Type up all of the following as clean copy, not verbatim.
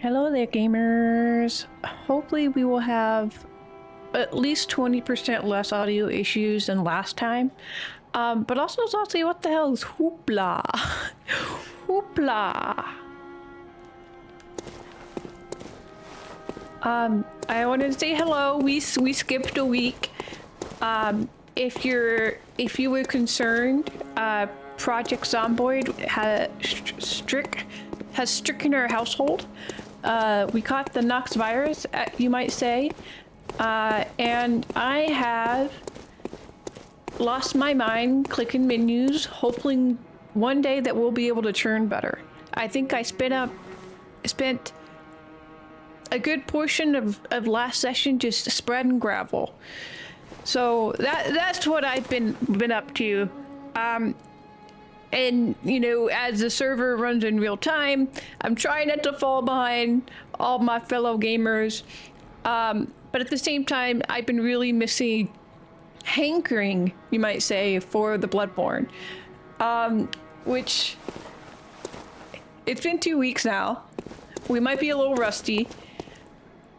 Hello there, gamers. Hopefully we will have at least 20% less audio issues than last time. But also, Zotsy, what the hell is hoopla? Hoopla. I wanted to say hello. We skipped a week. If you were concerned, Project Zomboid has stricken our household. We caught the Nox virus, you might say, and I have lost my mind clicking menus, hoping one day that we'll be able to churn better. I think I spent a good portion of last session just spreading gravel. So that's what I've been up to. And, you know, as the server runs in real time, I'm trying not to fall behind all my fellow gamers. But at the same time, I've been really hankering, you might say, for the Bloodborne. Which, it's been 2 weeks now. We might be a little rusty.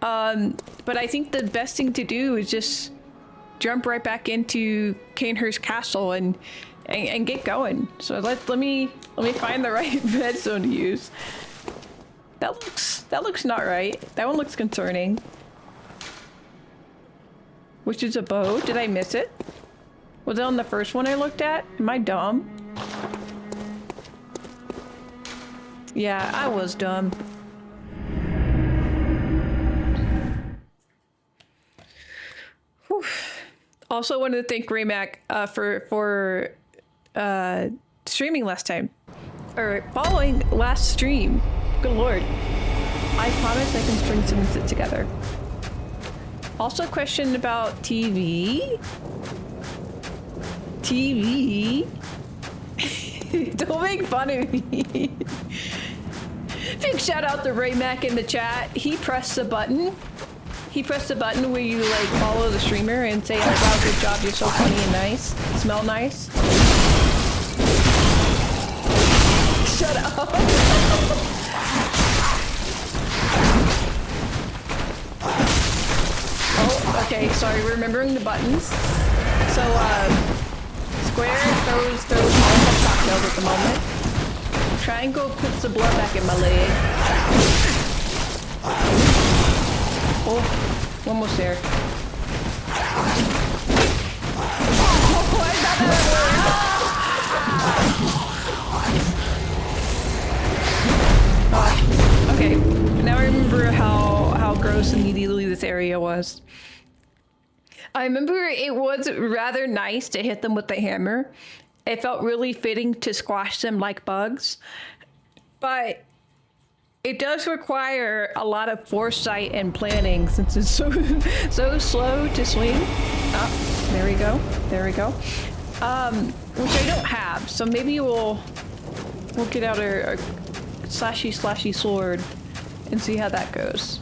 But I think the best thing to do is just jump right back into Canehurst Castle and get going. So let me find the right redstone to use. That looks not right. That one looks concerning. Which is a bow? Did I miss it? Was it on the first one I looked at? Am I dumb? Yeah, I was dumb. Whew. Also wanted to thank Raymac for streaming last time, or following last stream. Good lord, I promise I can string some together. Also, question about TV. Don't make fun of me. Big shout out to Raymac in the chat. He pressed the button. He pressed the button where you like follow the streamer and say, "Oh wow, good job, you're so funny and nice, smell nice." Shut up. Oh, okay, sorry, remembering the buttons. So, square throws all cocktails at the moment. Triangle puts the blood back in my leg. Oh, almost there. Oh, I thought that would work. Okay, now I remember how gross and needly this area was. I remember it was rather nice to hit them with the hammer. It felt really fitting to squash them like bugs. But it does require a lot of foresight and planning since it's so slow to swing. Oh, there we go. There we go. Which I don't have, so maybe we'll get out our slashy sword and see how that goes.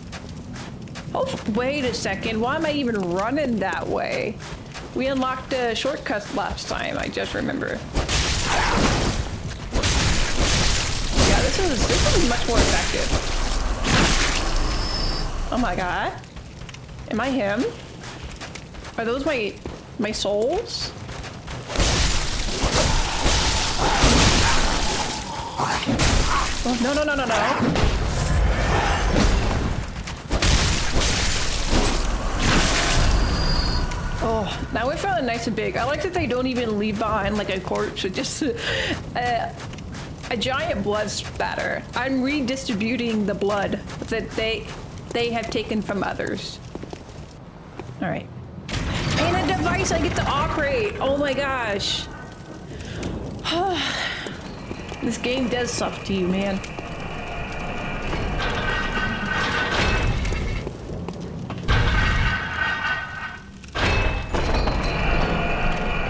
Oh, wait a second. Why am I even running that way? We unlocked a shortcut last time, I just remember. Yeah, this is much more effective. Oh my god. Am I him? Are those my souls? Oh, no. Oh, now we're feeling nice and big. I like that they don't even leave behind like a corpse, or just a giant blood spatter. I'm redistributing the blood that they have taken from others. All right. And a device I get to operate. Oh my gosh. This game does stuff to you, man.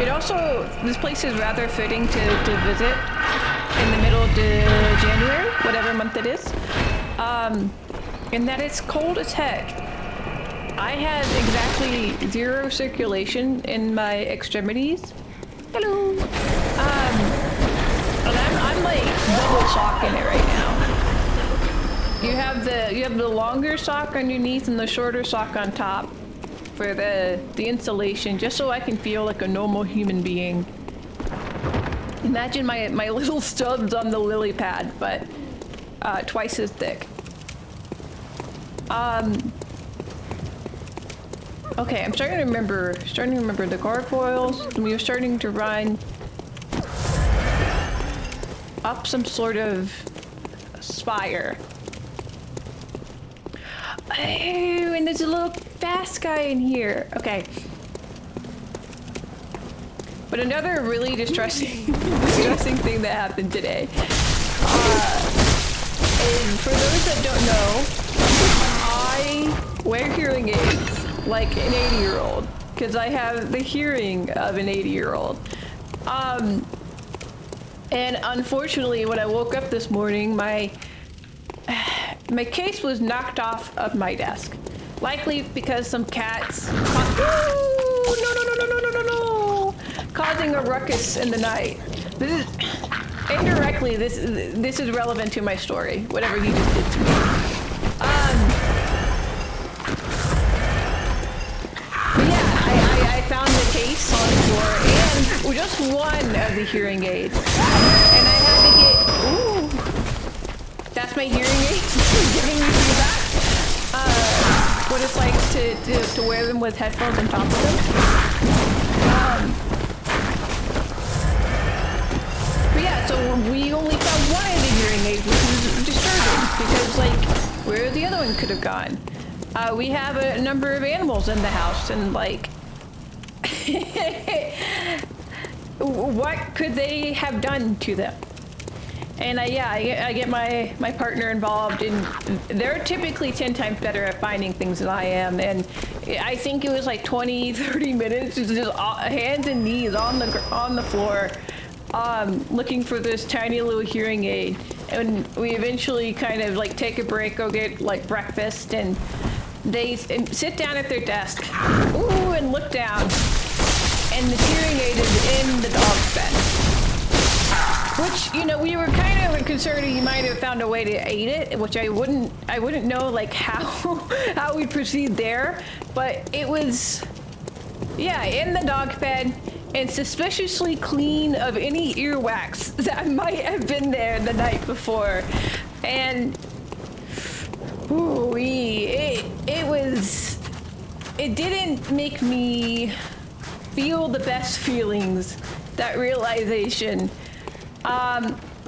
It also, this place is rather fitting to visit in the middle of January, whatever month it is. In that it's cold as heck. I had exactly 0 circulation in my extremities. Hello. And I'm like double shocking it right now. You have the longer sock underneath and the shorter sock on top for the insulation, just so I can feel like a normal human being. Imagine my little stubs on the lily pad, but twice as thick. Okay, I'm starting to remember the gargoyles. We were starting to run up some sort of spire. Oh, and there's a little fast guy in here. Okay. But another really distressing thing that happened today. And for those that don't know, I wear hearing aids like an 80-year-old because I have the hearing of an 80-year-old. And unfortunately, when I woke up this morning, my case was knocked off of my desk. Likely because some cats causing a ruckus in the night. This is indirectly this is relevant to my story, whatever he just did to me. But yeah, I found the case on the floor and just one of the hearing aids. And I had to get that's my hearing aids giving me feedback. What it's like to wear them with headphones on top of them. But yeah, so we only found one of the hearing aids, which is disturbing because, like, where the other one could have gone. We have a number of animals in the house, and like, what could they have done to them? And I get my partner involved, and they're typically 10 times better at finding things than I am. And I think it was like 20-30 minutes, just hands and knees on the floor, looking for this tiny little hearing aid. And we eventually kind of like take a break, go get like breakfast, and they sit down at their desk, and look down, and the hearing aid is in the dog's bed. Which, you know, we were kind of concerned he might have found a way to aid it, which I wouldn't know like how we'd proceed there, but it was, yeah, in the dog bed and suspiciously clean of any earwax that might have been there the night before. And it didn't make me feel the best feelings, that realization.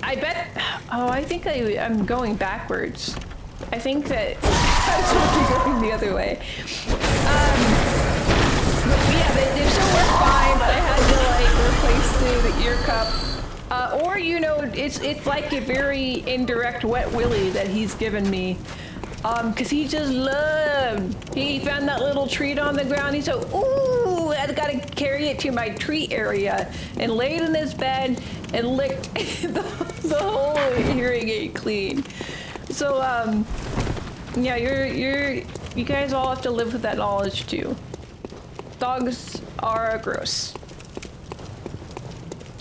I bet, I think I'm going backwards. I think that I'm supposed to be going the other way. But yeah, they still work fine, but I had to like replace the ear cup. Or, you know, it's like a very indirect wet willy that he's given me. Cause he just loved, he found that little treat on the ground. He's so, ooh, I've got to carry it to my treat area, and laid in his bed and licked the whole hearing aid clean. So, yeah, you guys all have to live with that knowledge too. Dogs are gross.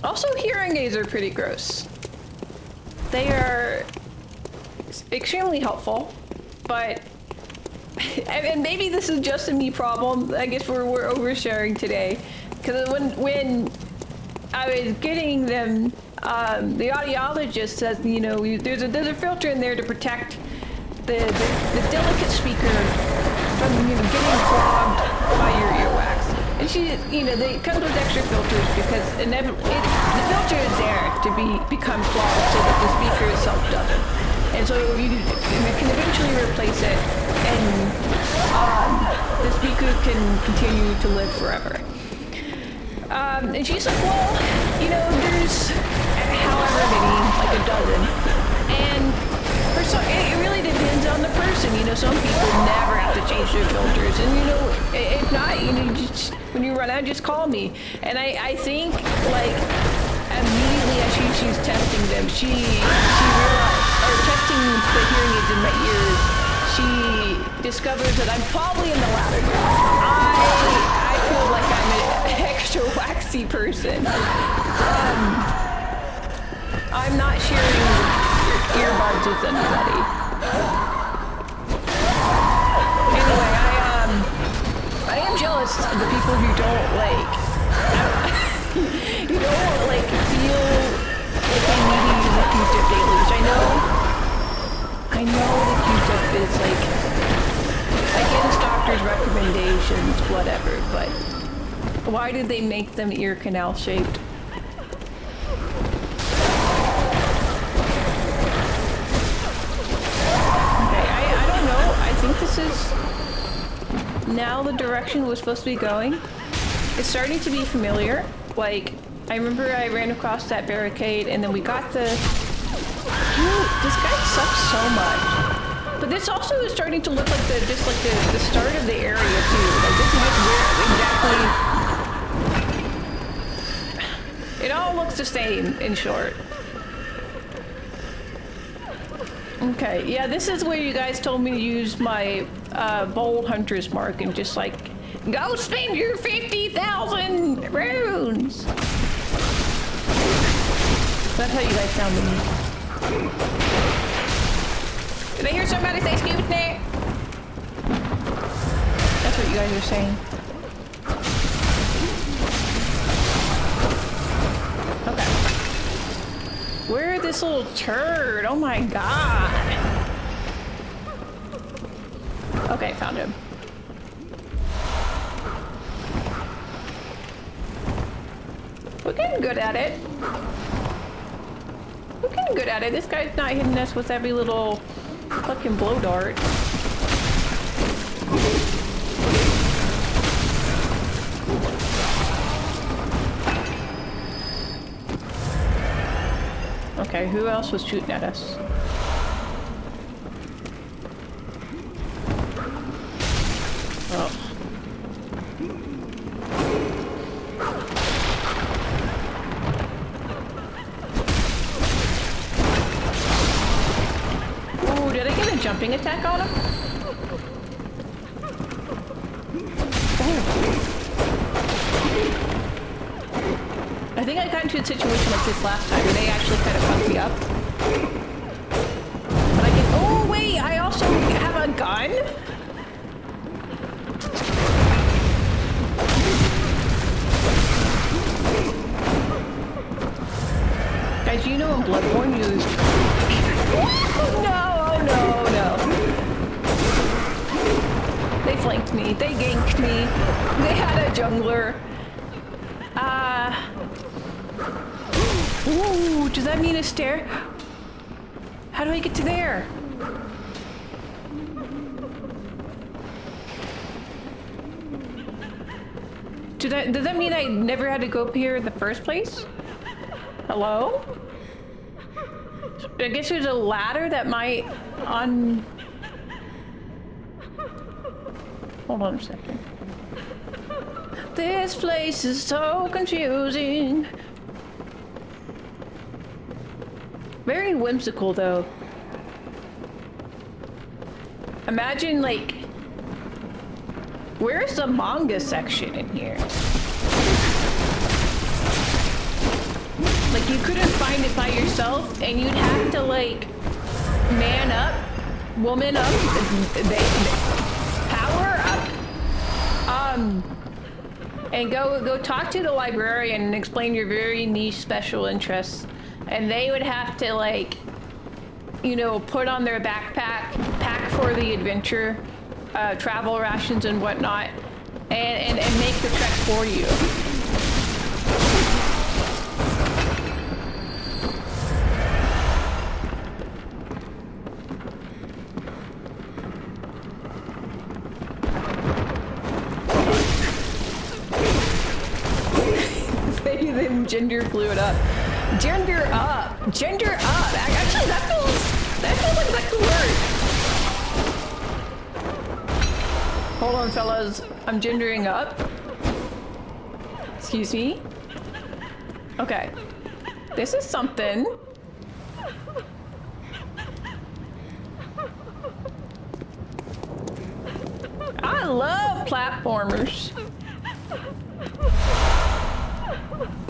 Also, hearing aids are pretty gross. They are extremely helpful. But, and maybe this is just a me problem. I guess we're oversharing today. Because when I was getting them, the audiologist says, you know, there's a filter in there to protect the delicate speaker from, you know, getting clogged by your earwax. And she, you know, it comes with extra filters because the filter is there to become clogged so that the speaker itself doesn't. And so you can eventually replace it, and the speaker can continue to live forever. And she's like, well, you know, there's however many, like a dozen. And it really depends on the person. You know, some people never have to change their filters. And, you know, if not, you know, just, when you run out, just call me. And I think, like, immediately as she's testing them, she realized, or testing the hearing aids in my ears, she discovers that I'm probably in the latter group. I feel like I'm an extra waxy person. I'm not sharing earbuds with anybody. Anyway, I am jealous of the people who don't like, who don't like feel like they need to use a Q-tip daily, which I know the Q-tip is like against doctors' recommendations, whatever, but why did they make them ear canal shaped? I think this is now the direction we're supposed to be going. It's starting to be familiar. Like, I remember I ran across that barricade and then we got the... Dude, this guy sucks so much. But this also is starting to look like the start of the area too. Like, this is just where exactly... It all looks the same, in short. Okay, yeah, this is where you guys told me to use my bold hunter's mark and just like, go spend your 50,000 runes! That's how you guys sounded me. Did I hear somebody say excuse me? That's what you guys are saying. Okay. Where this little turd? Oh my god. Okay, found him. We're getting good at it. We're getting good at it. This guy's not hitting us with every little fucking blow dart. Okay, who else was shooting at us? Oh. Ooh, did I get a jumping attack on him? I think I got into a situation like this last time where they actually kind of fucked me up. But I can- oh wait, I also have a gun? Guys, you know in Bloodborne you... No, no. They flanked me, they ganked me, they had a jungler. Ooh, does that mean a stair? How do I get to there? Does that mean I never had to go up here in the first place? Hello? I guess there's a ladder that might on... Hold on a second. This place is so confusing. Very whimsical, though. Imagine, like... Where's the manga section in here? Like, you couldn't find it by yourself, and you'd have to, like, man up, woman up, power up, and go talk to the librarian and explain your very niche special interests. And they would have to, like, you know, put on their backpack, pack for the adventure, travel rations and whatnot, and make the trek for you. They then gender fluid up. Gender up! Gender up! Actually, that feels like that could work. Hold on, fellas. I'm gendering up. Excuse me? Okay. This is something. I love platformers.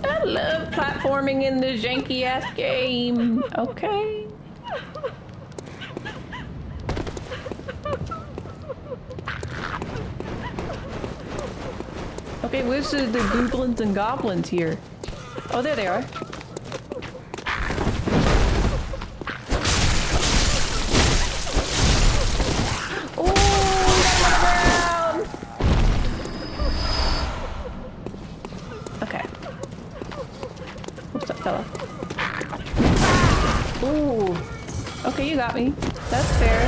I love platforming in this janky ass game. Okay. Okay, where's the goblins and goblins here? Oh, there they are. Oh, we got one around. Okay. What's that fella? Ooh. Okay, you got me. That's fair.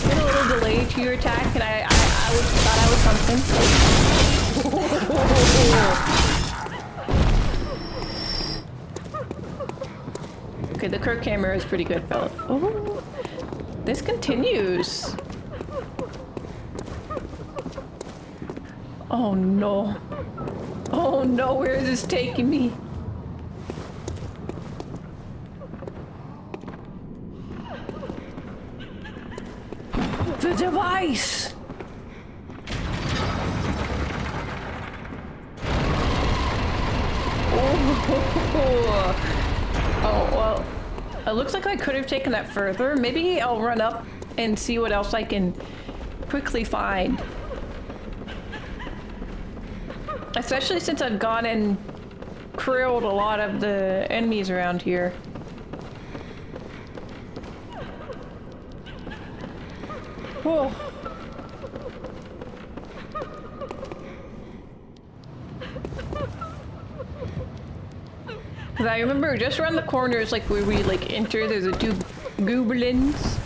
Been a little delay to your attack, and I thought I was something. Okay, the Kirk camera is pretty good, fella. Oh, this continues. Oh no. Oh no, where is this taking me? The device! Oh, well, it looks like I could have taken that further. Maybe I'll run up and see what else I can quickly find. Especially since I've gone and killed a lot of the enemies around here. Oh. Cause I remember just around the corner is like where we like enter, there's a two goblins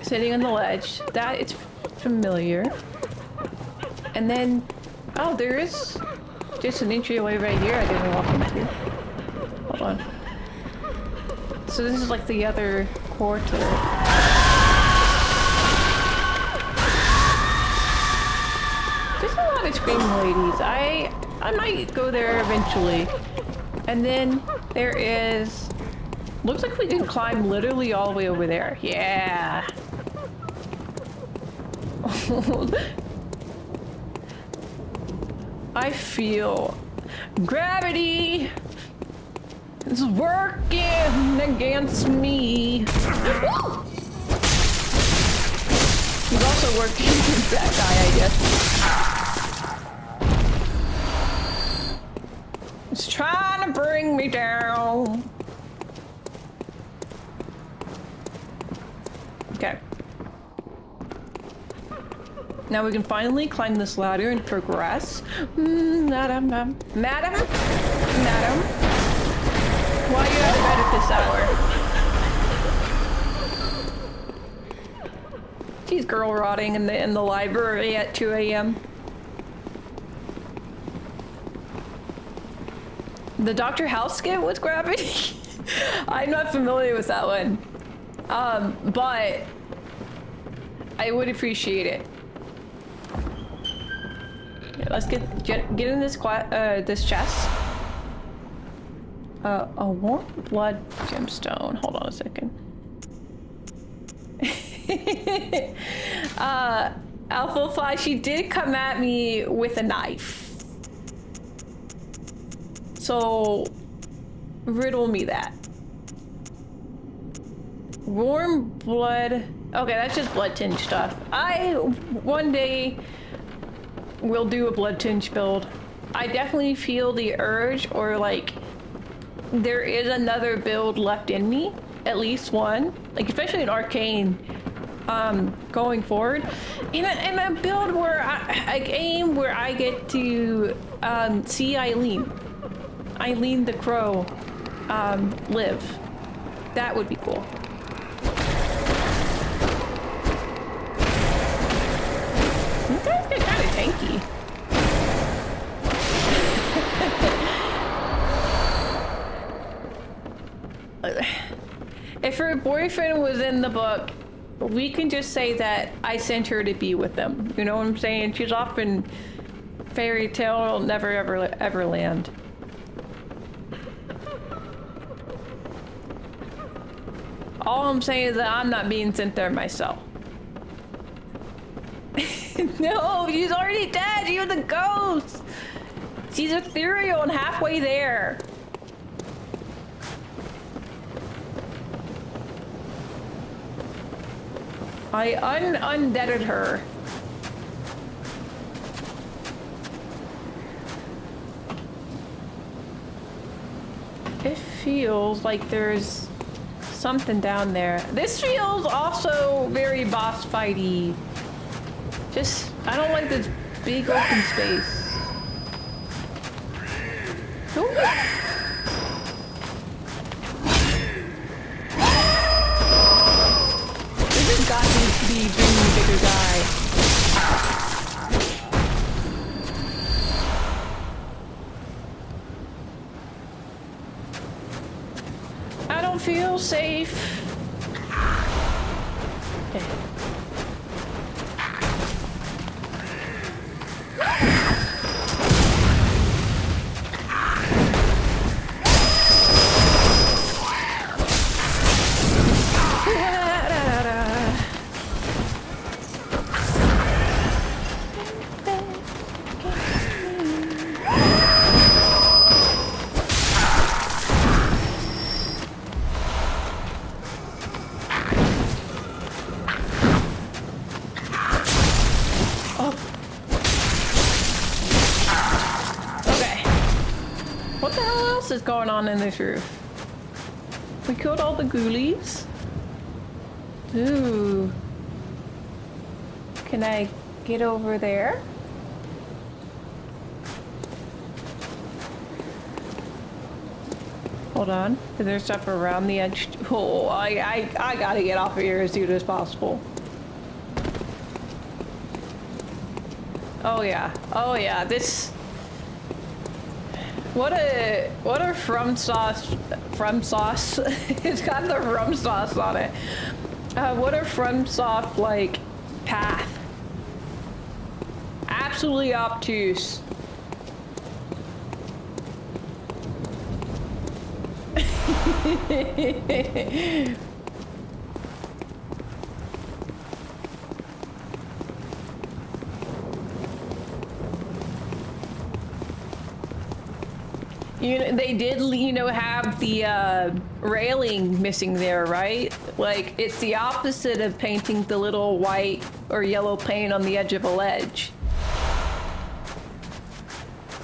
sitting on the ledge. That it's familiar. And then oh, there is just an entryway right here I didn't walk into. Hold on. So this is like the other quarter. There's a lot of screaming ladies. I might go there eventually. And then there is... Looks like we can climb literally all the way over there. Yeah. I feel gravity is working against me. He's also working against that guy, I guess. It's trying to bring me down. Okay. Now we can finally climb this ladder and progress. Madam? Madam? Why are you out of bed at this hour? She's girl rotting in the library at 2 a.m. The Dr. House skit with gravity? I'm not familiar with that one. But I would appreciate it. Yeah, let's get in this this chest. A warm blood gemstone. Hold on a second. Alpha Fly, she did come at me with a knife. So, riddle me that. Warm blood. Okay, that's just blood tinge stuff. One day will do a blood tinge build. I definitely feel the urge, or like there is another build left in me, at least one, like especially in Arcane, going forward, in a build where I aim where I get to see Eileen the Crow live. That would be cool. These guys get kind of tanky. If her boyfriend was in the book, we can just say that I sent her to be with them. You know what I'm saying? She's off in fairy tale, never ever land. All I'm saying is that I'm not being sent there myself. No, she's already dead. She was a ghost. She's ethereal and halfway there. I undeaded her. feels like there's something down there. This feels also very boss fighty. Just, I don't like this big open space. Ooh. This has got to be bringing a bigger guy. I don't feel safe. Okay. Is going on in this roof? We killed all the ghoulies. Ooh. Can I get over there? Hold on. Is there stuff around the edge? Oh, I gotta get off of here as soon as possible. Oh yeah. Oh yeah. This. What a from sauce. It's got the rum sauce on it. What a from sauce like path. Absolutely obtuse. You know, they did, you know, have the railing missing there, right? Like, it's the opposite of painting the little white or yellow paint on the edge of a ledge.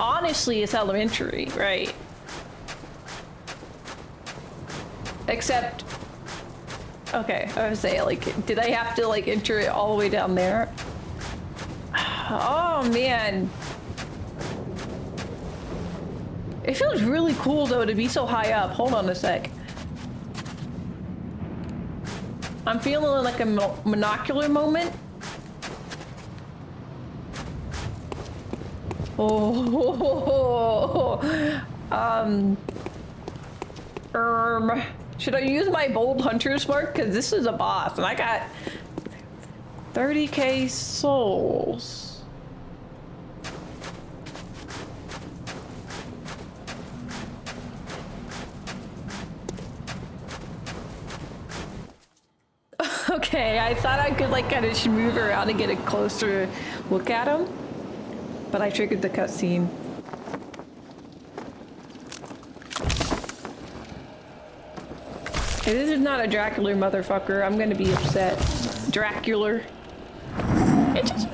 Honestly, it's elementary, right? Except, okay, I would say, like, did I have to, like, enter it all the way down there? Oh, man. It feels really cool, though, to be so high up. Hold on a sec. I'm feeling like a monocular moment. Oh, should I use my bold hunter's mark? Because this is a boss, and I got 30k souls. Okay, I thought I could like kind of move around and get a closer look at him, but I triggered the cutscene. Hey, this is not a Dracula motherfucker. I'm gonna be upset. Dracula. It just...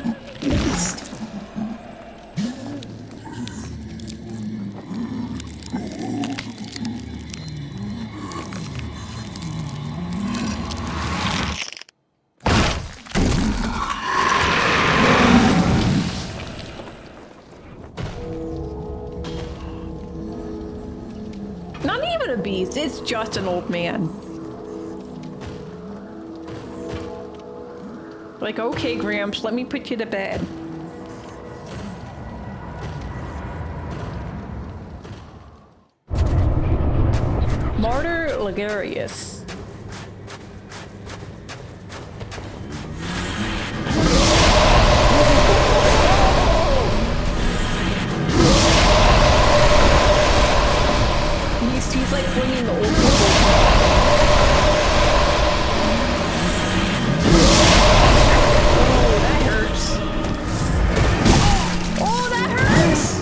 It's just an old man. Like, okay, Gramps, let me put you to bed. Martyr Ligarius. He's like flinging the old people. Oh, that hurts. Oh, that hurts.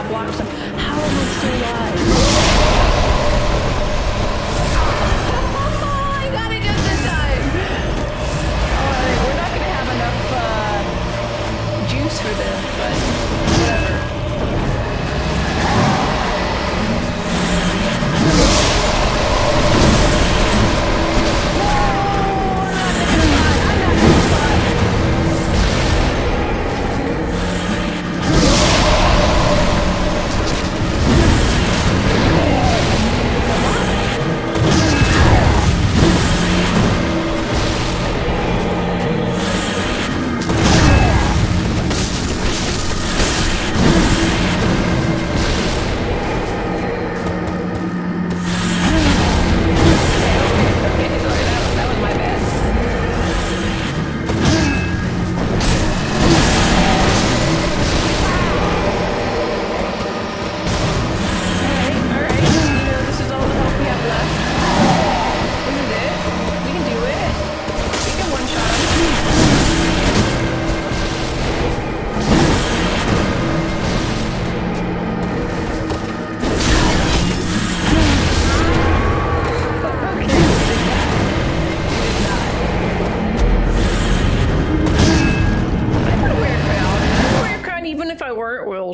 blocks them. How am I still alive? I got it just in time. Alright, we're not gonna have enough juice for this, but whatever.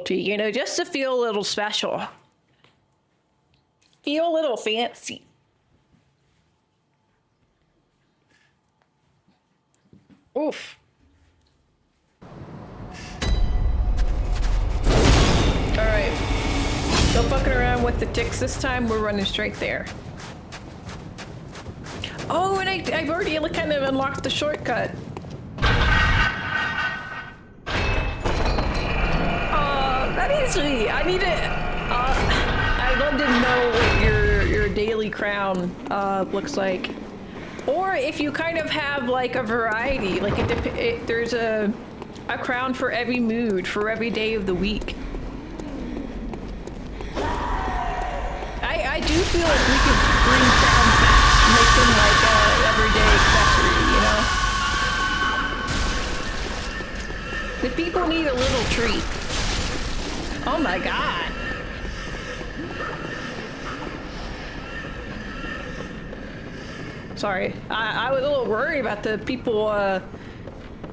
You know, just to feel a little special. Feel a little fancy. Oof. Alright. No fucking around with the ticks this time. We're running straight there. Oh, and I've already kind of unlocked the shortcut. That is sweet. I need it. I'd love to know what your daily crown looks like, or if you kind of have like a variety. Like there's a crown for every mood, for every day of the week. I do feel like we could bring crowns back, make them like a everyday accessory. You know, the people need a little treat. Oh my god. Sorry, I was a little worried about the people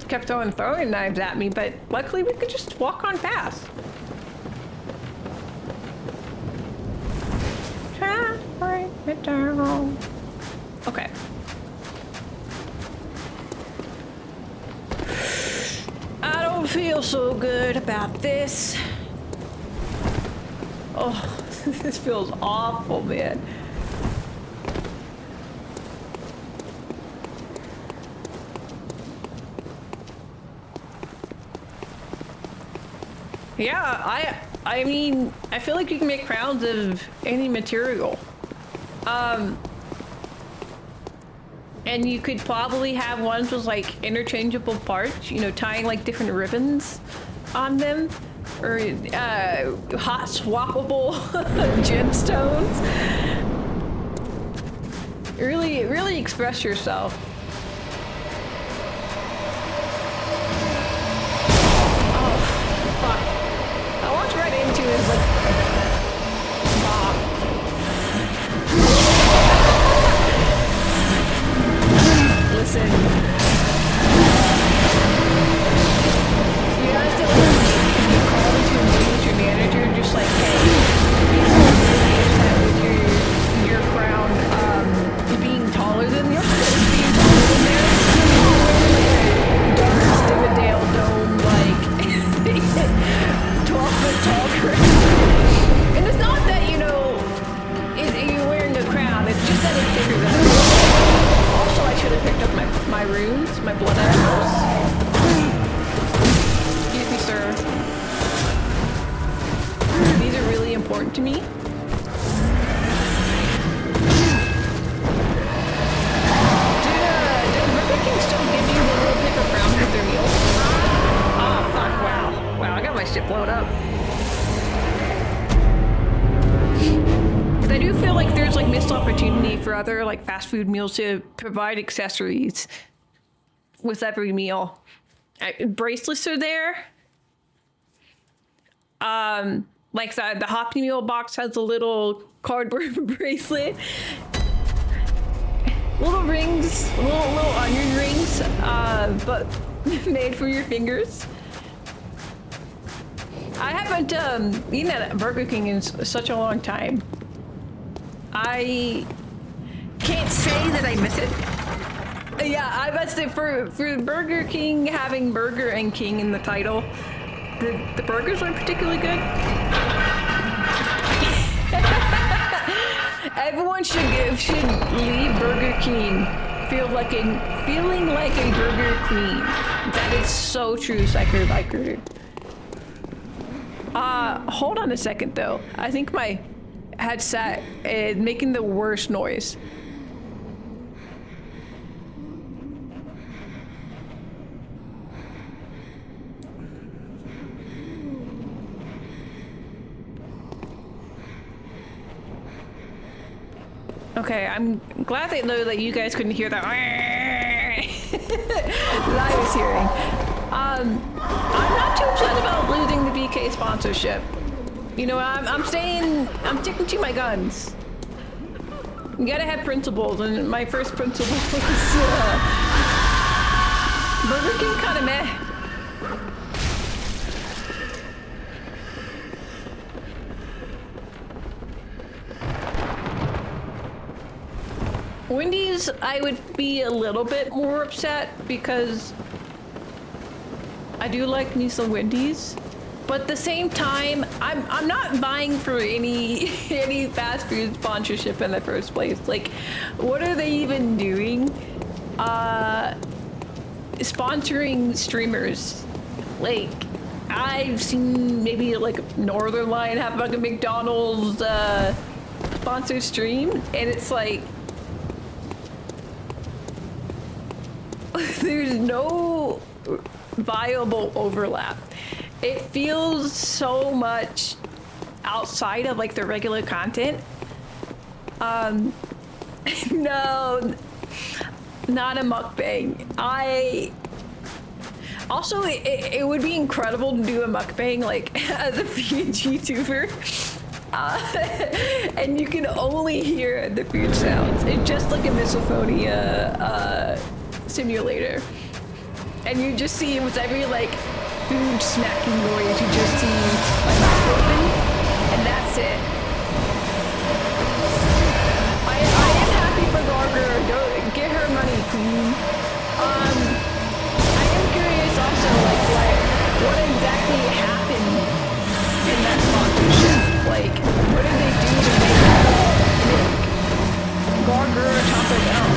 kept on throwing knives at me, but luckily we could just walk on past. Okay. I don't feel so good about this. Oh, this feels awful, man. Yeah, I mean, I feel like you can make crowns of any material. And you could probably have ones with like interchangeable parts, you know, tying like different ribbons on them. Or hot swappable gemstones. Really express yourself. Oh, fuck. I walked right into his like bomb. Listen. You guys don't call into a meeting with your manager, just like, hey, people are really upset with your crown being taller than yours, being taller than theirs. Dark Stimmadale dome, like 12-foot tall crown. And it's not that, you know, you're wearing a crown, it's just that it's bigger than it. Also, I should have picked up my runes, my blood arrows. Excuse me, sir. These are really important to me. Did Burger King still give you the little picker crowns with their meals? Oh, fuck, wow. Wow, I got my shit blown up. Because I do feel like there's like missed opportunity for other like fast food meals to provide accessories with every meal. Bracelets are there. Like the Happy Meal box has a little cardboard bracelet. Little rings, little onion rings, but made for your fingers. I haven't eaten at Burger King in such a long time. I can't say that I miss it. Yeah, I must say for Burger King having Burger and King in the title, the burgers are particularly good. Everyone should leave Burger King feeling like a Burger Queen. That is so true, Psycho Biker. Hold on a second though. I think my headset is making the worst noise. Okay, I'm glad that you guys couldn't hear that that I was hearing. I'm not too upset about losing the BK sponsorship. You know, I'm sticking to my guns. You gotta have principles, and my first principle is Burger King kinda meh. Wendy's, I would be a little bit more upset because I do like me some Wendy's, but at the same time, I'm not vying for any fast food sponsorship in the first place. Like, what are they even doing? Sponsoring streamers. Like, I've seen maybe like Northern Lion have like a McDonald's sponsored stream, and it's like, there's no viable overlap. It feels so much outside of like the regular content. No, not a mukbang. Also, it would be incredible to do a mukbang like as a food YouTuber. And you can only hear the food sounds. It's just like a misophonia simulator. And you just see with every like food smacking noise, you just see my mouth open, and that's it. I am happy for Garger. Go get her money, queen. I am curious also, like, what exactly happened in that sponsorship? Like, what did they do to make Garger Taco Bell?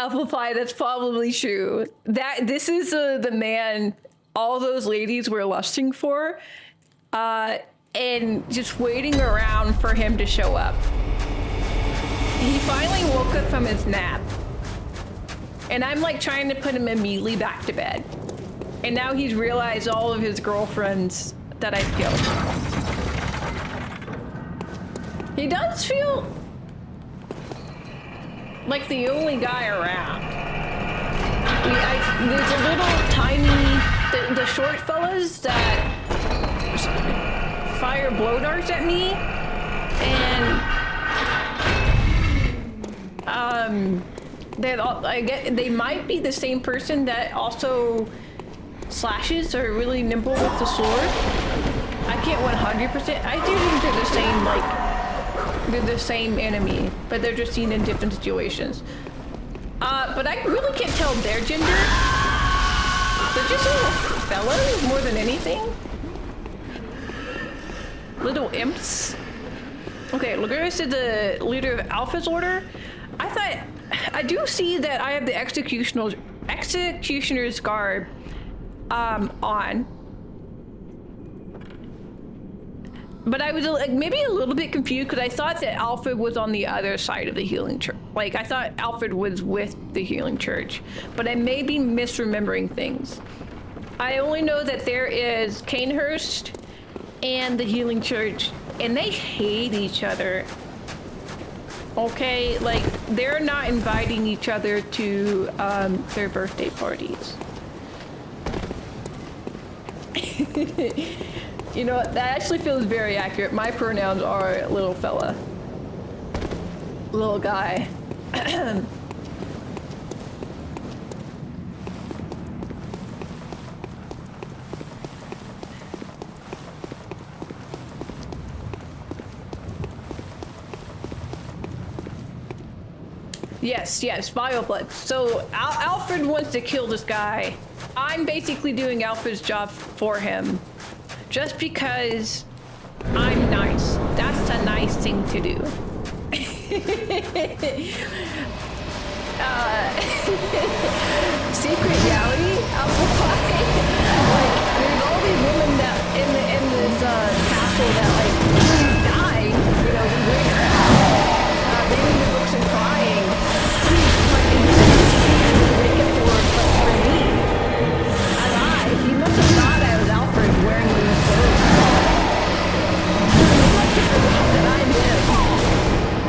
apple pie. That's probably true. This is the man all those ladies were lusting for, and just waiting around for him to show up. He finally woke up from his nap, and I'm like trying to put him immediately back to bed. And now he's realized all of his girlfriends that I've killed. He does feel like the only guy around. There's a little tiny, the short fellas that fire blow darts at me, and they might be the same person that also slashes or really nimble with the sword. I can't 100%. I do think they're the same, like, they're the same enemy, but they're just seen in different situations. But I really can't tell their gender. They're just little fellas more than anything. Little imps. Okay, Lagris is the leader of Alpha's order. I do see that I have the executioner's garb on. But I was like, maybe a little bit confused because I thought that Alfred was on the other side of the healing church. Like, I thought Alfred was with the healing church, but I may be misremembering things. I only know that there is Canehurst and the healing church, and they hate each other. Okay, like, they're not inviting each other to their birthday parties. You know what, that actually feels very accurate. My pronouns are little fella. Little guy. Yes, vile blood. So Alfred wants to kill this guy. I'm basically doing Alfred's job for him. Just because I'm nice. That's a nice thing to do. Secret reality? Apple pie? Like, there's all these women that in this castle that like die. You know, we wake her up. Reading the books and crying. Like, wake up for me. I lied. He must have thought I was Alfred wearing these clothes. He must have forgot that I'm him.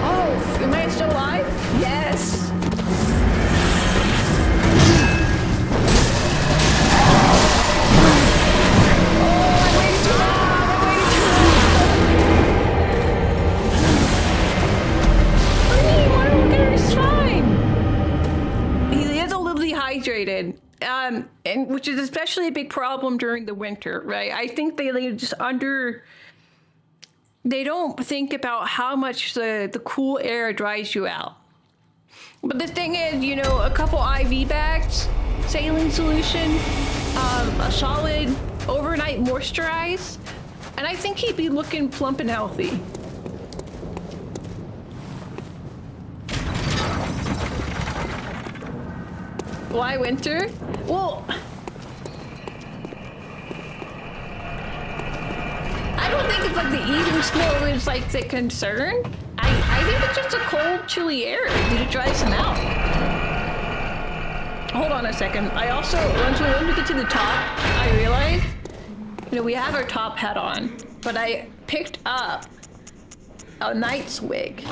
Oh, am I still alive? Yes. Dehydrated, and which is especially a big problem during the winter, right? I think they just they don't think about how much the cool air dries you out. But the thing is, you know, a couple IV bags, saline solution, a solid overnight moisturize, and I think he'd be looking plump and healthy. Why winter? Well, I don't think it's like the eating snow is like the concern. I think it's just a cold, chilly air that it dries them out. Hold on a second. I also, once we get to the top, I realized, you know, we have our top hat on, but I picked up a knight's wig.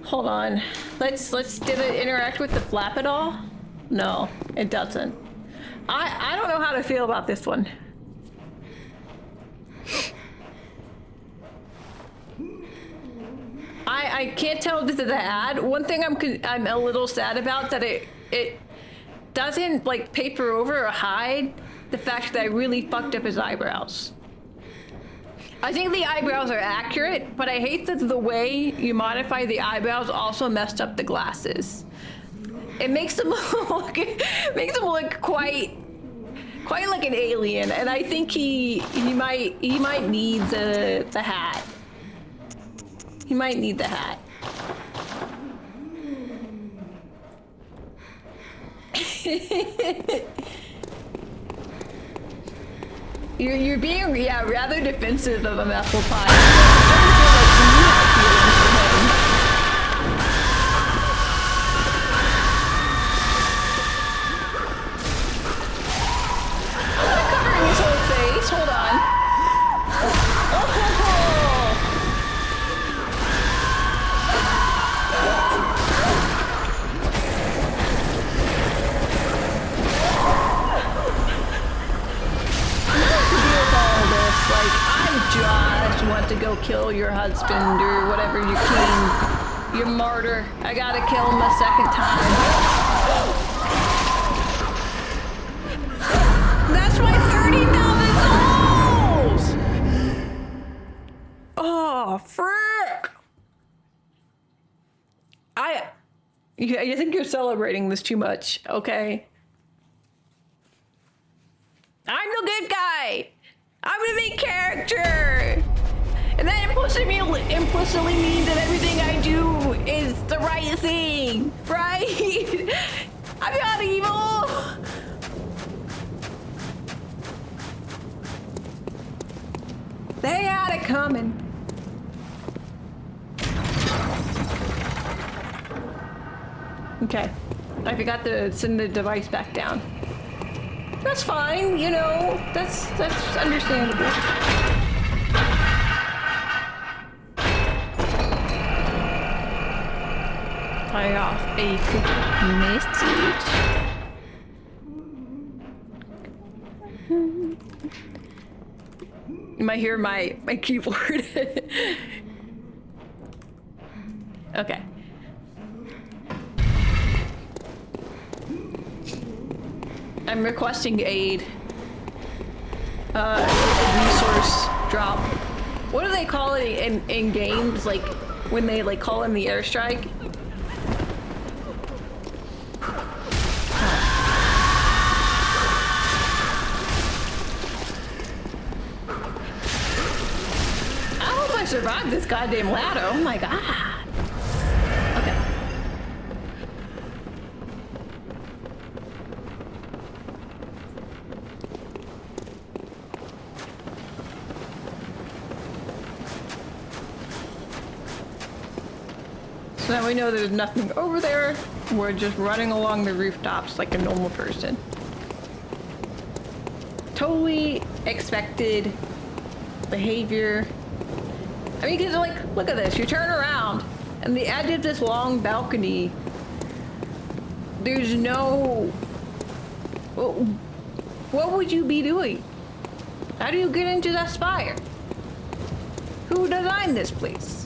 Hold on. Did it interact with the flap at all? No, it doesn't. I don't know how to feel about this one. I can't tell if this is an ad. One thing I'm a little sad about that it doesn't like paper over or hide the fact that I really fucked up his eyebrows. I think the eyebrows are accurate, but I hate that the way you modify the eyebrows also messed up the glasses. It makes them look quite like an alien, and I think he might need the hat. He might need the hat. You're being rather defensive of a apple pie. I'm not covering his whole face. Hold on. Like, I just want to go kill your husband or whatever, your king, your martyr. I gotta kill him a second time. That's my 30,000 souls! Oh, frick! I think you're celebrating this too much, okay? I'm the good guy! I'm the main character! And that implicitly means that everything I do is the right thing, right? I'm not evil! They had it coming. Okay, I forgot to send the device back down. That's fine, you know, that's understandable. Fire off a quick message. You might hear my keyboard. Okay. I'm requesting aid. A resource drop. What do they call it in games? Like when they like call in the airstrike? I hope I survived this goddamn ladder. Oh my god. Okay. So now we know there's nothing over there. We're just running along the rooftops like a normal person. Totally expected behavior. I mean, because like, look at this. You turn around and the edge of this long balcony, there's no... What would you be doing? How do you get into that spire? Who designed this place?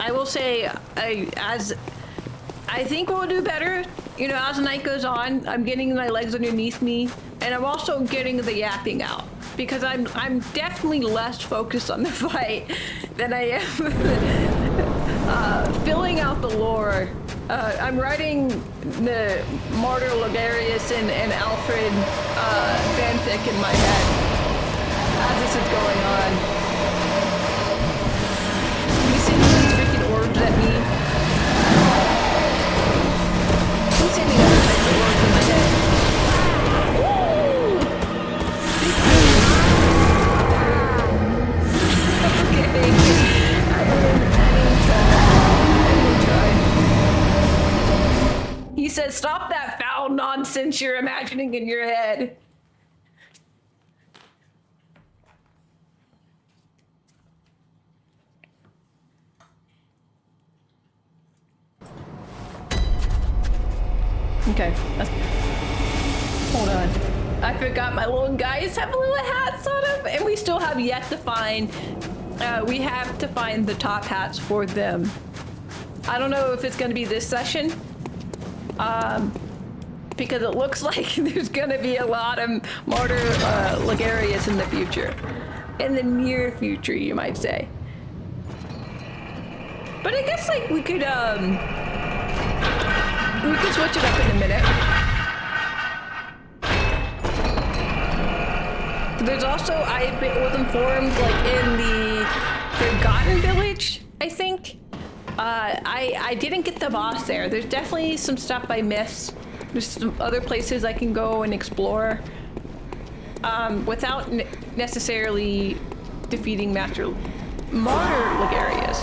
I will say, I think we'll do better, you know, as the night goes on. I'm getting my legs underneath me, and I'm also getting the yapping out because I'm definitely less focused on the fight than I am filling out the lore. I'm writing the Martyr Logarius and Alfred fanfic in my head as this is going on. Orbs at me. He's sending other types of orbs in my head. Woo! Okay. I didn't try. He says, stop that foul nonsense you're imagining in your head. Okay, hold on. I forgot my little guys have little hats on them, and we still have yet to find, we have to find the top hats for them. I don't know if it's going to be this session, because it looks like there's going to be a lot of Martyr Logarius in the future. In the near future, you might say. But I guess, like, we could switch it up in a minute. There's also, was informed, like, in the Forgotten Village, I think. I didn't get the boss there. There's definitely some stuff I missed. There's some other places I can go and explore without necessarily defeating Master Martyr Ligarius.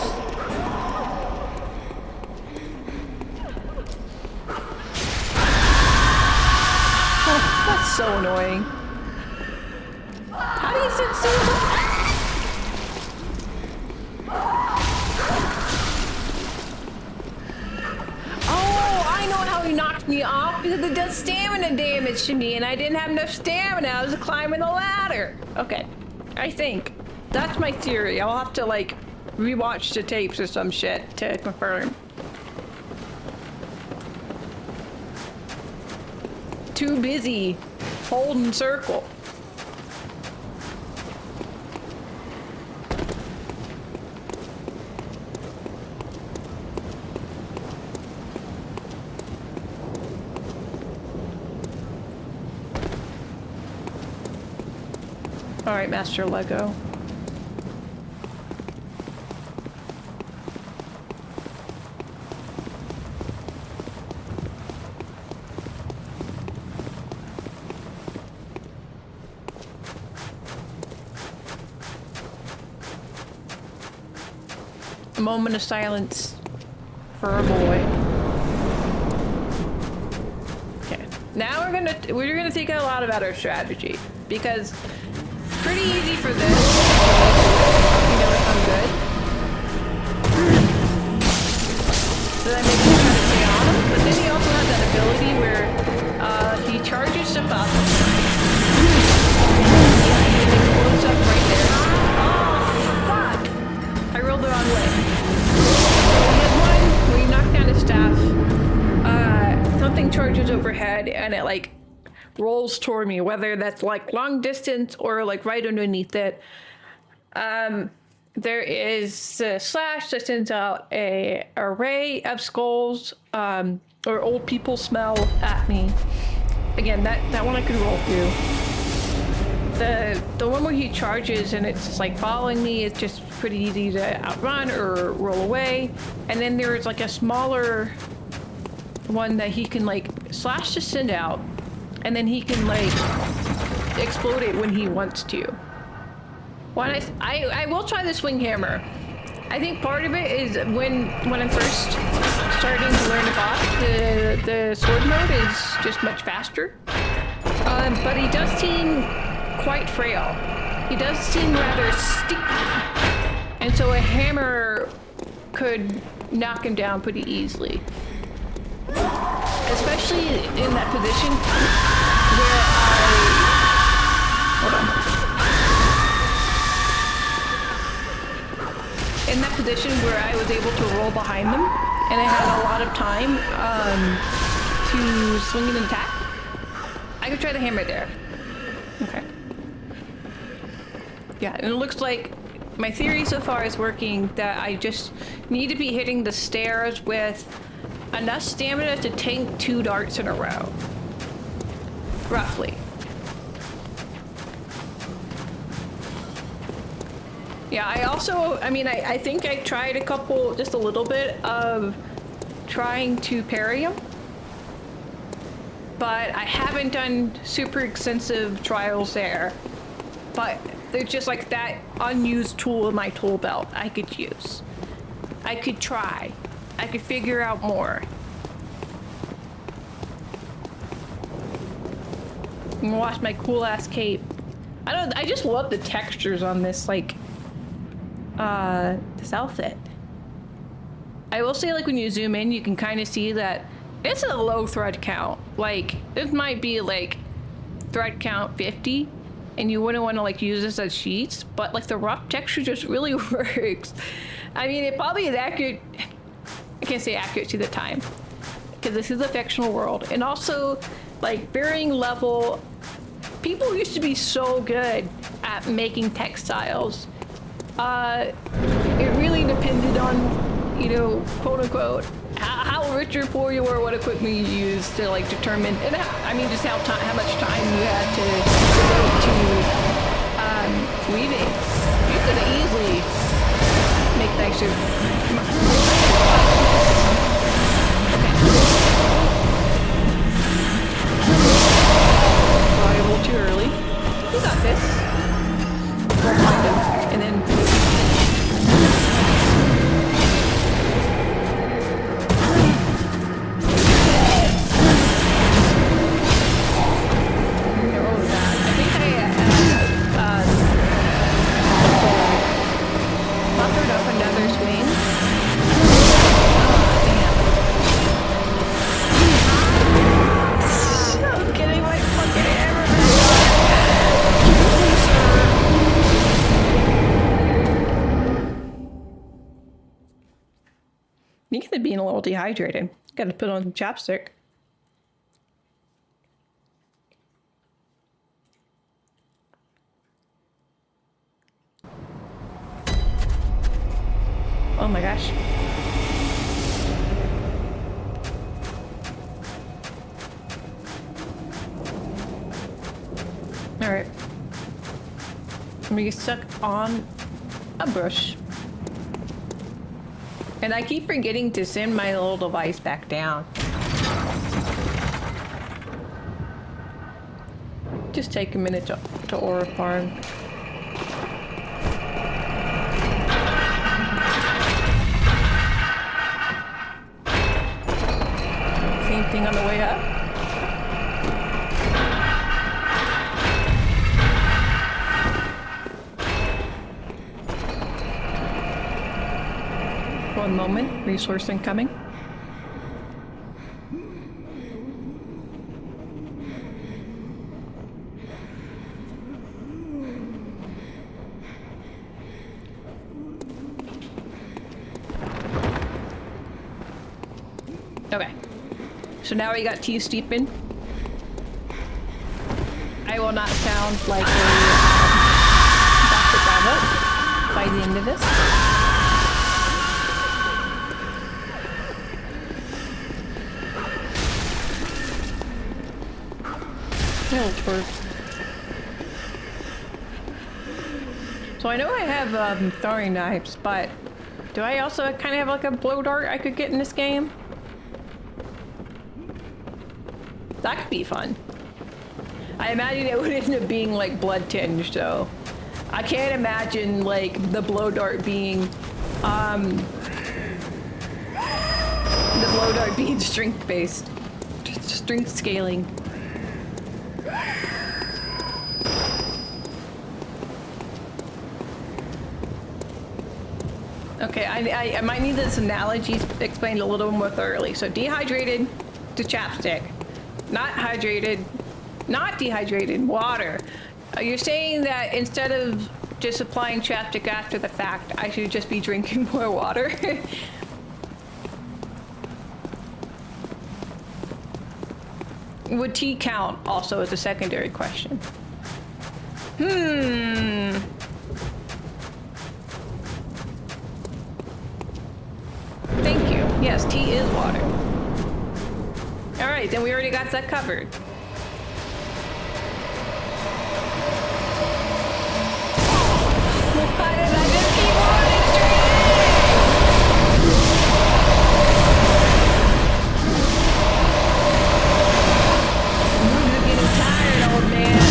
Oh, that's so annoying. How do you sit so? He knocked me off because it does stamina damage to me and I didn't have enough stamina. I was climbing the ladder. Okay, I think that's my theory. I'll have to like rewatch the tapes or some shit to confirm. Too busy holding circle. All right, Master Lego. A moment of silence for a boy. Okay, now we're gonna take a lot about our strategy because. Pretty easy for this. You know if I'm good. So that makes me try to stay on him. But then he also has that ability where he charges stuff up. Yeah, he can explode stuff right there. Oh, fuck! I rolled the wrong way. So he has one where you knock down his staff. Something charges overhead and it like rolls toward me, whether that's like long distance or like right underneath it. There is a slash that sends out a array of skulls or old people smell at me. Again, that one I could roll through. The one where he charges and it's just like following me, it's just pretty easy to outrun or roll away. And then there's like a smaller one that he can like slash to send out. And then he can like explode it when he wants to. When I will try the swing hammer. I think part of it is when I'm first starting to learn the boss, the sword mode is just much faster. But he does seem quite frail. He does seem rather sticky. And so a hammer could knock him down pretty easily. Especially in that position where hold on. In that position where I was able to roll behind them and I had a lot of time to swing an attack. I could try the hammer there. Okay. Yeah, and it looks like my theory so far is working, that I just need to be hitting the stairs with enough stamina to tank 2 darts in a row. Roughly. Yeah, I think I tried just a little bit of trying to parry him. But I haven't done super extensive trials there. But there's just like that unused tool in my tool belt I could use. I could try. I could figure out more. I'm gonna wash my cool ass cape. I just love the textures on this, like, this outfit. I will say, like, when you zoom in, you can kind of see that it's a low thread count. Like, this might be like thread count 50, and you wouldn't want to like use this as sheets, but like the rough texture just really works. I mean, it probably is accurate. I can't say accurate to the time, because this is a fictional world. And also, like, varying level, people used to be so good at making textiles. It really depended on, you know, quote unquote, how rich or poor you were, what equipment you used to like determine, and I mean, just how much time you had to devote to Weaving. You could easily make nicer. Sorry, a little too early. You got this. We'll find him, and then. You could be a little dehydrated. Got to put on some chapstick. Oh my gosh. All right. I'm gonna get stuck on a bush. And I keep forgetting to send my little device back down. Just take a minute to Aura Farm. Same thing on the way up. One moment, resource incoming. Okay, so now we got tea steeping. I will not sound like a Dr. Bravo by the end of this. So I know I have throwing knives, but do I also kind of have like a blow dart I could get in this game? That could be fun. I imagine it would end up being like blood tinged, so I can't imagine like the blow dart being strength based, strength scaling. Okay, I might need this analogy explained a little more thoroughly. So dehydrated to chapstick, not hydrated, not dehydrated, water. You're saying that instead of just applying chapstick after the fact, I should just be drinking more water? Would tea count also as a secondary question? Thank you. Yes, tea is water. All right, then we already got that covered. Why did I just keep running straight? You're getting tired, old man.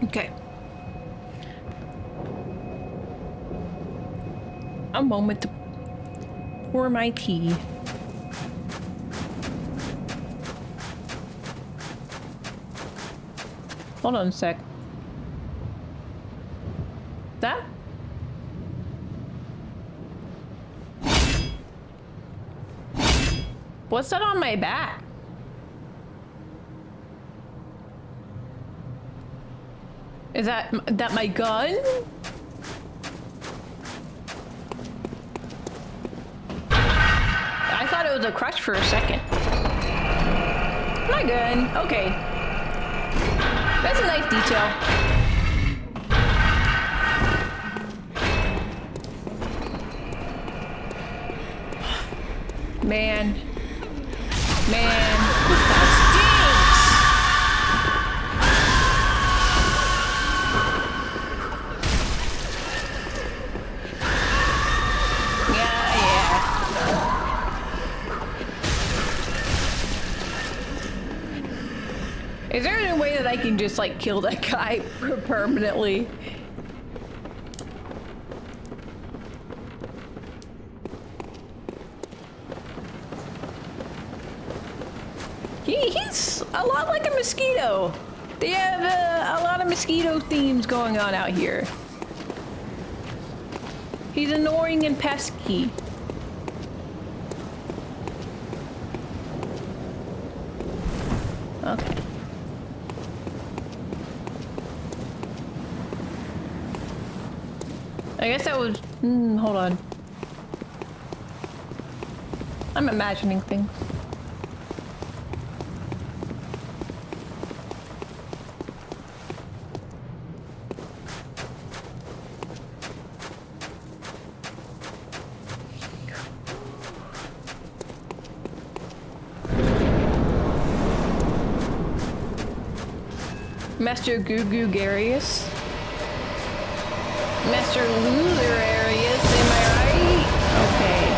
Okay. A moment to pour my tea. Hold on a sec. That? What's that on my back? Is that my gun? I thought it was a crutch for a second. My gun. Okay. That's a nice detail. Man. Man. This guy stinks! Yeah. Is there any way that I can just, like, kill that guy permanently? He's a lot like a mosquito. They have a lot of mosquito themes going on out here. He's annoying and pesky. Okay. I guess that was... hold on. I'm imagining things. Master Goo Goo Garius. Master Loser Arius, am I right? Okay.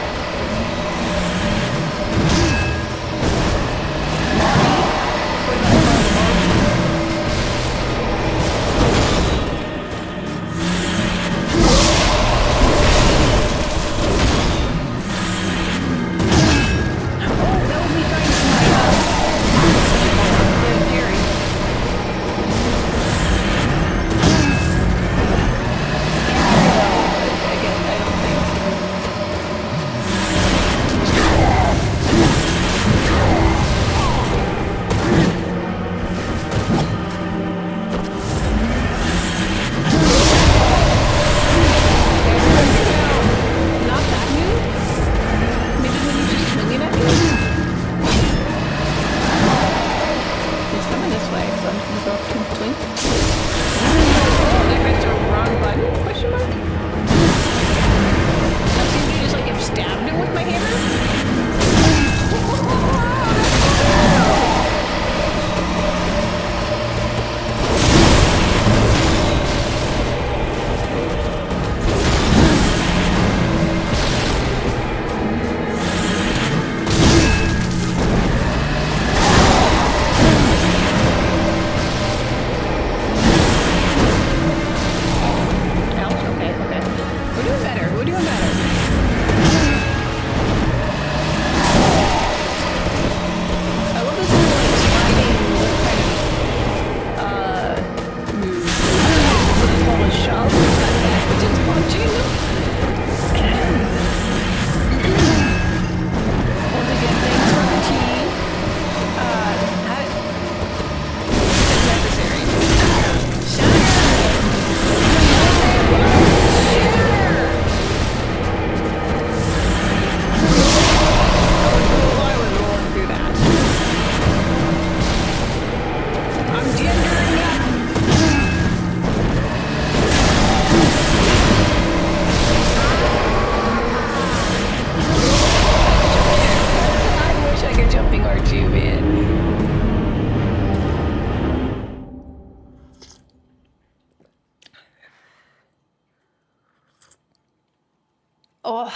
Oh.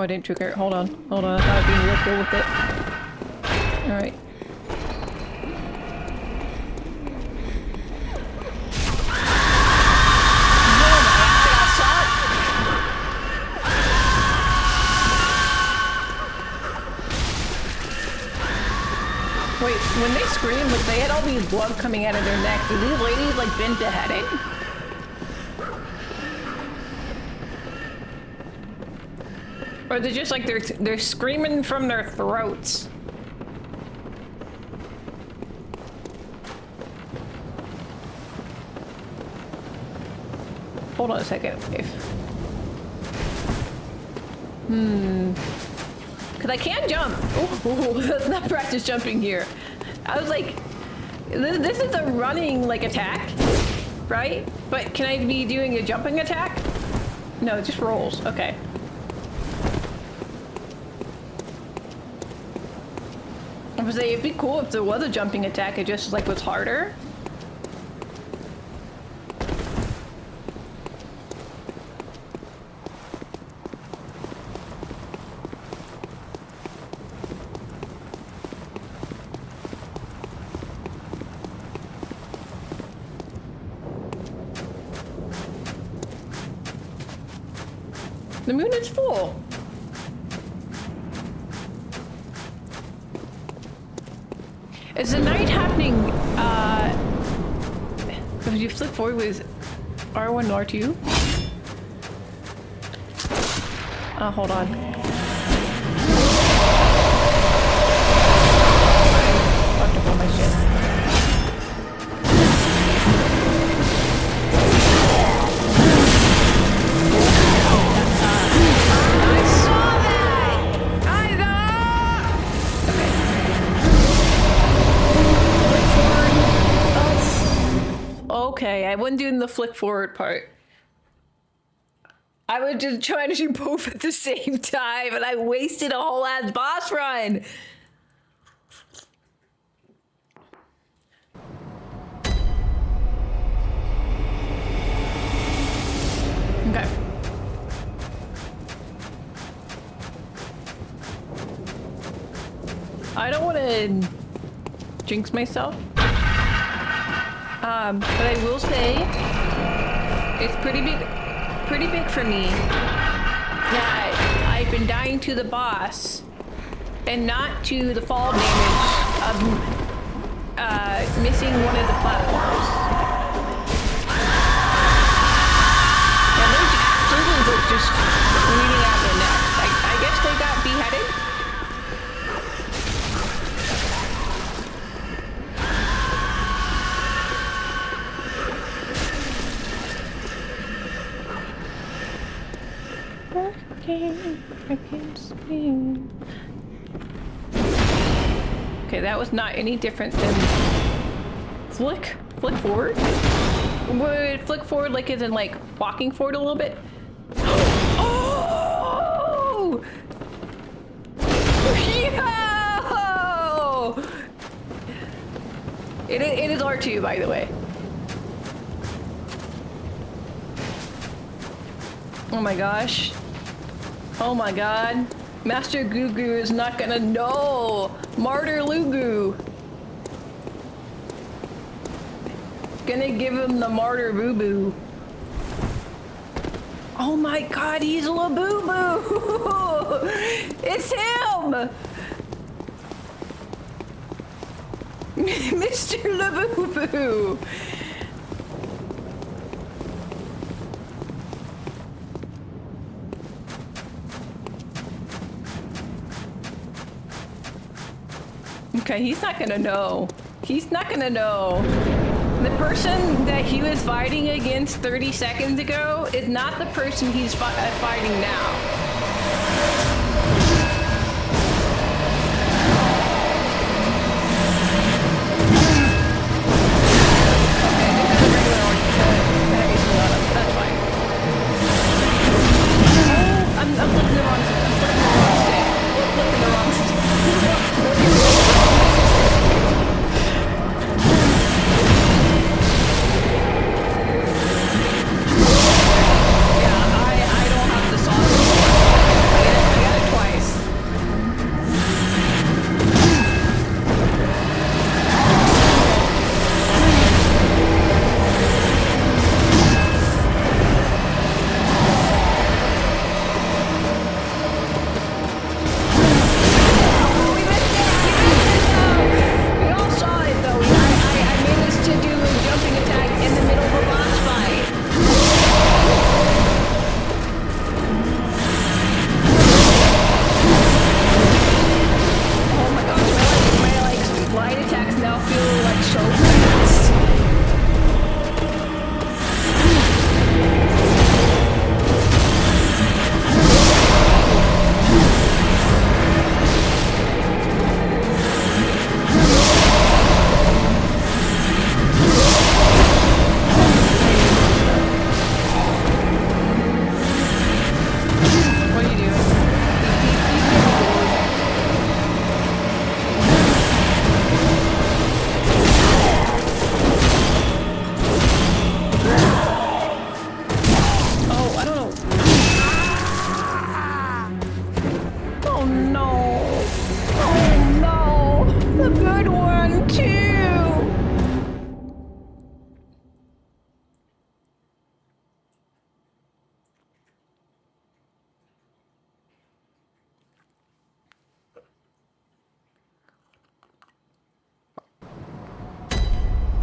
I didn't trigger it. Hold on. Hold on. I thought I'd be real cool with it. Alright. Wait, when they scream, like they had all these blood coming out of their neck. Do these ladies like been beheaded? Or they're just like they're screaming from their throats. Hold on a second. Cause I can't jump. Oh, let's not practice jumping here. I was like, this is a running like attack, right? But can I be doing a jumping attack? No, it just rolls. Okay. I was saying it'd be cool if there was a jumping attack. It just like was harder. The moon is full. Is the night happening, if you flip forward with R1 and R2? Hold on. I fucked up all my shit. Okay, I wasn't doing the flick forward part. I was just trying to do both at the same time, and I wasted a whole ass boss run. Okay. I don't want to jinx myself. But I will say, it's pretty big for me that I've been dying to the boss and not to the fall damage of missing one of the platforms. Yeah, those surgeons are just bleeding out their necks. I guess they got beheaded. I can't see. Okay, that was not any different than flick forward. Would flick forward like as in like walking forward a little bit? Oh! Yo! It is R2, by the way. Oh my gosh. Oh my god. Master Gugu is not gonna know. Martyr Lugu. Gonna give him the martyr boo boo. Oh my god, he's Labubu. It's him. Mr. Labubu. Okay, he's not gonna know. He's not gonna know. The person that he was fighting against 30 seconds ago is not the person he's fighting now.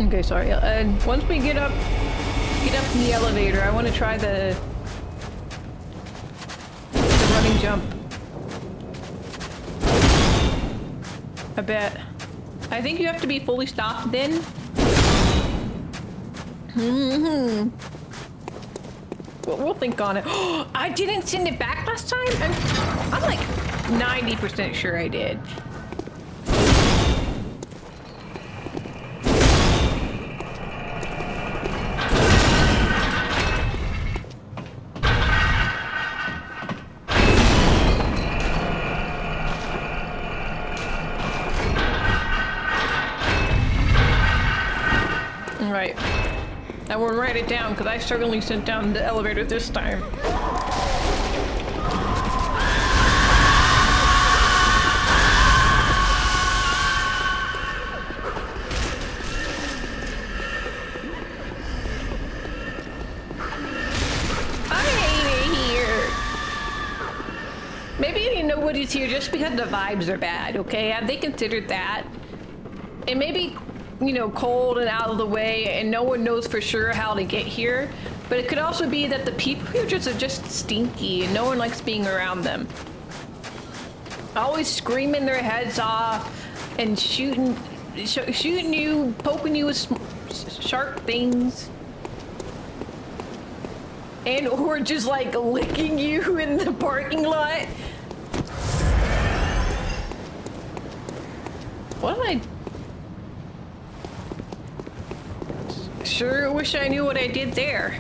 Okay, sorry. And once we get up in the elevator, I want to try the running jump. I bet. I think you have to be fully stopped then. We'll think on it. I didn't send it back last time? I'm like 90% sure I did. Right. I will write it down because I certainly sent down the elevator this time. I hate it here. Maybe nobody's here just because the vibes are bad, okay? Have they considered that? And maybe, you know, cold and out of the way and no one knows for sure how to get here. But it could also be that the people here are just stinky and no one likes being around them. Always screaming their heads off and shooting you, poking you with sharp things. And or just like licking you in the parking lot. What am I? Sure wish I knew what I did there.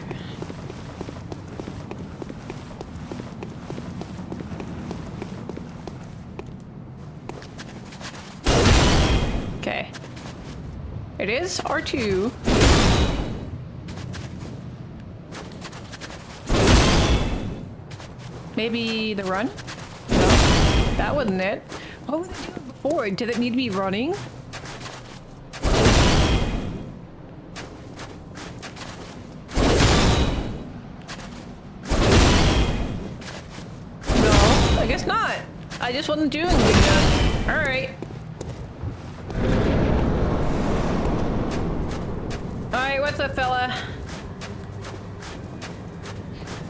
Okay. It is R2. Maybe the run? No, that wasn't it. What was it doing before? Did it need to be running? No, I guess not. I just wasn't doing good enough. Alright. Alright, what's up, fella?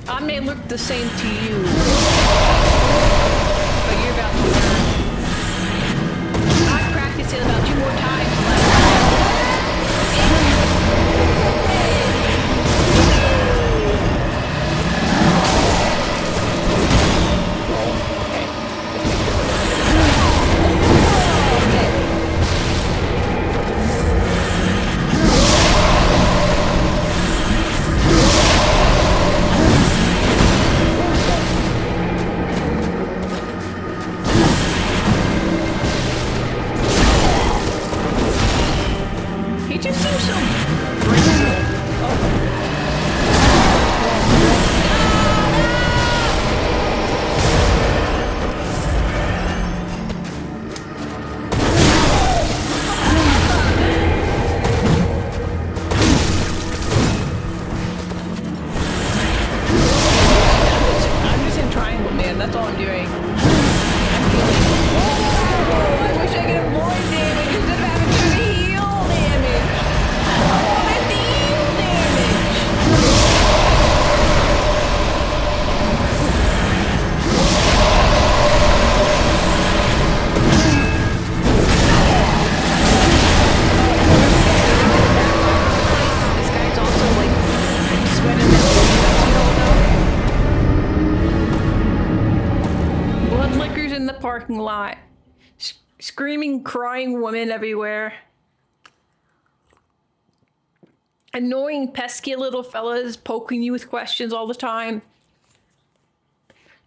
I may look the same to you, but you're about to learn. I practiced it about 2 more times last lot. Screaming, crying women everywhere. Annoying, pesky little fellas poking you with questions all the time.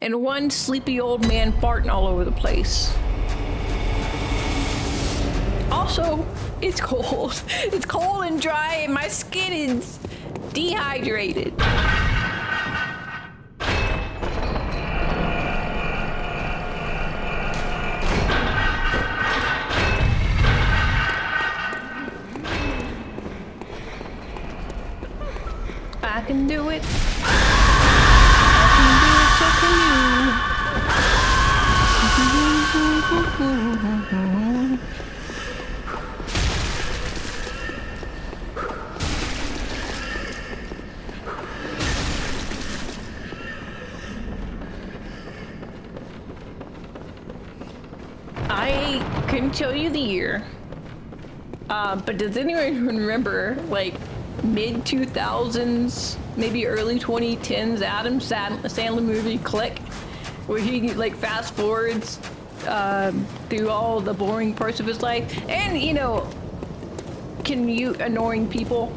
And one sleepy old man farting all over the place. Also, it's cold. It's cold and dry and my skin is dehydrated. I can do it. I can do it, so can you. couldn't tell you the year. But does anyone remember, like, mid-2000s, maybe early 2010s Adam Sandler movie Click, where he, like, fast forwards through all the boring parts of his life and, you know, can mute annoying people.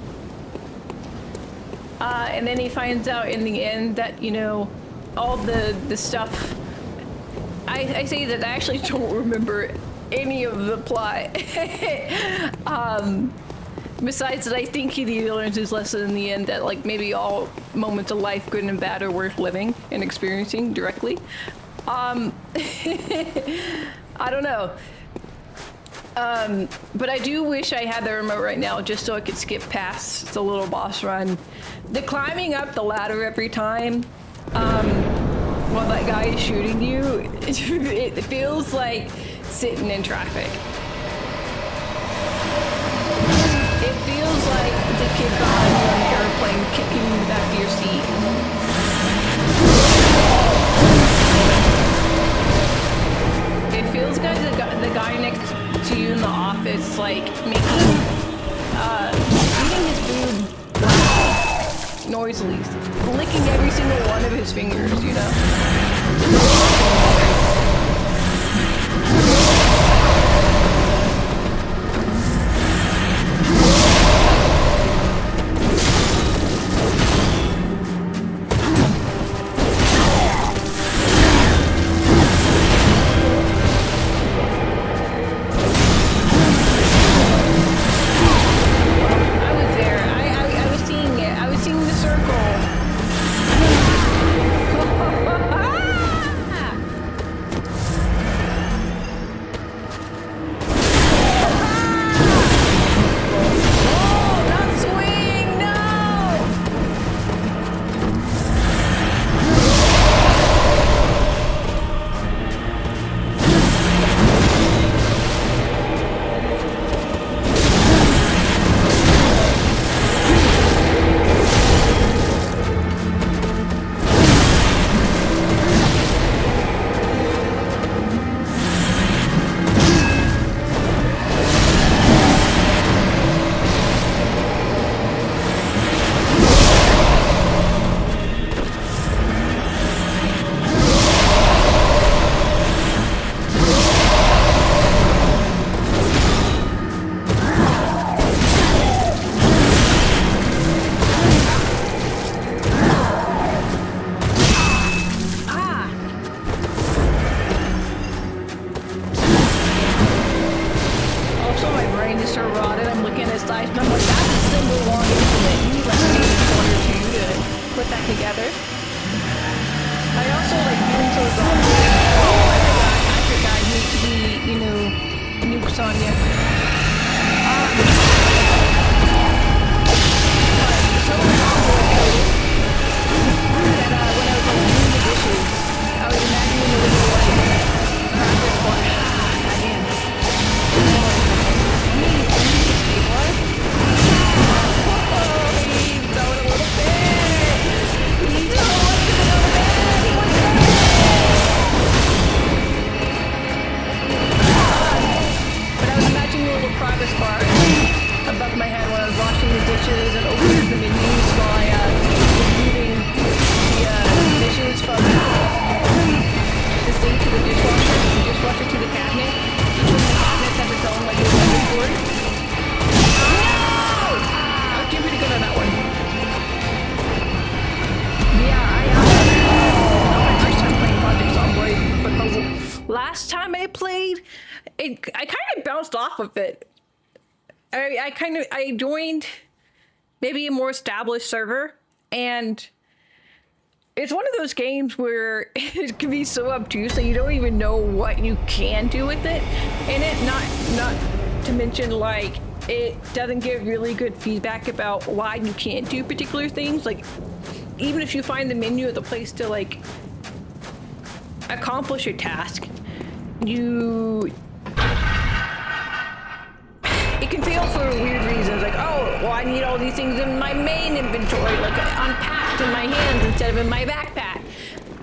And then he finds out in the end that, you know, all the stuff. I say that I actually don't remember any of the plot. Besides that, I think he learns his lesson in the end that, like, maybe all moments of life, good and bad, are worth living and experiencing directly. I don't know. But I do wish I had the remote right now just so I could skip past the little boss run. The climbing up the ladder every time while that guy is shooting you, it feels like sitting in traffic. It feels like the kid behind you on the airplane kicking you in the back of your seat. It feels like the guy next to you in the office, like, eating his food noisily, licking every single one of his fingers, you know? Of it. I joined maybe a more established server, and it's one of those games where it can be so obtuse that you don't even know what you can do with it. And it not to mention, like, it doesn't give really good feedback about why you can't do particular things. Like, even if you find the menu of the place to, like, accomplish a task, it can fail for weird reasons, like, oh, well, I need all these things in my main inventory, like unpacked in my hands instead of in my backpack.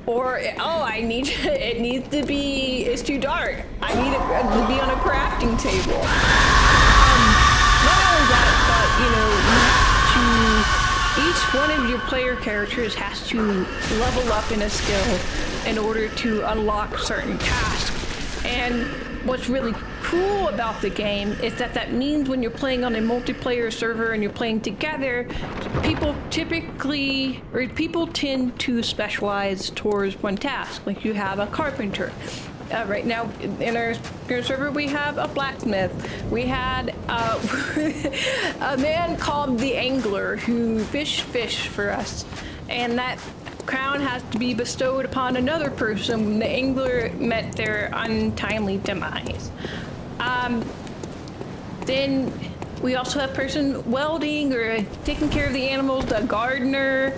Or, oh, I need it needs to be, it's too dark. I need it to be on a crafting table. Not only that, but, you have to, each one of your player characters has to level up in a skill in order to unlock certain tasks. And what's really cool about the game is that that means when you're playing on a multiplayer server and you're playing together, people tend to specialize towards one task. Like you have a carpenter. Right now in our server we have a blacksmith. We had a man called the Angler who fished fish for us, and that crown has to be bestowed upon another person when the angler met their untimely demise. Then we also have person welding or taking care of the animals, the gardener.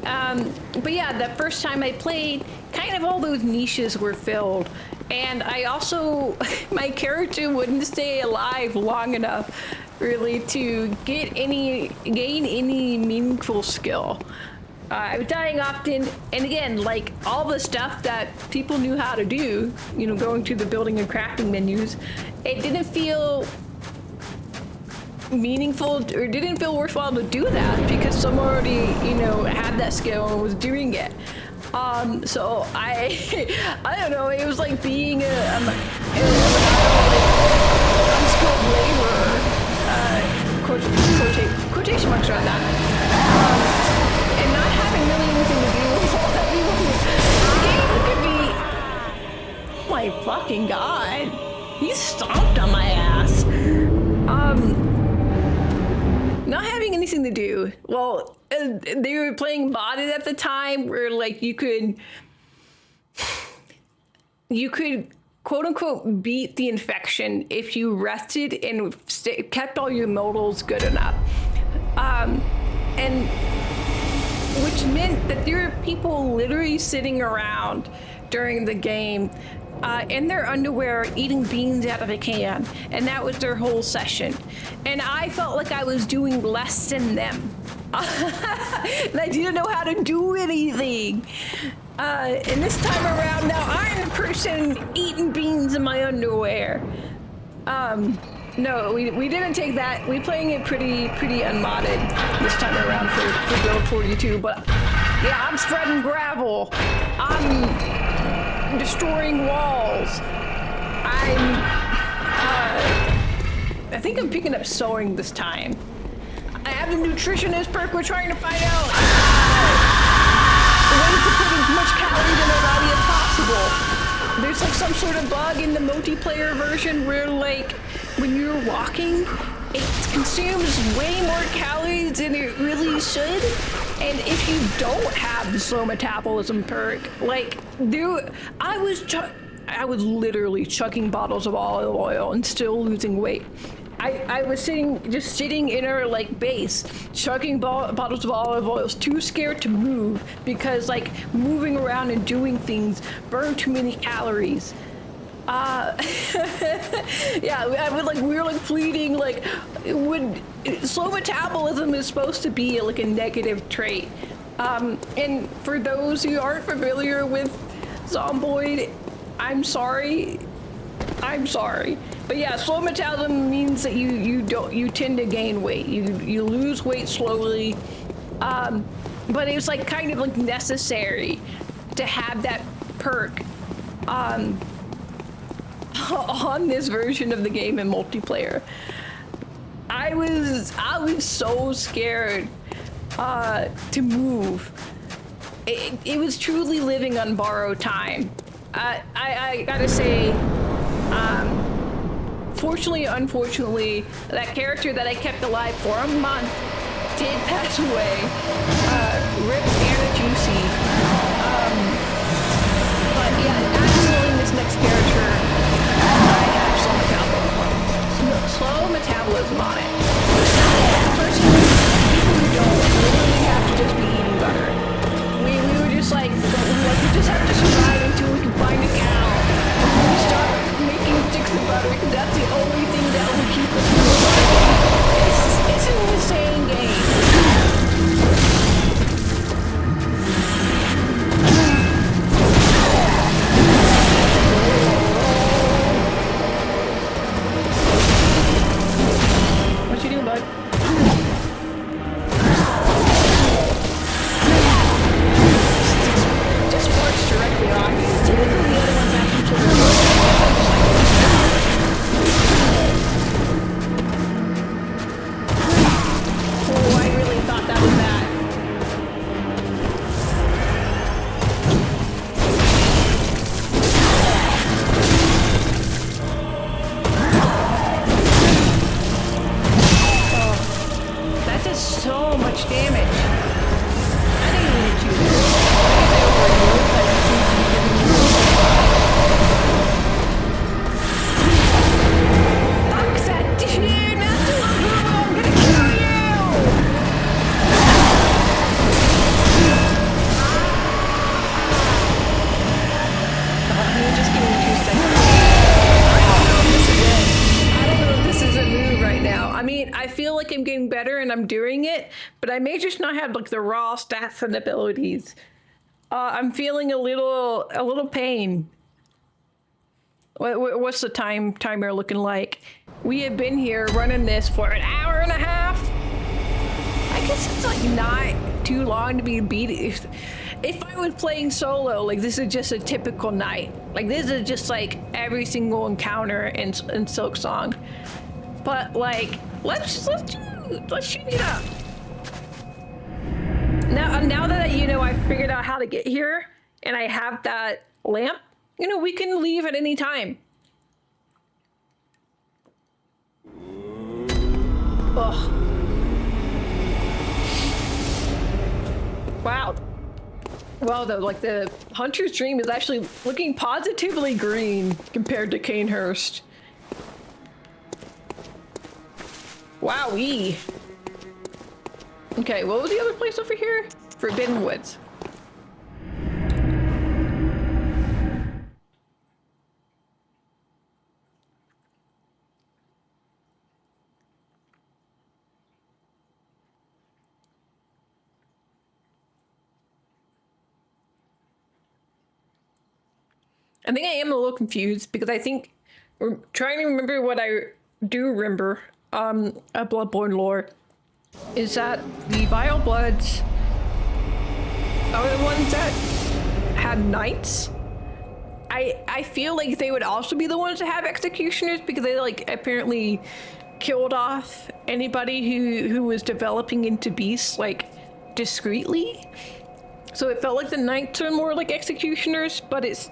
But yeah, the first time I played, kind of all those niches were filled. And I also, my character wouldn't stay alive long enough really to gain any meaningful skill. I was dying often, and again, like all the stuff that people knew how to do, you know, going to the building and crafting menus, it didn't feel meaningful or didn't feel worthwhile to do that because someone already, you know, had that skill and was doing it. So I don't know, it was like being an unskilled laborer, quotation marks around that. And not having really anything to do with all that the game could be, oh my fucking god, he stomped on my ass. Not having anything to do. Well, they were playing modded at the time where like you could quote unquote beat the infection if you rested and kept all your modals good enough. And which meant that there were people literally sitting around during the game in their underwear eating beans out of a can, and that was their whole session. And I felt like I was doing less than them. And I didn't know how to do anything. And this time around, now I'm the person eating beans in my underwear. No, we didn't take that. We're playing it pretty unmodded this time around for build 42. But yeah, I'm spreading gravel. I'm destroying walls. I think I'm picking up sewing this time. I have the nutritionist perk. We're trying to find out the way to put as much calories in our body as possible. There's like some sort of bug in the multiplayer version where like when you're walking, it consumes way more calories than it really should. And if you don't have the slow metabolism perk, like I was literally chugging bottles of olive oil and still losing weight. I was just sitting in our like base, chugging bottles of olive oil, too scared to move because like moving around and doing things burned too many calories. Yeah, we were like pleading like slow metabolism is supposed to be like a negative trait. And for those who aren't familiar with Zomboid, I'm sorry. But yeah, slow metabolism means that you tend to gain weight. You lose weight slowly. But it was like kind of like necessary to have that perk on this version of the game in multiplayer. I was so scared to move. It was truly living on borrowed time. I gotta say, fortunately, unfortunately, that character that I kept alive for a month did pass away. Rip Anna Juicy. But yeah, absolutely this next character, I have slow metabolism on it. Personally, people who don't literally have to just be eating butter. We were just like, we just have to survive until we can find a cow. And we start making sticks of butter because that's the only thing that will keep us from surviving. It's an insane game. I'm doing it, but I may just not have like the raw stats and abilities. I'm feeling a little pain. What's the timer looking like? We have been here running this for an hour and a half. I guess it's like not too long to be beat. If I was playing solo, like this is just a typical night. Like this is just like every single encounter in Silksong. But like, let's shoot it up. Now that I figured out how to get here and I have that lamp, we can leave at any time. Ugh. Wow. Well, the Hunter's Dream is actually looking positively green compared to Canehurst. Wowee. Okay, what was the other place over here? Forbidden Woods. I think I am a little confused because I think we're trying to remember what I do remember of Bloodborne lore is that the Vile Bloods are the ones that had knights. I feel like they would also be the ones that have executioners because they like apparently killed off anybody who was developing into beasts like discreetly. So it felt like the knights are more like executioners, but it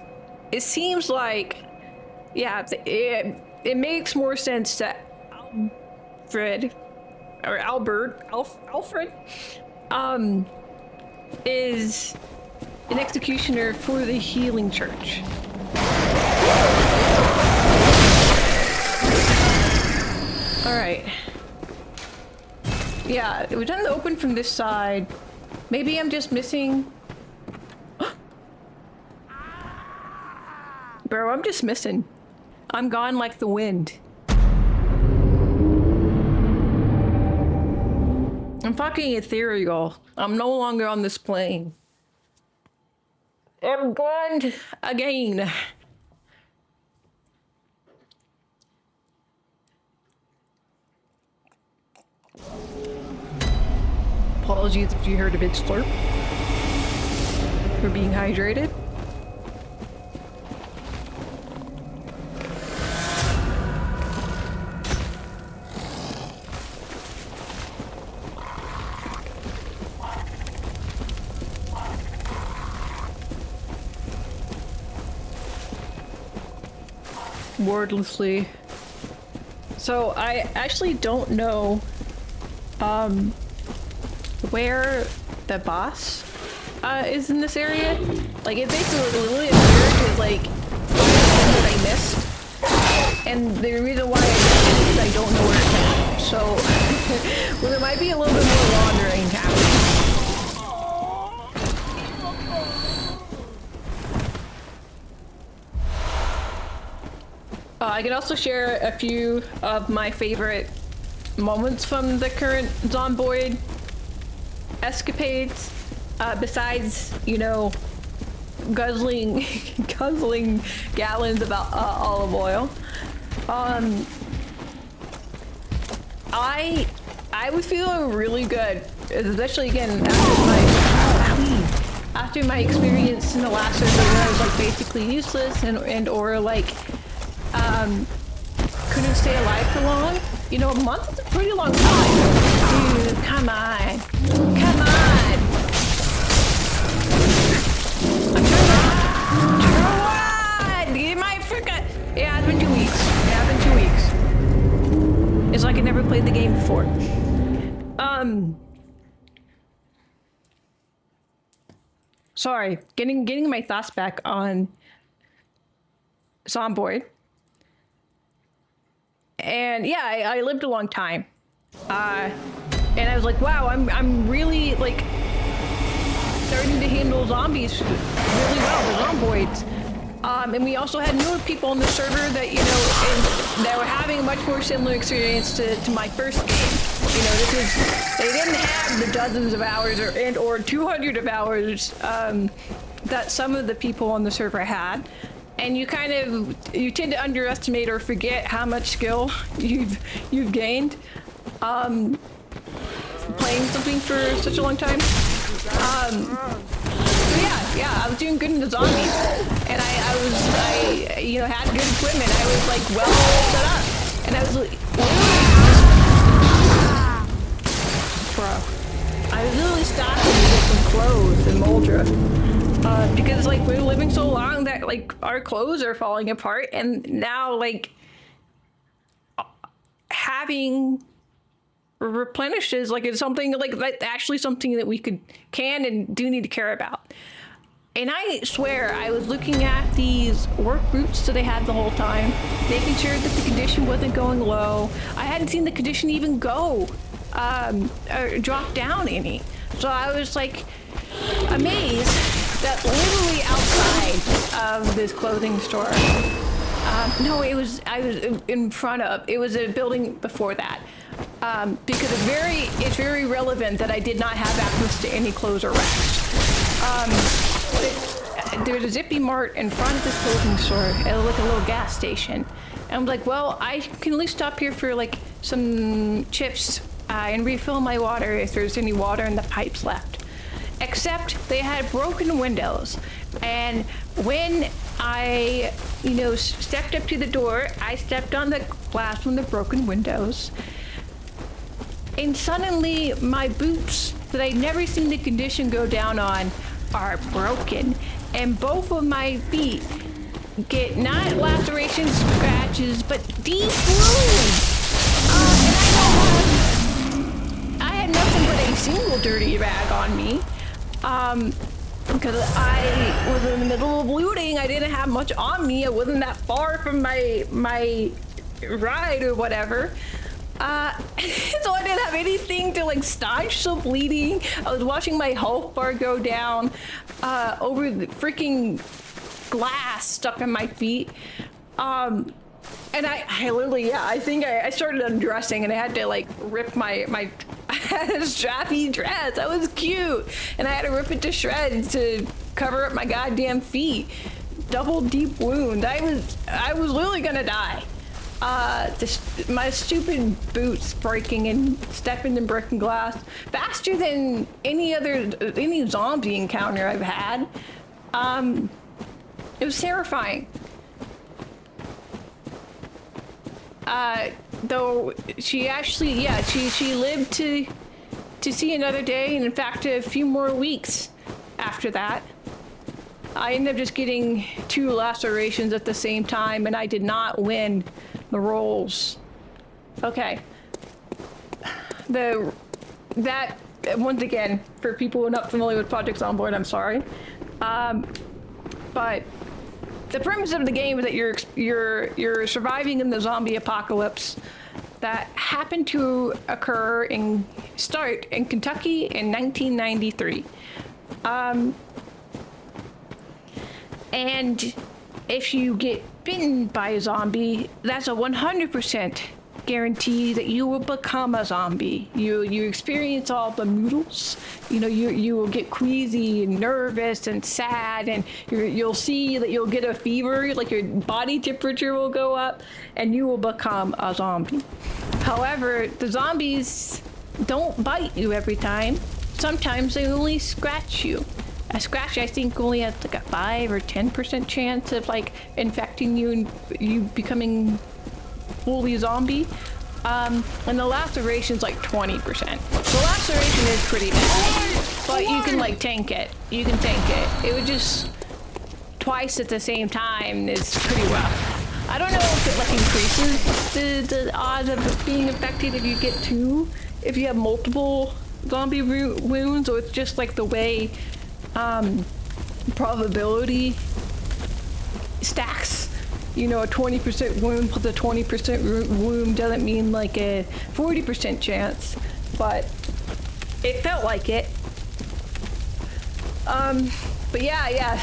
seems like, yeah, it makes more sense that Alfred is an executioner for the Healing Church. All right. Yeah, we've done the open from this side. Maybe I'm just missing. Bro, I'm just missing. I'm gone like the wind. I'm fucking ethereal. I'm no longer on this plane. I'm gone again. Apologies if you heard a bit slurp. We're being hydrated. Wordlessly. So I actually don't know where the boss is in this area. Like it basically really appeared as like something that I missed, and the reason why I missed it is I don't know where it's at. So well, there might be a little bit more wandering happening. I can also share a few of my favorite moments from the current Zomboid escapades, besides, guzzling gallons of olive oil. I was feeling really good, especially again after my experience in the last server where I was like basically useless and or like couldn't stay alive for long. A month is a pretty long time. Dude, come on. Come on! I'm trying to... You might forget... Yeah, it's been 2 weeks. Yeah, it's been 2 weeks. It's like I never played the game before. Sorry. Getting my thoughts back on Zomboid. And yeah, I lived a long time. And I was like, wow, I'm really like starting to handle zombies really well, the zomboids. And we also had newer people on the server that, that were having a much more similar experience to my first game. You know, this is, they didn't have the dozens of hours or 200 of hours that some of the people on the server had. And you tend to underestimate or forget how much skill you've gained playing something for such a long time. So yeah, I was doing good in the zombies, and I you know, had good equipment. I was like well set up, and I was literally bro, I was literally stopping to get some clothes in Moldra. Because like we're living so long that like our clothes are falling apart, and now like having replenishes like it's something like actually something that we can and do need to care about. And I swear I was looking at these work boots that they had the whole time, making sure that the condition wasn't going low. I hadn't seen the condition even go or drop down any. So I was like amazed that literally outside of this clothing store, no, I was in front of, it was a building before that, because it's very relevant that I did not have access to any clothes or racks. There's a Zippy Mart in front of this clothing store at like a little gas station. And I'm like, well, I can at least stop here for like some chips and refill my water if there's any water in the pipes left. Except they had broken windows. And when I, you know, stepped up to the door, I stepped on the glass from the broken windows. And suddenly my boots that I'd never seen the condition go down on are broken. And both of my feet get not lacerations, scratches, but deep wounds. And I had nothing but a single dirty rag on me. Because I was in the middle of looting. I didn't have much on me. I wasn't that far from my ride or whatever. So I didn't have anything to like staunch the bleeding. I was watching my health bar go down over the freaking glass stuck in my feet. And I literally, yeah, I think I started undressing and I had to like rip my I had a strappy dress. That was cute. And I had to rip it to shreds to cover up my goddamn feet. Double deep wound. I was literally gonna die. My stupid boots breaking and stepping in broken glass faster than any zombie encounter I've had. It was terrifying. Though she actually, yeah, she lived to see another day, and in fact a few more weeks after that. I ended up just getting 2 lacerations at the same time, and I did not win the rolls. Okay. That once again, for people who are not familiar with Project Zomboid, I'm sorry. But the premise of the game is that you're surviving in the zombie apocalypse that happened to start in Kentucky in 1993. And if you get bitten by a zombie, that's a 100% guarantee that you will become a zombie. You experience all the noodles. You know, you will get queasy and nervous and sad, and you'll see that you'll get a fever, like your body temperature will go up, and you will become a zombie. However, the zombies don't bite you every time. Sometimes they only scratch you. A scratch, I think, only has like a 5 or 10% chance of like infecting you and you becoming fully zombie. And the laceration's like 20%. The laceration is pretty bad, but you can like tank it. You can tank it. It would just twice at the same time is pretty rough. I don't know if it like increases the odds of being infected if you get 2, if you have multiple zombie wounds, or it's just like the way probability stacks. You know, a 20% wound plus a 20% wound doesn't mean like a 40% chance, but it felt like it. But yeah,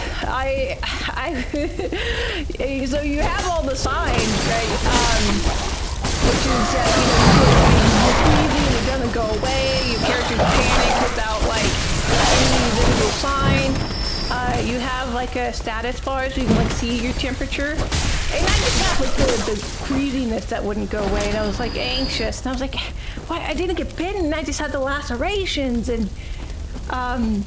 so you have all the signs, right? Which is, you know, you're breathing and it doesn't doesn't go away. Your character's panic without like any visible sign. You have like a status bar so you can like see your temperature. And I just have like the queasiness that wouldn't go away, and I was like anxious, and I was like, why? I didn't get bitten, and I just had the lacerations, and and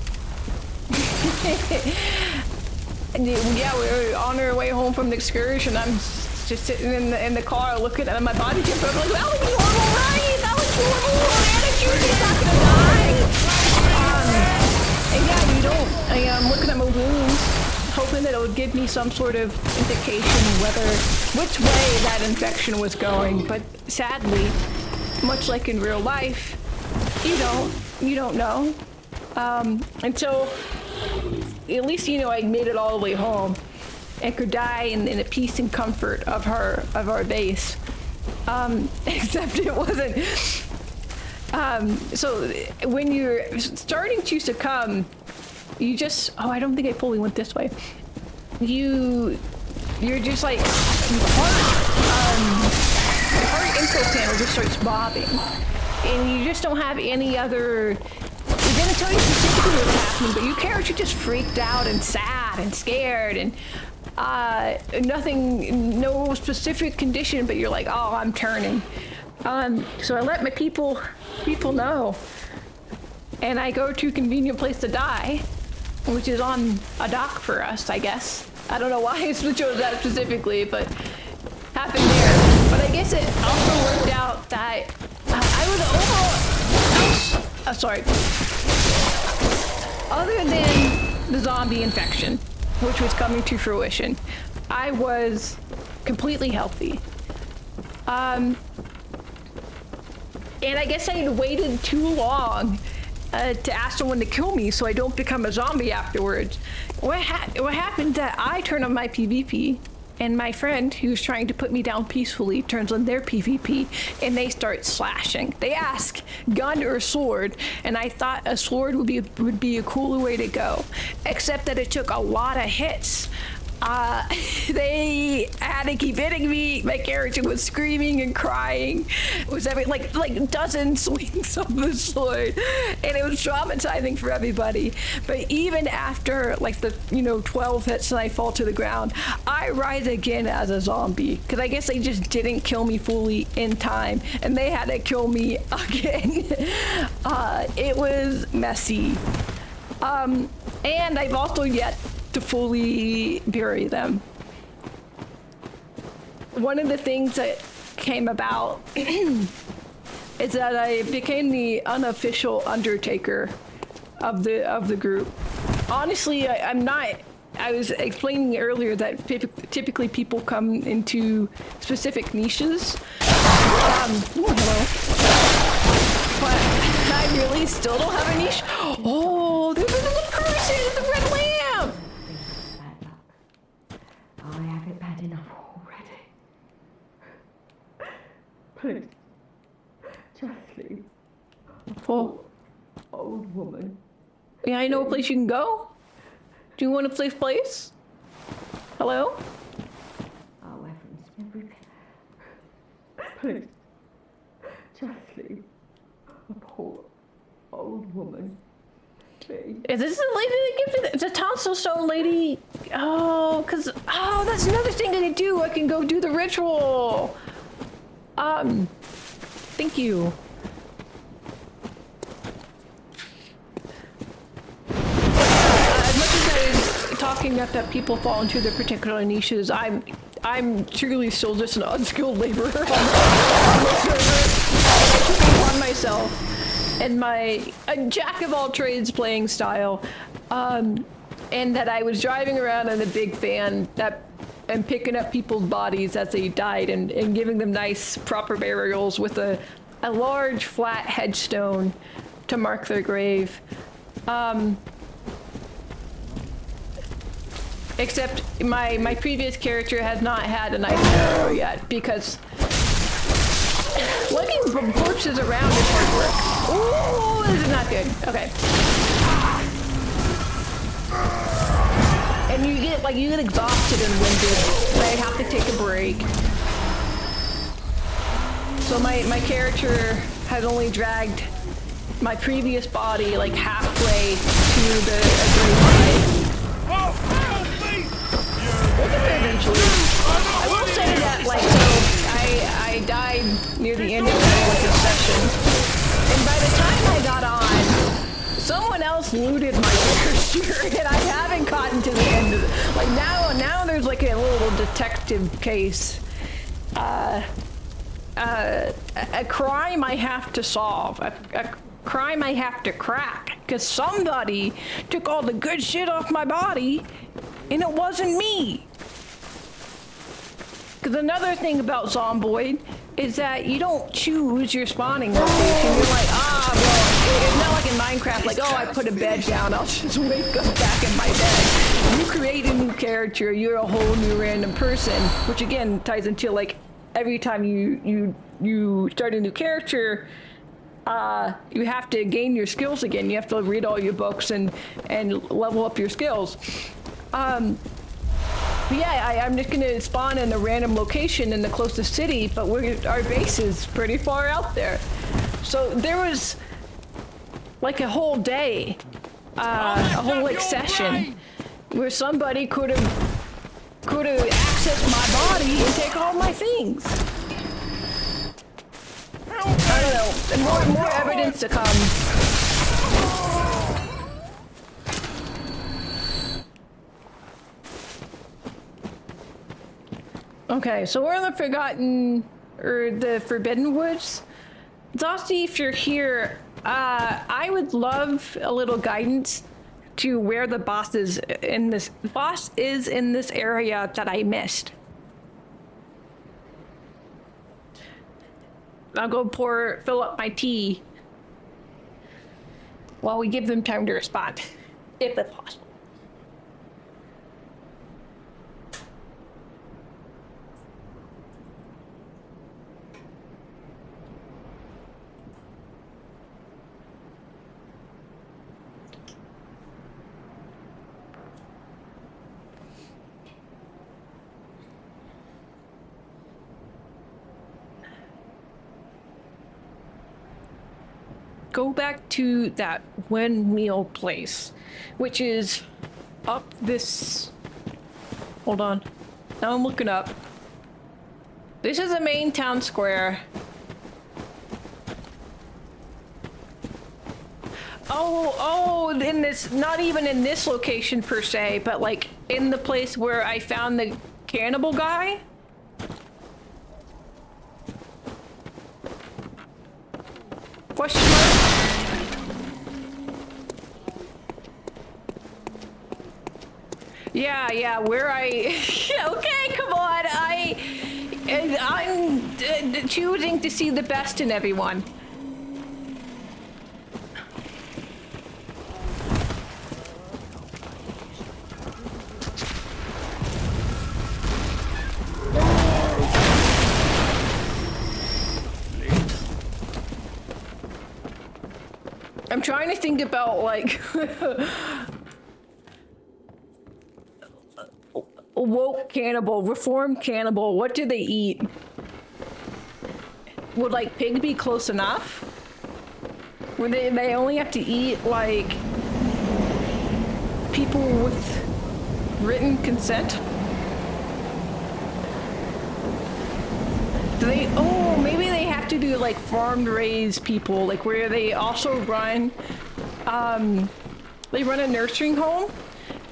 yeah, we were on our way home from the excursion. I'm just sitting in the car looking at my body temperature. I'm like, that looks normal, right? That looks normal. She's not gonna die. And yeah, you don't. I'm looking at my wounds, hoping that it would give me some sort of indication which way that infection was going. But sadly, much like in real life, you don't know. And so, at least I made it all the way home and could die in the peace and comfort of our base. Except it wasn't. So when you're starting to succumb, you just, I don't think I fully went this way. You're just like, your heart info panel just starts bobbing. And you just don't have any other, they're gonna tell you specifically what's happening, but your character just freaked out and sad and scared and nothing, no specific condition, but you're like, oh, I'm turning. So I let my people know, and I go to a convenient place to die, which is on a dock for us, I guess. I don't know why I chose that specifically, but happened there. But I guess it also worked out that I was overall, sorry. Other than the zombie infection, which was coming to fruition, I was completely healthy. And I guess I had waited too long to ask someone to kill me so I don't become a zombie afterwards. What happened that I turned on my PvP, and my friend who's trying to put me down peacefully turns on their PvP, and they start slashing. They ask gun or sword, and I thought a sword would be a cooler way to go, except that it took a lot of hits. They had to keep hitting me. My character was screaming and crying. It was like dozen swings of the sword, and it was traumatizing for everybody. But even after like the 12 hits and I fall to the ground, I rise again as a zombie, because I guess they just didn't kill me fully in time, and they had to kill me again. It was messy. And I've also yet to fully bury them. One of the things that came about is that I became the unofficial undertaker of the group. Honestly, I'm not. I was explaining earlier that typically people come into specific niches. Hello. But I really still don't have a niche. Oh, there's a little person with the red lamp. I have it bad enough already. Please, just leave. Poor Old woman. Yeah, I know a place you can go. Do you want a safe place? Hello? Our weapons been repaired. Please, just leave. A poor old woman. Please. Is this the lady that gives me? It's a tonsil stone lady. Oh, that's another thing I can do. I can go do the ritual. Thank you. As much as I was talking about that people fall into their particular niches, I'm truly still just an unskilled laborer on the server. I took it upon myself and my jack of all trades playing style, and that I was driving around in a big van and picking up people's bodies as they died and giving them nice proper burials with a large flat headstone to mark their grave. Except my previous character has not had a nice burial yet, because lugging corpses around is hard work. Ooh, this is not good. Okay. And you get exhausted and winded, so I have to take a break. So my character has only dragged my previous body like halfway to the great light. We'll get there eventually. I will say that, like, so I died near the end of the session, and by the time I got on, someone else looted my character, and I haven't gotten to the end of it. Like now there's like a little detective case. A crime I have to solve, a crime I have to crack, because somebody took all the good shit off my body, and it wasn't me. Because another thing about Zomboid is that you don't choose your spawning location. You're like, well, it's not like in Minecraft, like, oh, I put a bed down, I'll just wake up back in my bed. You create a new character, you're a whole new random person, which again ties into like every time you start a new character, you have to gain your skills again. You have to read all your books and level up your skills. But yeah, I'm just gonna spawn in a random location in the closest city, but our base is pretty far out there. So there was like a whole day, a whole like session where somebody could have accessed my body and take all my things. I don't know, and more evidence to come. Okay, so we're in the Forbidden Woods. Zosty, if you're here, I would love a little guidance to where the boss is in this area that I missed. I'll go fill up my tea while we give them time to respond, if that's possible. Go back to that windmill place, which is up this... Hold on. Now I'm looking up. This is the main town square. Oh, in this, not even in this location per se, but like in the place where I found the cannibal guy. Question mark? Yeah, where I... Okay, come on, I'm choosing to see the best in everyone. I'm trying to think about, like, woke cannibal, reformed cannibal, what do they eat? Would, like, pig be close enough? Would they only have to eat, like, people with written consent? Do they, oh, maybe they have to do, like, farmed raised people, like, where they also run, they run a nursing home,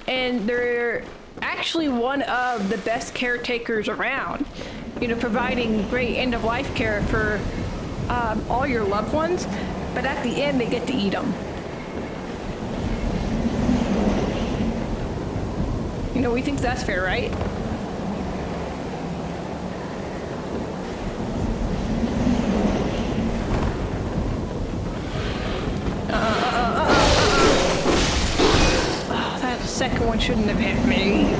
and they're actually one of the best caretakers around, you know, providing great end-of-life care for all your loved ones, but at the end they get to eat them. You know, we think that's fair, right? Oh, that second one shouldn't have hit me.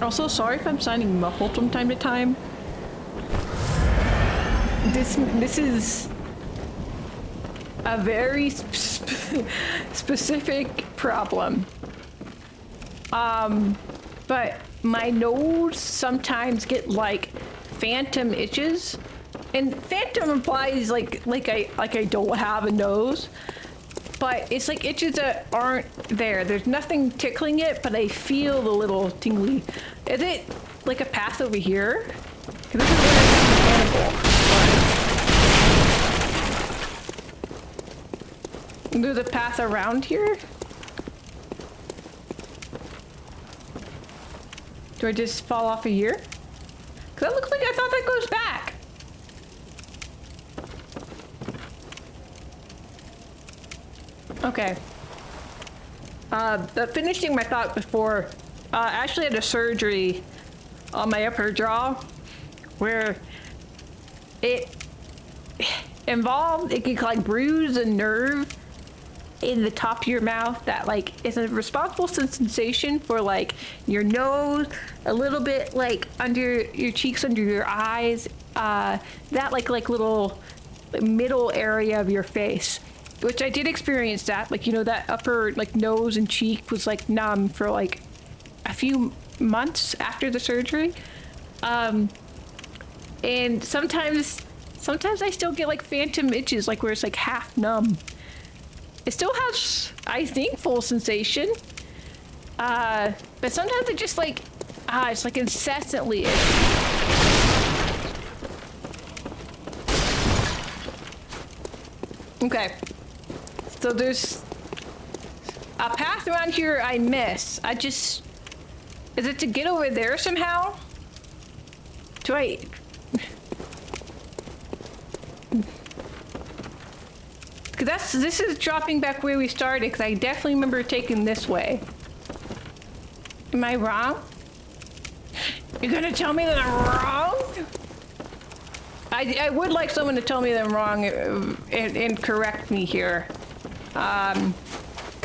Also, sorry if I'm sounding muffled from time to time. This is a very specific problem. But my nose sometimes get like phantom itches, and phantom implies like I don't have a nose, but it's like itches that aren't there. There's nothing tickling it, but I feel the little tingly. Is it like a path over here? 'Cause this is where I found the cannibal. There's a path around here? Do I just fall off of here? Cause that looks like I thought that goes back. Okay. Finishing my thought before, I actually had a surgery on my upper jaw where it involved, it could like bruise a nerve in the top of your mouth that like is a responsible sensation for like your nose, a little bit like under your cheeks, under your eyes, that like little middle area of your face, which I did experience that, like, you know, that upper like nose and cheek was like numb for like a few months after the surgery. And sometimes I still get like phantom itches, like where it's like half numb. It still has, I think, full sensation. But sometimes it just like, it's like incessantly itchy. Okay. So there's a path around here I miss. Is it to get over there somehow? Do I... This is dropping back where we started, because I definitely remember taking this way. Am I wrong? You're gonna tell me that I'm wrong? I would like someone to tell me that I'm wrong and correct me here. Cause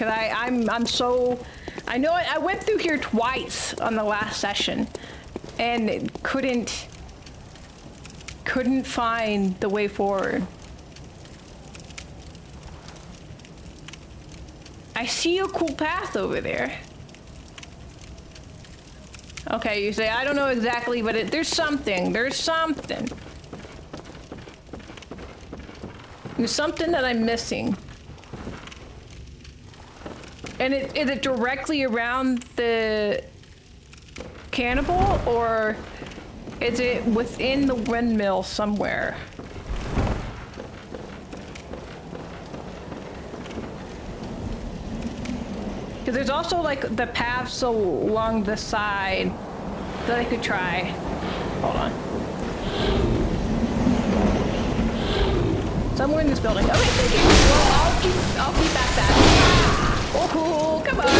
I'm so... I know I went through here twice on the last session and couldn't find the way forward. I see a cool path over there. Okay, you say, I don't know exactly, but there's something. There's something. There's something that I'm missing. And is it directly around the cannibal, or is it within the windmill somewhere? Because there's also like the paths along the side that I could try. Hold on. Somewhere in this building. Okay, thank you. Well, I'll keep at that. Oh, come on. No!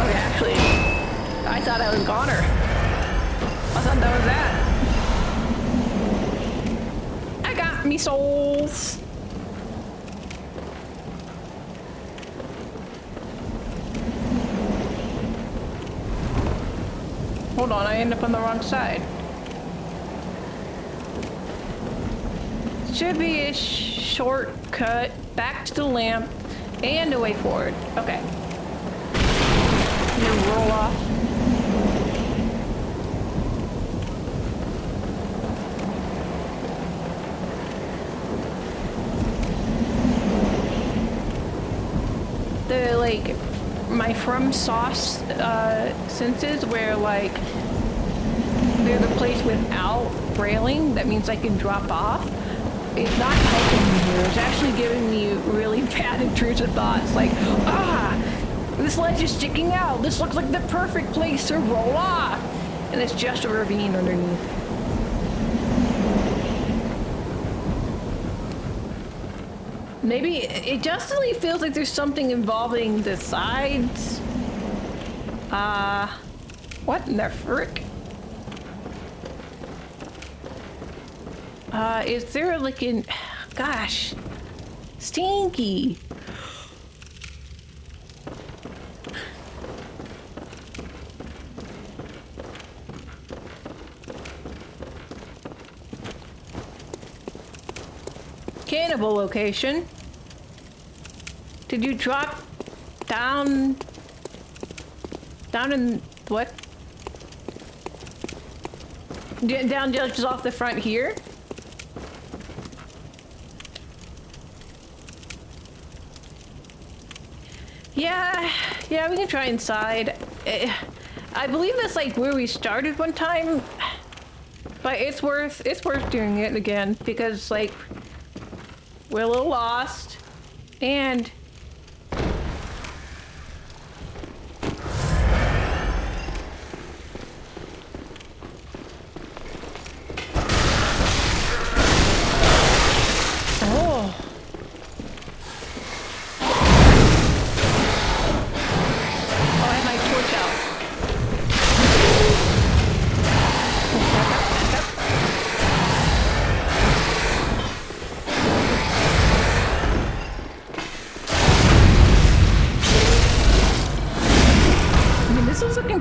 Okay, actually, I thought I was goner. I thought that was that. I got me souls. Hold on, I end up on the wrong side. Should be a shortcut back to the lamp and a way forward. Okay. You roll off. The like my from sauce senses where like they're the place without railing, that means I can drop off. It's not helping me here. It's actually giving me really bad intrusive thoughts like, this ledge is sticking out. This looks like the perfect place to roll off. And it's just a ravine underneath. Maybe it definitely feels like there's something involving the sides. What in the frick? Is there like an... Gosh. Stinky. Cannibal location. Did you drop Down in what? Down just off the front here? Yeah, we can try inside. I believe that's like where we started one time, but it's worth doing it again because like we're a little lost and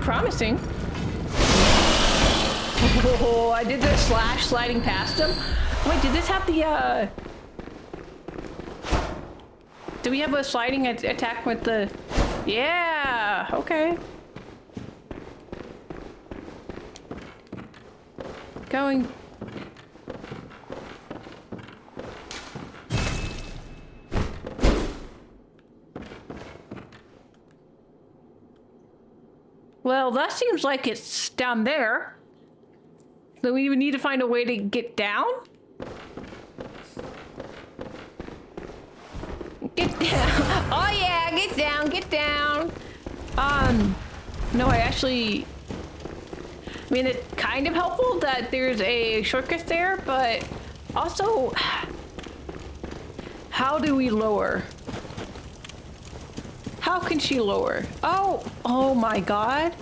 promising. Oh, I did the slash sliding past him. Wait, did this have the do we have a sliding attack with the... Yeah, okay. Going... Well, that seems like it's down there. So we would need to find a way to get down? Get down. Oh yeah, get down, get down. No, I actually... I mean, it's kind of helpful that there's a shortcut there, but also... How do we lower? How can she lower? Oh my god.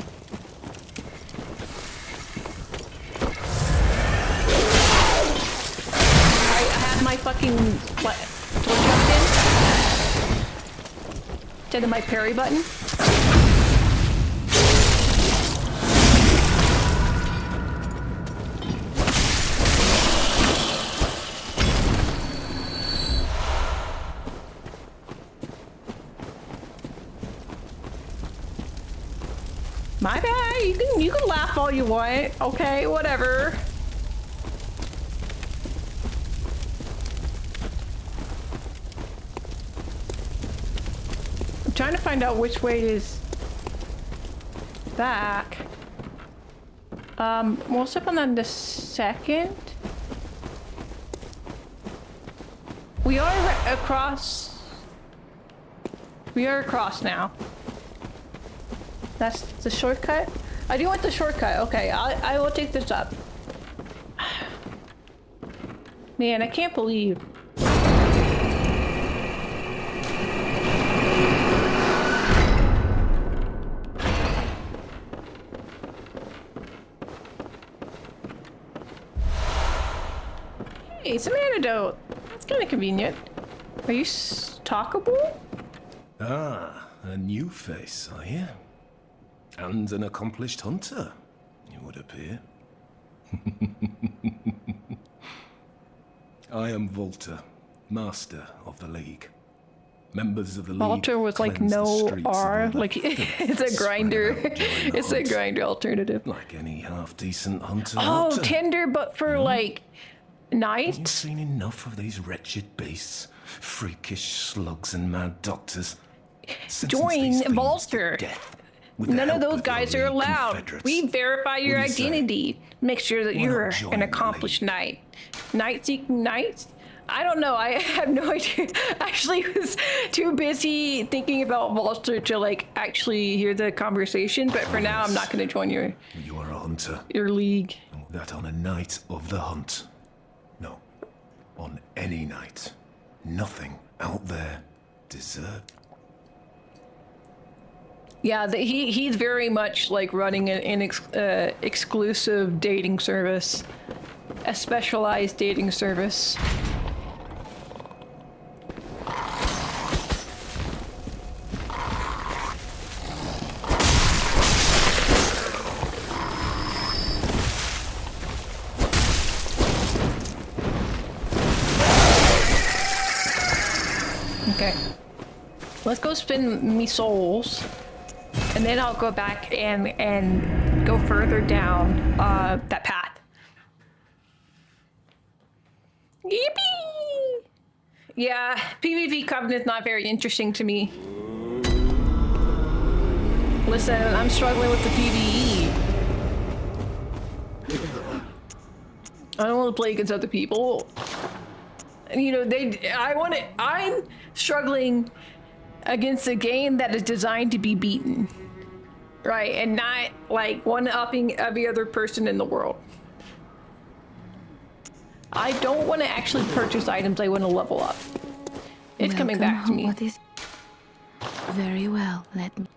I have my fucking torch up instead of my parry button. My bad. You can laugh all you want. Okay, whatever. I'm trying to find out which way is back. We'll step on that in a second. We are across. We are across now. That's the shortcut? I do want the shortcut. Okay, I will take this up. Man, I can't believe. Hey, some antidote. That's kind of convenient. Are you talkable? Ah, a new face, are you? And an accomplished hunter, it would appear. I am Volta, master of the League. Members of the League. Volta was like no R, like it's a grinder. It's a grinder alternative. Like any half-decent hunter. Oh, Tinder, but for like nights. You've seen enough of these wretched beasts, freakish slugs and mad doctors. Join Volta. None of those guys are allowed. We verify your identity. Make sure that you're an accomplished knight. Night-seeking knights? I don't know. I have no idea. I actually was too busy thinking about Volster to like actually hear the conversation. But for now, I'm not going to join You are a hunter. your league. That on a night of the hunt. No, on any night. Nothing out there deserved. Yeah, he's very much like running an exclusive dating service, a specialized dating service. Okay. Let's go spend me souls, and then I'll go back and go further down that path. Yippee! Yeah, PvP Covenant's not very interesting to me. Listen, I'm struggling with the PvE. I don't want to play against other people. You know, I'm struggling against a game that is designed to be beaten. Right, and not like one-upping every other person in the world. I don't want to actually purchase items, I want to level up. It's coming back to me. What is... Very well, let me...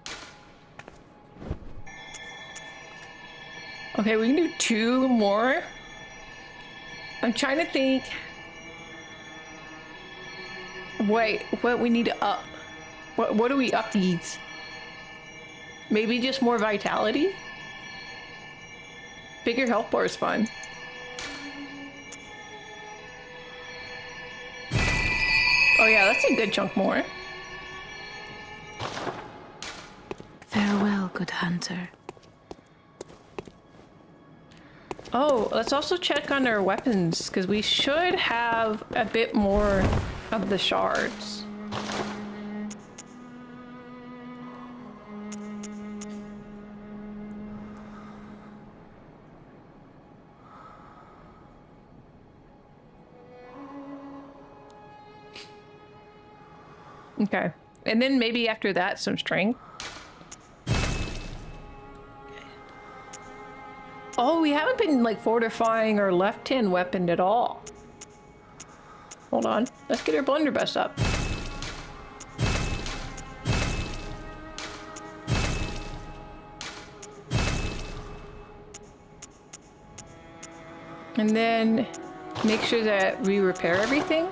Okay, we can do 2 more. I'm trying to think. Wait, what we need to up? What do we up these? Maybe just more vitality? Bigger health bar is fun. Oh yeah, that's a good chunk more. Farewell, good hunter. Oh, let's also check on our weapons, because we should have a bit more of the shards. Okay, and then maybe after that, some strength. Oh, we haven't been like fortifying our left-hand weapon at all. Hold on, let's get our blunderbuss up. And then make sure that we repair everything.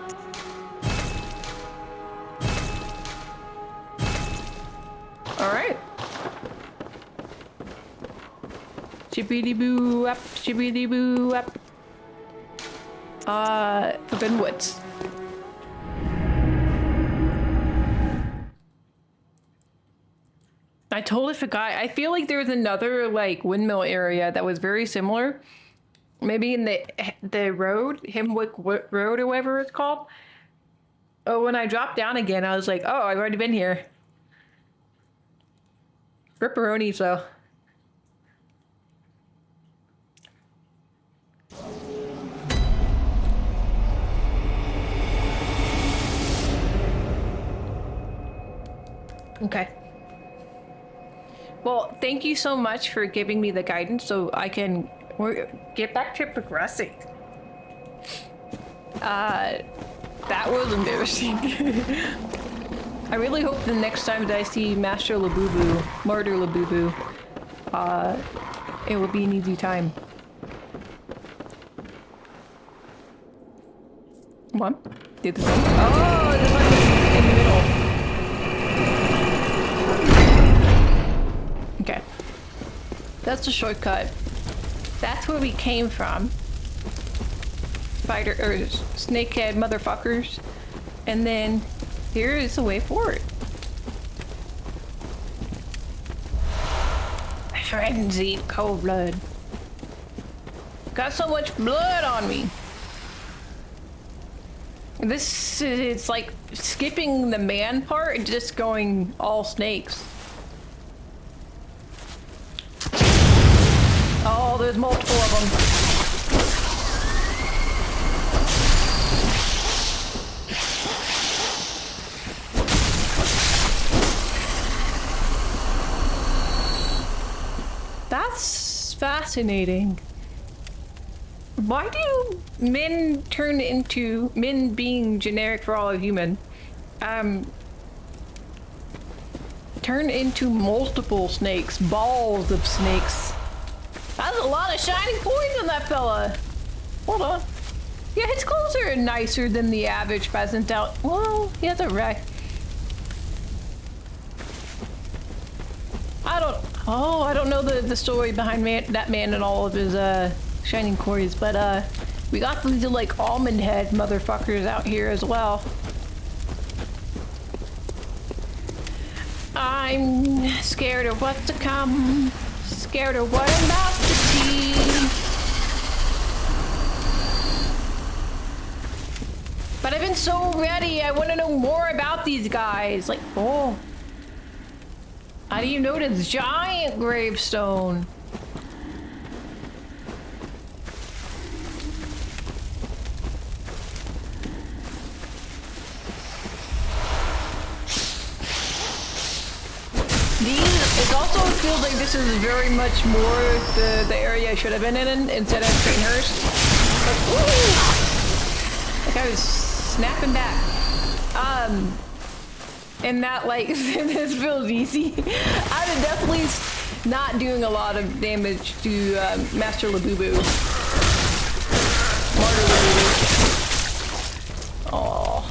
All right. Chibbity boo up, chibbity boo up. Forbidden Woods. I totally forgot. I feel like there was another like windmill area that was very similar. Maybe in the road, Hemwick Road or whatever it's called. Oh, when I dropped down again, I was like, oh, I've already been here. Ripperoni, so. Okay. Well, thank you so much for giving me the guidance so I can get back to progressing. That was embarrassing. I really hope the next time that I see Master Labubu, Martyr Labubu, it will be an easy time. Come on, do the thing. Oh, the button is in the middle. Okay, that's the shortcut. That's where we came from. Spider or snakehead motherfuckers, and then here is the way forward. Frenzied cold blood. Got so much blood on me. This is, it's like skipping the man part and just going all snakes. Oh, there's multiple of them. That's fascinating. Why do men turn into, men being generic for all of human, turn into multiple snakes, balls of snakes? That's a lot of shining coins on that fella. Hold on. Yeah, his clothes are nicer than the average peasant out. Well, he has a wreck. I don't know the story behind that man and all of his shining coins, but we got these like almond head motherfuckers out here as well. I'm scared of what's to come. Scared of what I'm about to see. But I've been so ready. I want to know more about these guys. Like, oh. How do you know this giant gravestone? It also feels like this is very much more the area I should have been in instead of Trainhurst. Like, woo! Like I was snapping back. And that, like, this feels easy. I'm definitely not doing a lot of damage to Master Labubu. Martyr Labubu. Aww.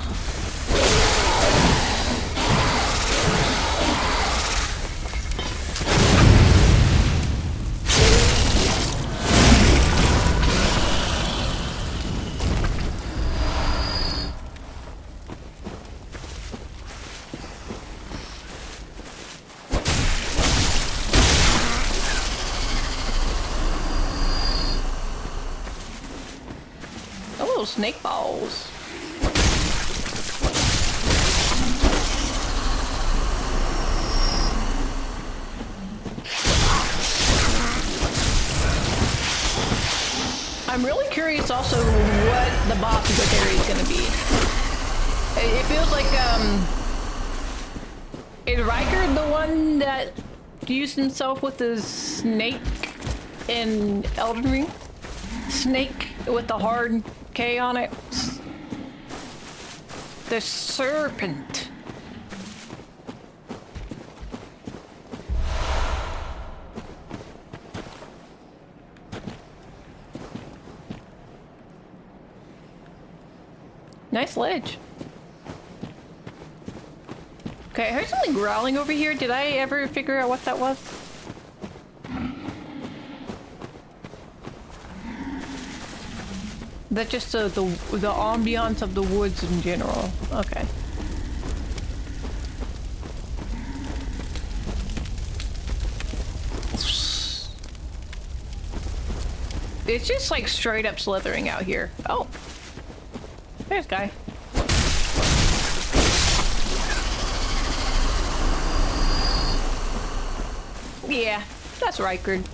Snake balls. I'm really curious also what the boss of this area is going to be. It feels like, is Riker the one that used himself with the snake in Elden Ring? Snake with the hard K on it. The serpent. Nice ledge. Okay, I heard something growling over here. Did I ever figure out what that was? That's just the ambiance of the woods in general. Okay. It's just like straight up slithering out here. Oh. There's Guy. Yeah, that's Rykard.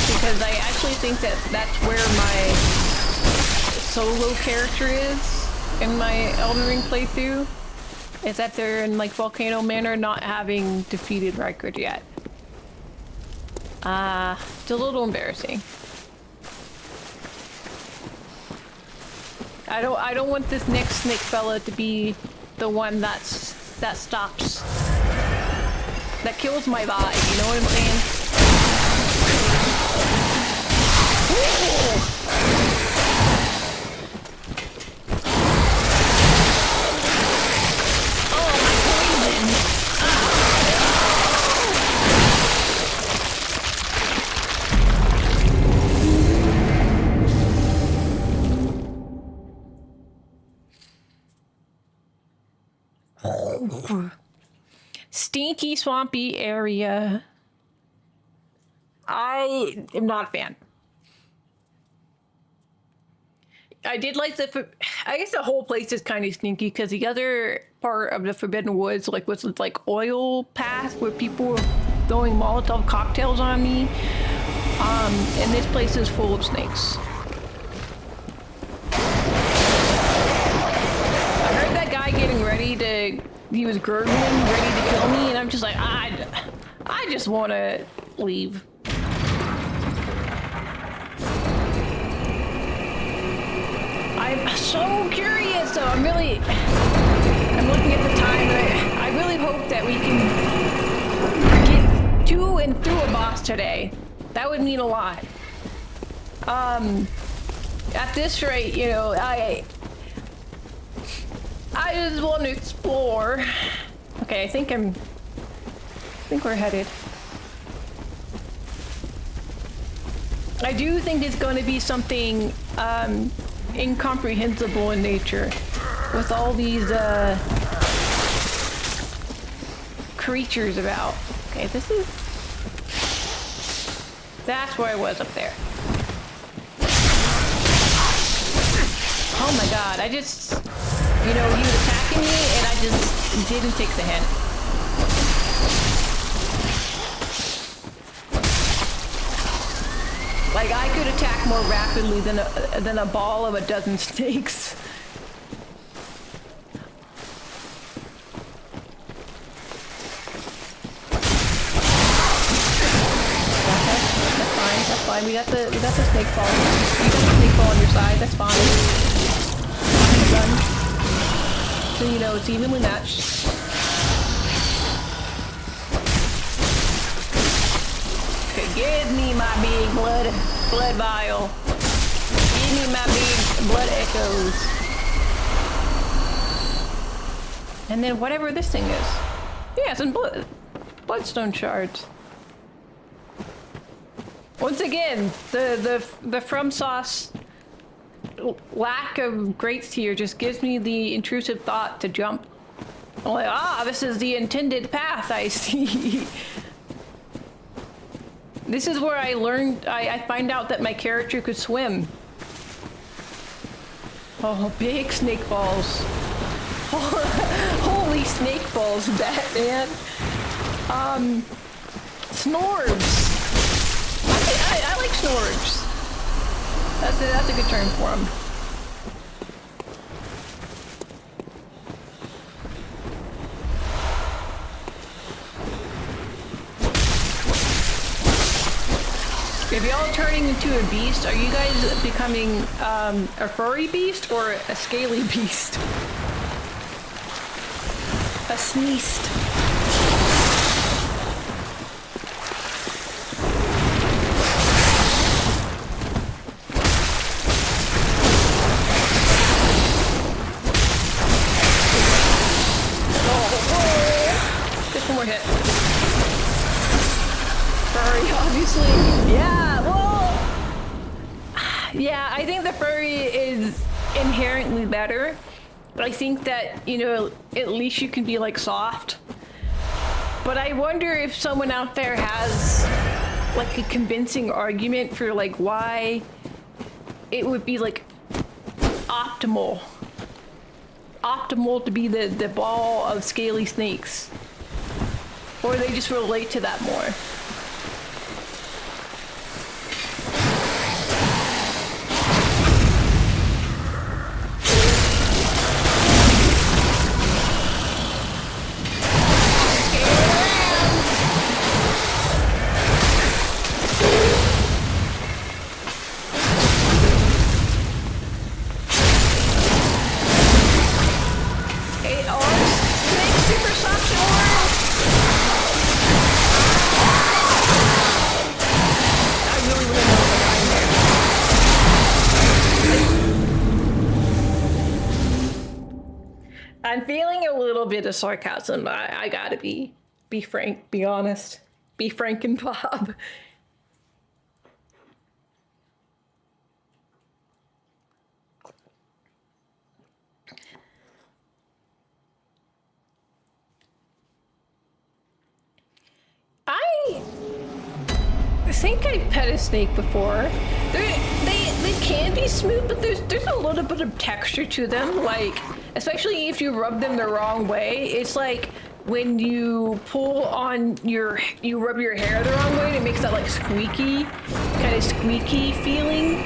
Because I actually think that that's where my solo character is in my Elden Ring playthrough. Is that they're in like Volcano Manor not having defeated Rykard yet. It's a little embarrassing. I don't want this next snake fella to be the one that stops. That kills my vibe, you know what I'm saying? Stinky, swampy area. I am not a fan. I did like I guess the whole place is kind of stinky because the other part of the Forbidden Woods was like oil path where people were throwing Molotov cocktails on me. And this place is full of snakes. I heard that guy getting ready to, he was gurgling, ready to kill me, and I'm just like, I just want to leave. I'm so curious, so I'm looking at the time, and I really hope that we can get to and through a boss today. That would mean a lot. At this rate, you know, I just want to explore. Okay, I think we're headed. I do think it's going to be something incomprehensible in nature with all these creatures about. Okay, this is... That's where I was up there. Oh my god, I just... You know, he was attacking me and I just didn't take the hint. Like, I could attack more rapidly than a ball of a dozen snakes. That's fine. We got the snake ball. You got the snake ball on your side. That's fine. Done. So you know it's evenly matched. Okay, give me my big blood vial. Give me my big blood echoes. And then whatever this thing is. Yeah, some bloodstone shards. Once again, the FromSoft lack of greats here just gives me the intrusive thought to jump. I'm like, this is the intended path I see. This is where I learned, I find out that my character could swim. Oh, big snake balls. Holy snake balls, Batman. Snorbs. I like snorbs. That's a good term for them. If y'all turning into a beast, are you guys becoming a furry beast or a scaly beast? A sneezed. Just one more hit. Furry, obviously. Yeah, well... Yeah, I think the furry is inherently better. I think that, you know, at least you can be, like, soft. But I wonder if someone out there has, like, a convincing argument for, like, why it would be, like, optimal to be the ball of scaly snakes. Or they just relate to that more. I'm feeling a little bit of sarcasm. I gotta be frank, be honest. Be frank and Bob. I think I've pet a snake before. They can be smooth, but there's a little bit of texture to them. Like, especially if you rub them the wrong way. It's like when you pull on you rub your hair the wrong way, and it makes that like squeaky feeling.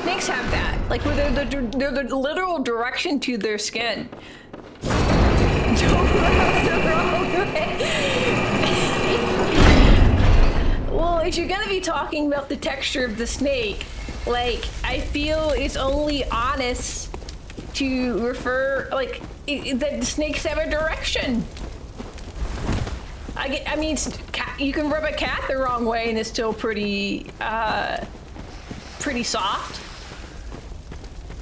Snakes have that, like where they're the literal direction to their skin. Don't rub the wrong way. Well, if you're gonna be talking about the texture of the snake, like, I feel it's only honest to refer, like, that the snakes have a direction. I mean, you can rub a cat the wrong way and it's still pretty soft.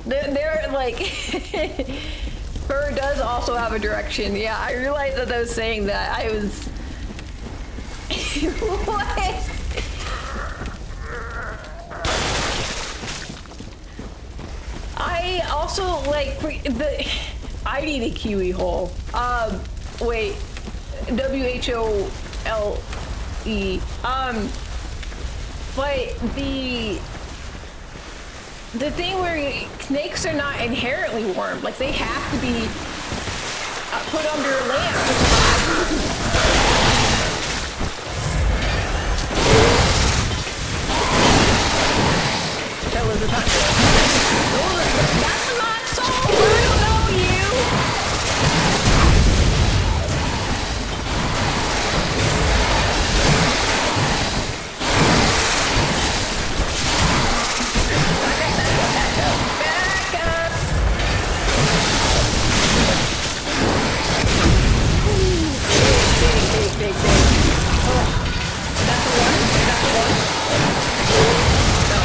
They're like, fur does also have a direction. Yeah, I realized that I was saying that. I was... What? like for the, I need a kiwi hole. Wait, WHOLE. But the thing where snakes are not inherently warm, like they have to be put under a lamp to survive. That was a touch. That's not so. I don't know you. Back up. Big. Oh, that's the one. That's the one. No.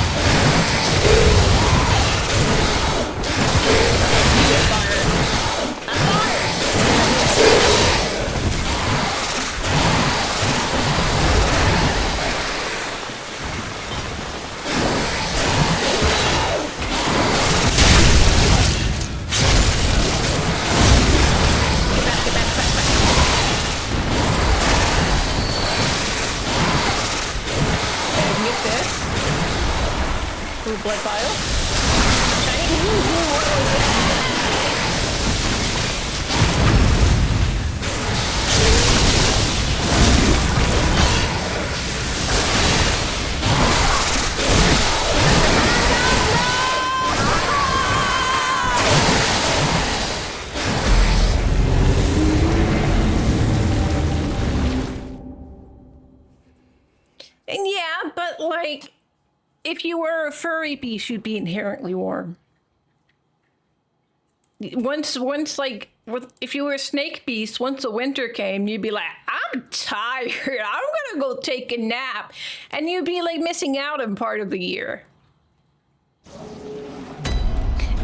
Fire. I'm fired. Get back. Okay, I can get this. Ooh, blood vial. Shiny. Ooh, what was that? And yeah, but like, if you were a furry beast, you'd be inherently warm. Once, like, if you were a snake beast, once the winter came, you'd be like, I'm tired. I'm gonna go take a nap, and you'd be like missing out on part of the year.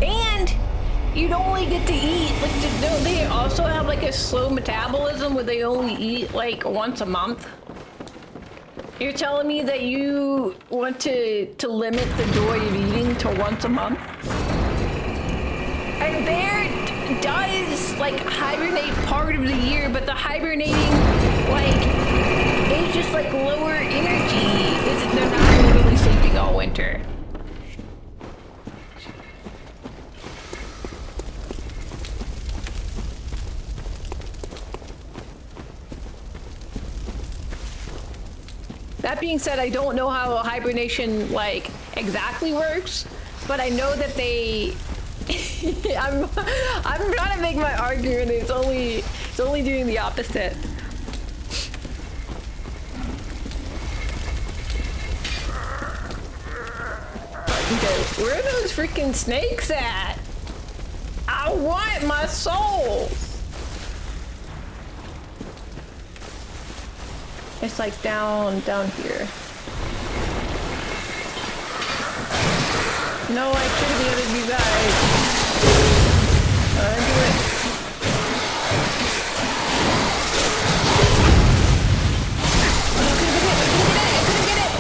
And you'd only get to eat. Like, don't they also have like a slow metabolism where they only eat like once a month? You're telling me that you want to limit the joy of eating to once a month? And bear does like hibernate part of the year, but the hibernating like is just like lower energy. They're not literally sleeping all winter. That being said, I don't know how hibernation like exactly works, but I know that they. I'm trying to make my argument. It's only doing the opposite. Okay, where are those freaking snakes at? I want my souls. It's like down here. No, I should be able to do guys. Do it. I couldn't get it.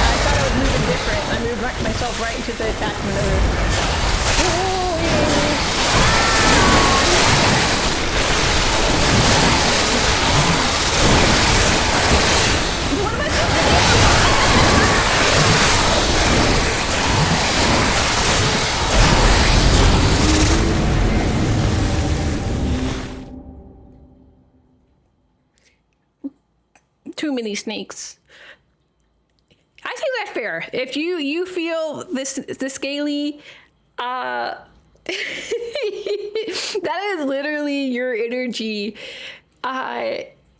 I thought I was moving different. I moved myself right into the attack maneuver. What am I supposed to do? Too many snakes. I think that's fair. If you feel the scaly, that is literally your energy.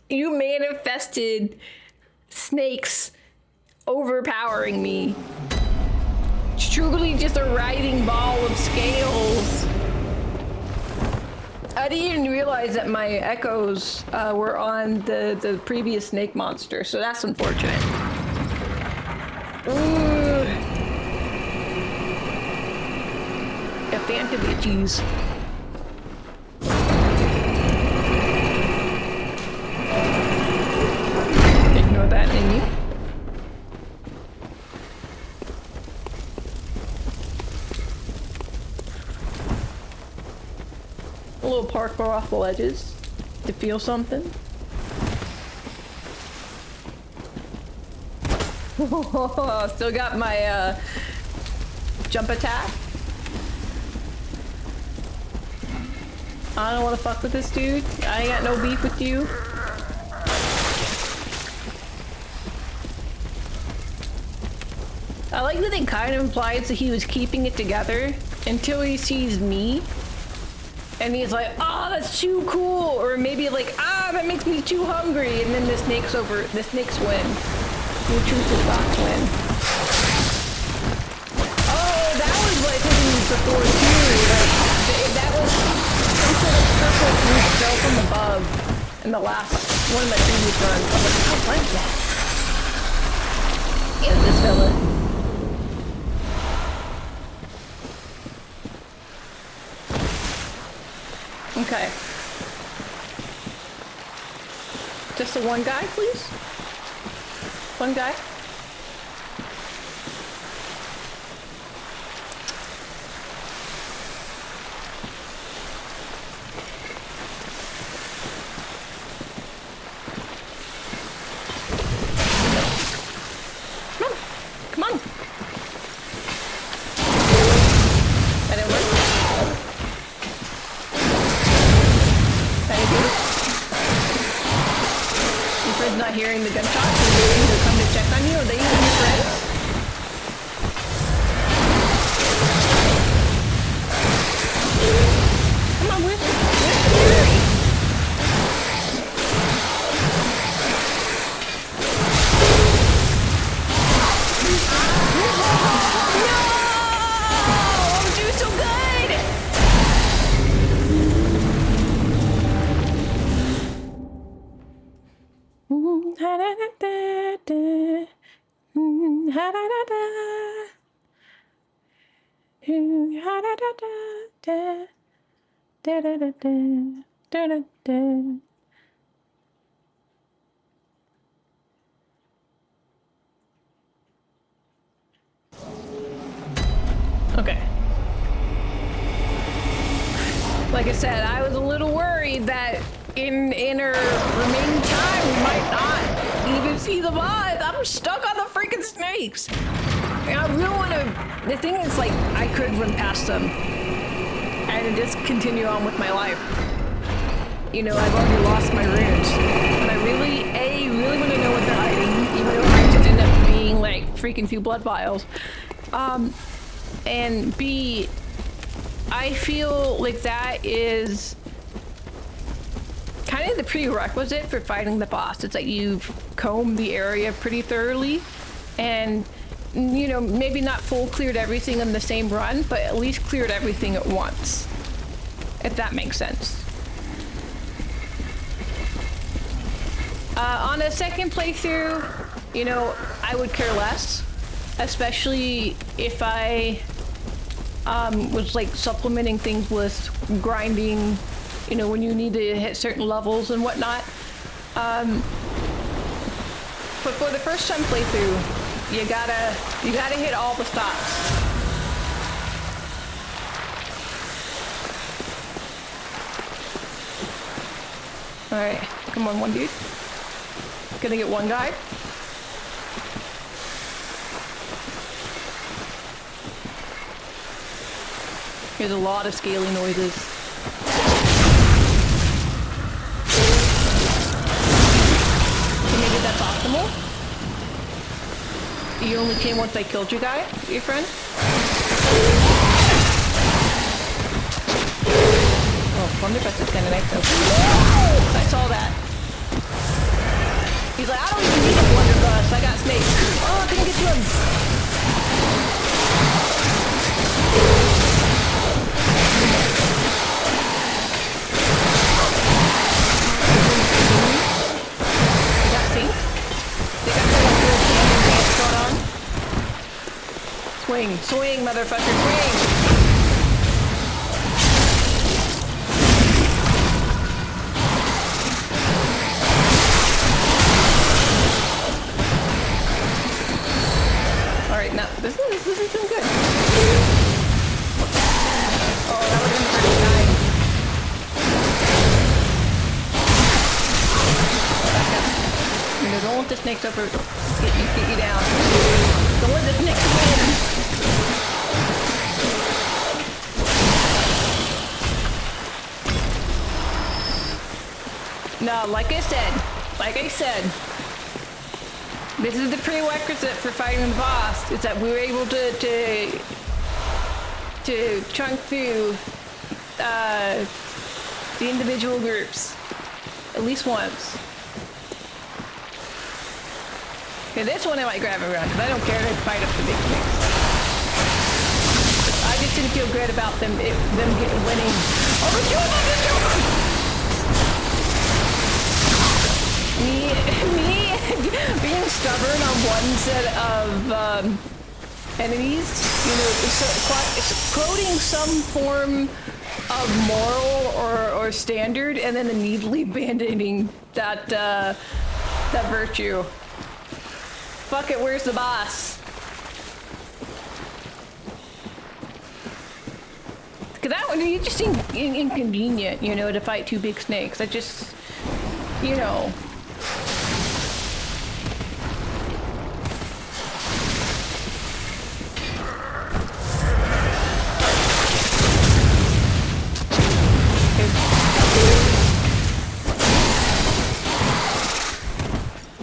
You manifested snakes overpowering me. It's truly just a writhing ball of scales. I didn't even realize that my echoes were on the previous snake monster, so that's unfortunate. Ooh. The Phantom itchies. And you? A little parkour off the ledges to feel something. Still got my jump attack. I don't want to fuck with this dude. I ain't got no beef with you. I like that it kind of implies that he was keeping it together until he sees me. And he's like, oh, that's too cool. Or maybe like, ah, that makes me too hungry. And then the snakes win. You choose the fox win. Oh, that was what I think before too. Like, that was some sort of purple group fell from above in the last one of my previous runs. I was like, oh, what is that? Yeah, this fella. Okay. Just the one guy, please? One guy? Come on. Come on. That didn't work. Your friend's not hearing the gunshots and waiting to come to check on you? Are they even your friends? Come on, where's Mary? No! I'm doing so good! Okay. Like I said, I was a little worried that in our remaining time we might not even see the boss. I'm stuck on the freaking snakes. I really want to. The thing is, like, I could run past them and just continue on with my life. You know, I've already lost my runes, and I really want to know what they're hiding, even though it might just end up being like freaking few blood vials. And B, I feel like that is kind of the prerequisite for fighting the boss. It's like you've combed the area pretty thoroughly, and you know, maybe not full cleared everything in the same run, but at least cleared everything at once, if that makes sense. On a second playthrough, you know, I would care less, especially if I was like supplementing things with grinding, you know, when you need to hit certain levels and whatnot. But for the first time playthrough, you gotta hit all the stops. All right, come on, one dude. Gonna get one guy. There's a lot of scaly noises. So maybe that's optimal. You only came once I killed your guy, your friend? Oh, Blunderbuss is kinda nice though. I saw that. He's like, I don't even need a Blunderbuss, I got snakes. Oh, I couldn't get to him. They got synced. They got the little cannon dance going on. Swing, swing, motherfucker, swing! the snakes over. Get you down. Don't let the snakes win. No, like I said, this is the prerequisite for fighting the boss. Is that we were able to chunk through the individual groups at least once. Okay, this one I might grab around because I don't care to fight up the big snakes. I just didn't feel good about them winning. Oh, the children! Me being stubborn on one set of enemies, you know, quoting some form of moral or standard, and then immediately abandoning that virtue. Fuck it, where's the boss? Cause that would be just inconvenient, you know, to fight two big snakes. I just, you know.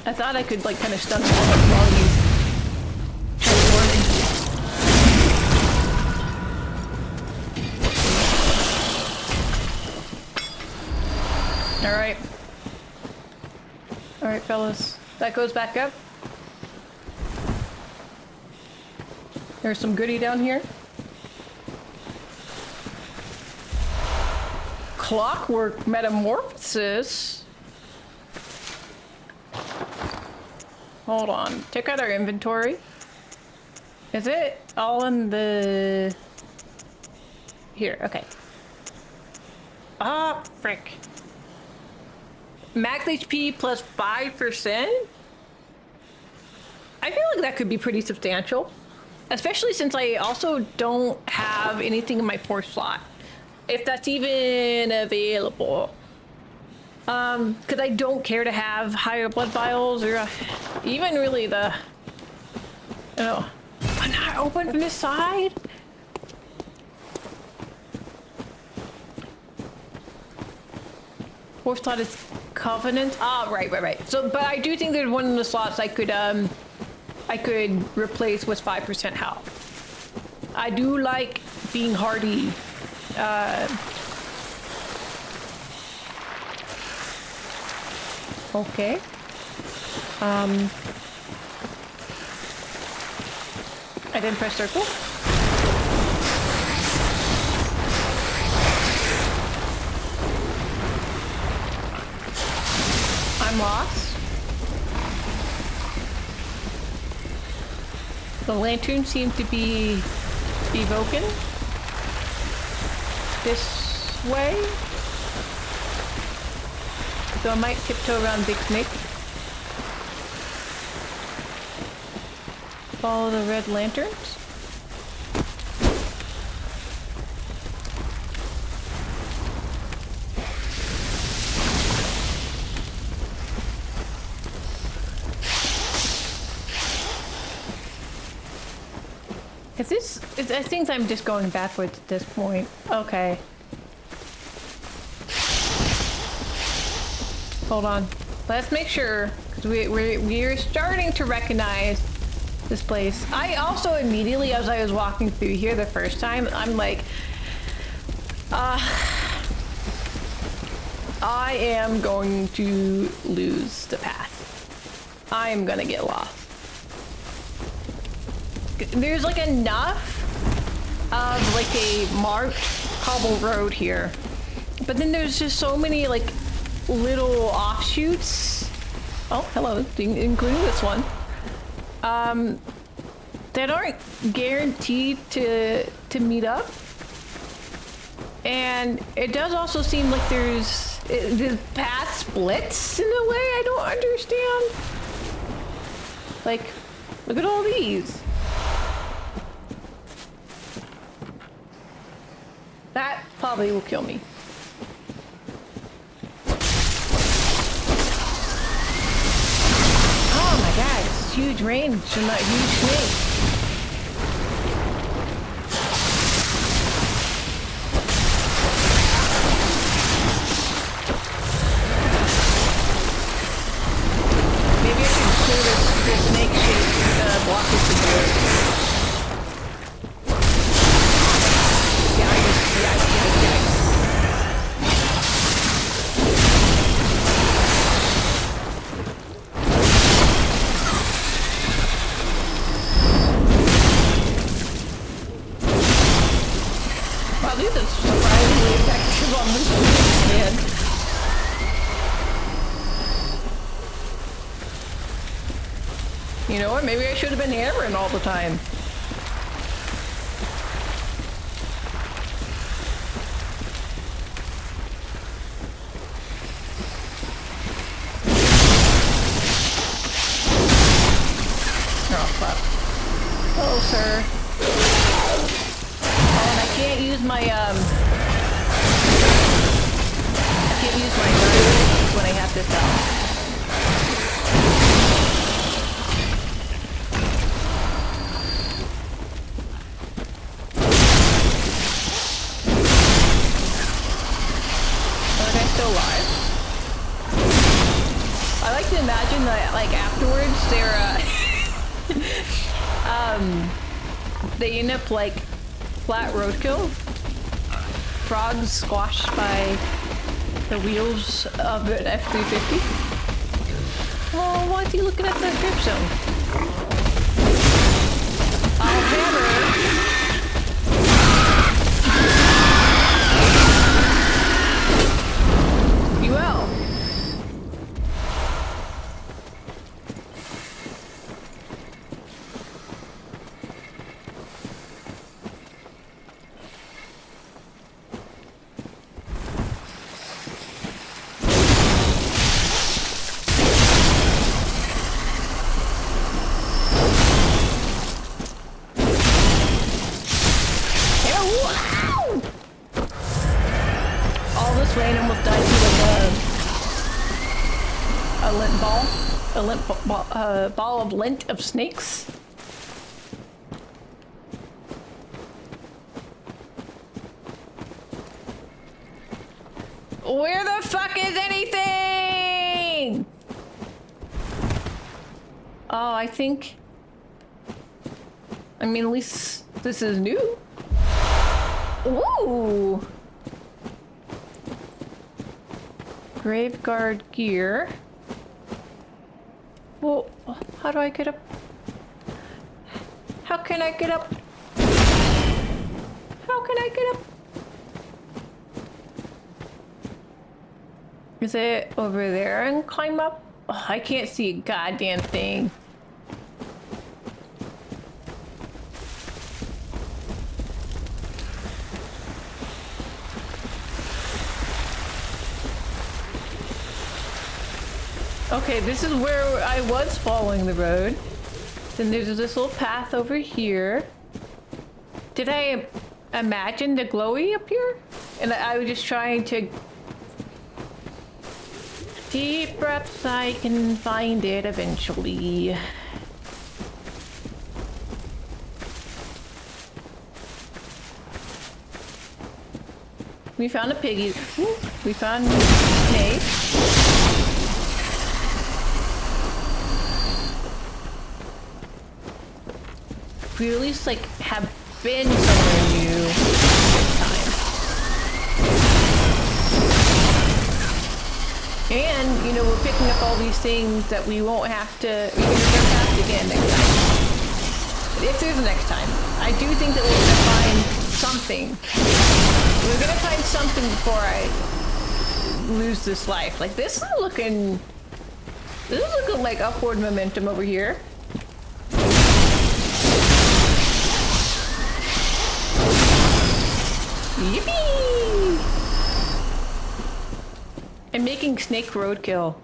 I thought I could like kind of stun him while he's transforming. Alright. Alright, fellas. That goes back up. There's some goodie down here. Clockwork metamorphosis. Hold on. Check out our inventory. Is it all in the... Here, okay. Ah, frick. Max HP plus 5%? I feel like that could be pretty substantial. Especially since I also don't have anything in my fourth slot. If that's even available. Because I don't care to have higher blood vials or even really the... Oh, I'm not open from this side? Fourth slot is Covenant. Ah, right. So, but I do think there's one of the slots I could replace with 5% health. I do like being hardy. Okay. I didn't press circle. I'm lost. The lantern seemed to be evoking. This way. So I might tiptoe around Big Snake. Follow the red lanterns. I think I'm just going backwards at this point. Okay. Hold on. Let's make sure, because we're starting to recognize this place. I also immediately, as I was walking through here the first time, I'm like, I am going to lose the path. I am gonna get lost. There's like enough of like a marked cobble road here, but then there's just so many like little offshoots. Oh, hello, including this one. That aren't guaranteed to meet up. And it does also seem like the path splits in a way I don't understand. Like, look at all these. That probably will kill me. Oh, has huge range and that huge snake. Maybe I should clear this snake-shaped blockage of the Wow, these are surprisingly effective on this snakes, man. You know what? Maybe I should have been hammering all the time. Oh, fuck. Hello, sir. Oh, and I can't use my, I can't use my knife when I have this out. Still alive. I like to imagine that, like, afterwards, they're, they end up, like, flat roadkill. Frogs squashed by the wheels of an F-350. Oh, why is he looking at the grip zone? I'll hammer. You will. All this rain almost died to a lint ball. A lint ball of lint of snakes. Where the fuck is anything? Oh, I think... I mean, at least this is new. Ooh! Graveguard gear. Well, how do I get up? How can I get up? How can I get up? Is it over there and climb up? Oh, I can't see a goddamn thing. Okay, this is where I was following the road. Then there's this little path over here. Did I imagine the glowy up here? And I was just trying to... Deep breaths, I can find it eventually. We found a piggy. Ooh, we found a snake. We at least, like, have been somewhere new this time. And, you know, we're picking up all these things that we won't have to, we can get past again next time. If there's a next time. I do think that we're gonna find something. We're gonna find something before I lose this life. Like, this is looking like upward momentum over here. Yippee! I'm making snake roadkill.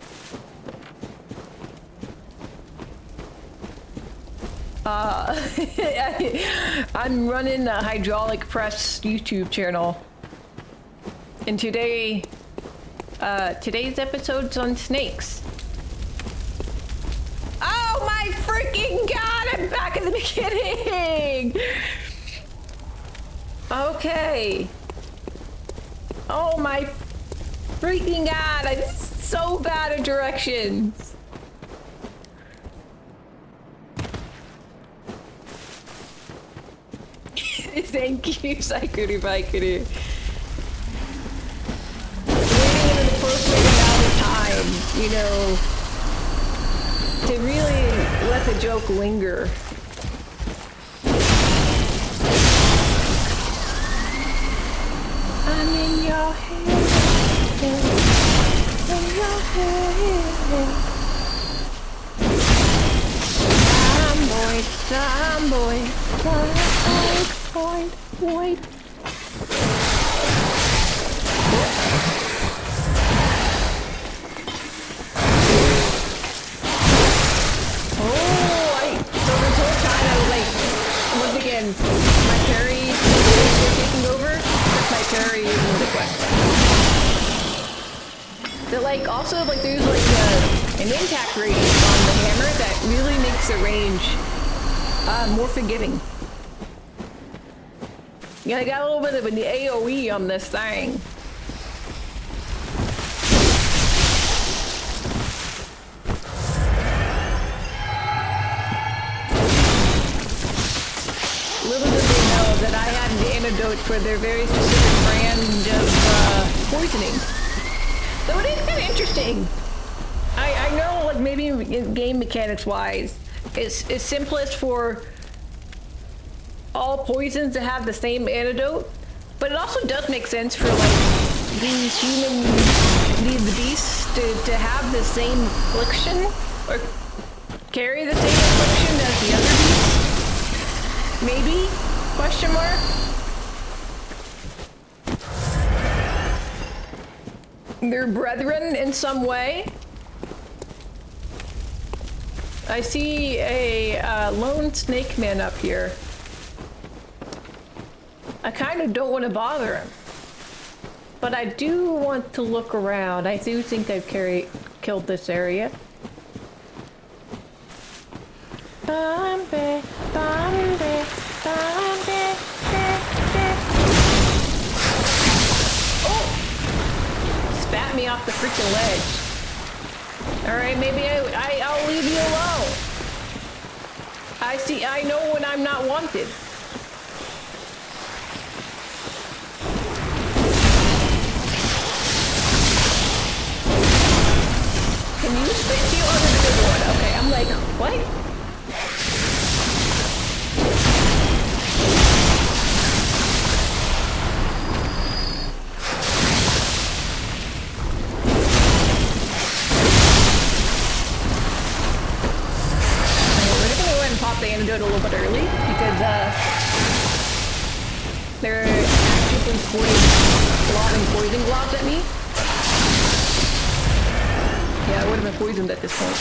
I'm running a hydraulic press YouTube channel. And today's episode's on snakes. Oh my freaking freaking god! I'm back at the beginning! Okay. Oh my freaking god! I'm so bad at directions. Thank you, Saikuru Baikuru. Waiting in an appropriate amount of time, you know, to really let the joke linger. I'm in your head, in your head. Tomboy, boy. So this whole time I was like, once again, my parry is taking over, except my parry is in the quick. So like, also like there's like an impact radius on the hammer that really makes the range more forgiving. Yeah, I got a little bit of an AoE on this thing. Little did they know that I had an antidote for their very specific brand of poisoning. So it is kind of interesting. I know, like, maybe in game mechanics wise, it's simplest for all poisons to have the same antidote, but it also does make sense for like these beasts to have the same affliction or carry the same affliction as the other beasts. Maybe? Question mark? They're brethren in some way. I see a lone snake man up here. I kind of don't want to bother him, but I do want to look around. I do think I've killed this area. Bombe, bombe, bombe, oh! Spat me off the freaking ledge. All right, maybe I'll leave you alone. I know when I'm not wanted. Can you spit you on the big one? Okay, I'm like, what? Pop the antidote a little bit early because they're actively lobbing poison globs at me. Yeah, I would have been poisoned at this point.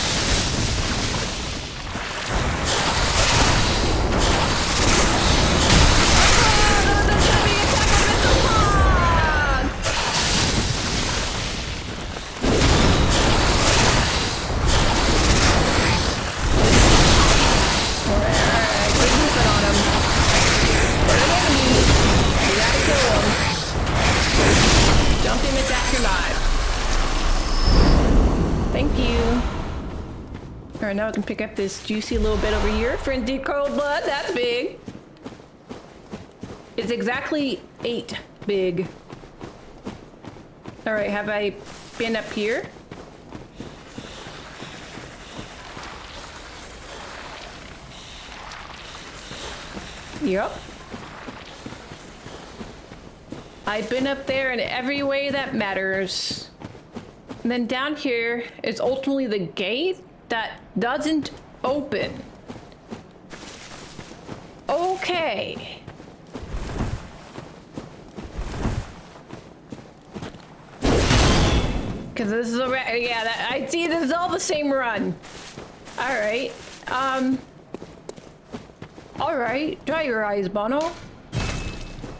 Alright, now I can pick up this juicy little bit over here. Frenzied cold blood, that's big. It's exactly 8 big. Alright, have I been up here? Yep. I've been up there in every way that matters. And then down here is ultimately the gate that doesn't open. Okay. Because this is a yeah, I see this is all the same run. Alright. Alright, dry your eyes, Bono.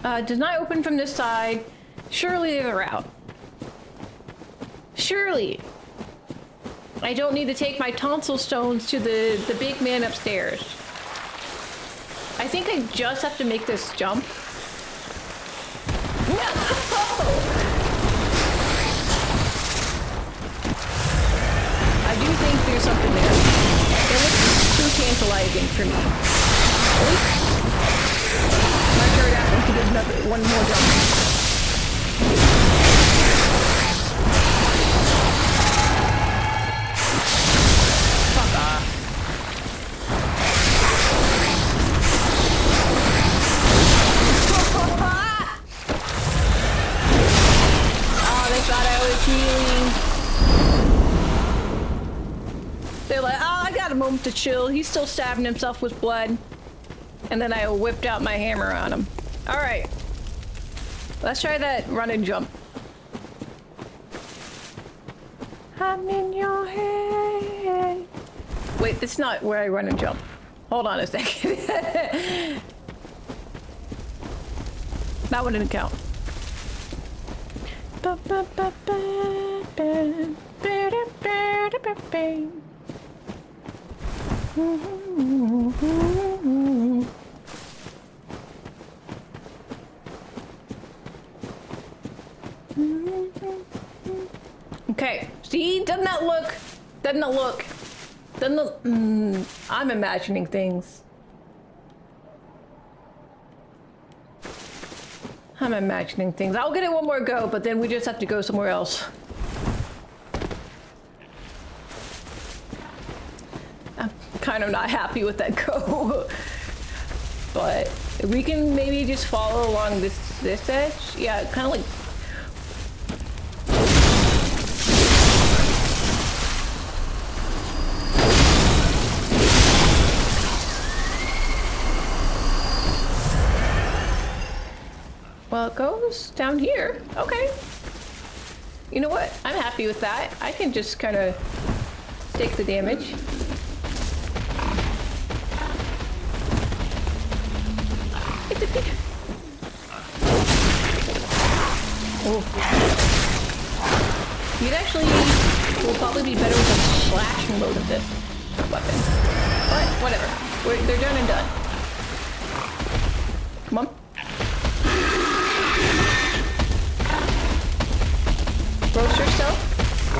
Does not open from this side. Surely there's a route. Surely. I don't need to take my tonsil stones to the big man upstairs. I think I just have to make this jump. No! I do think there's something there. It looks too tantalizing for me. At least my third ass to get one more jump. They're like, oh, I got a moment to chill. He's still stabbing himself with blood. And then I whipped out my hammer on him. All right. Let's try that run and jump. I'm in your head. Wait, that's not where I run and jump. Hold on a second. That one didn't count. Okay, see, doesn't that look, I'm imagining things. I'll get it one more go, but then we just have to go somewhere else. I'm kind of not happy with that go. But we can maybe just follow along this edge. Yeah, kind of like. Well, it goes down here. Okay. You know what? I'm happy with that. I can just kind of take the damage. It's a big... Oh. You'd actually will probably be better with a slash mode of this weapon. But whatever. They're done and done. Come on. Roast yourself?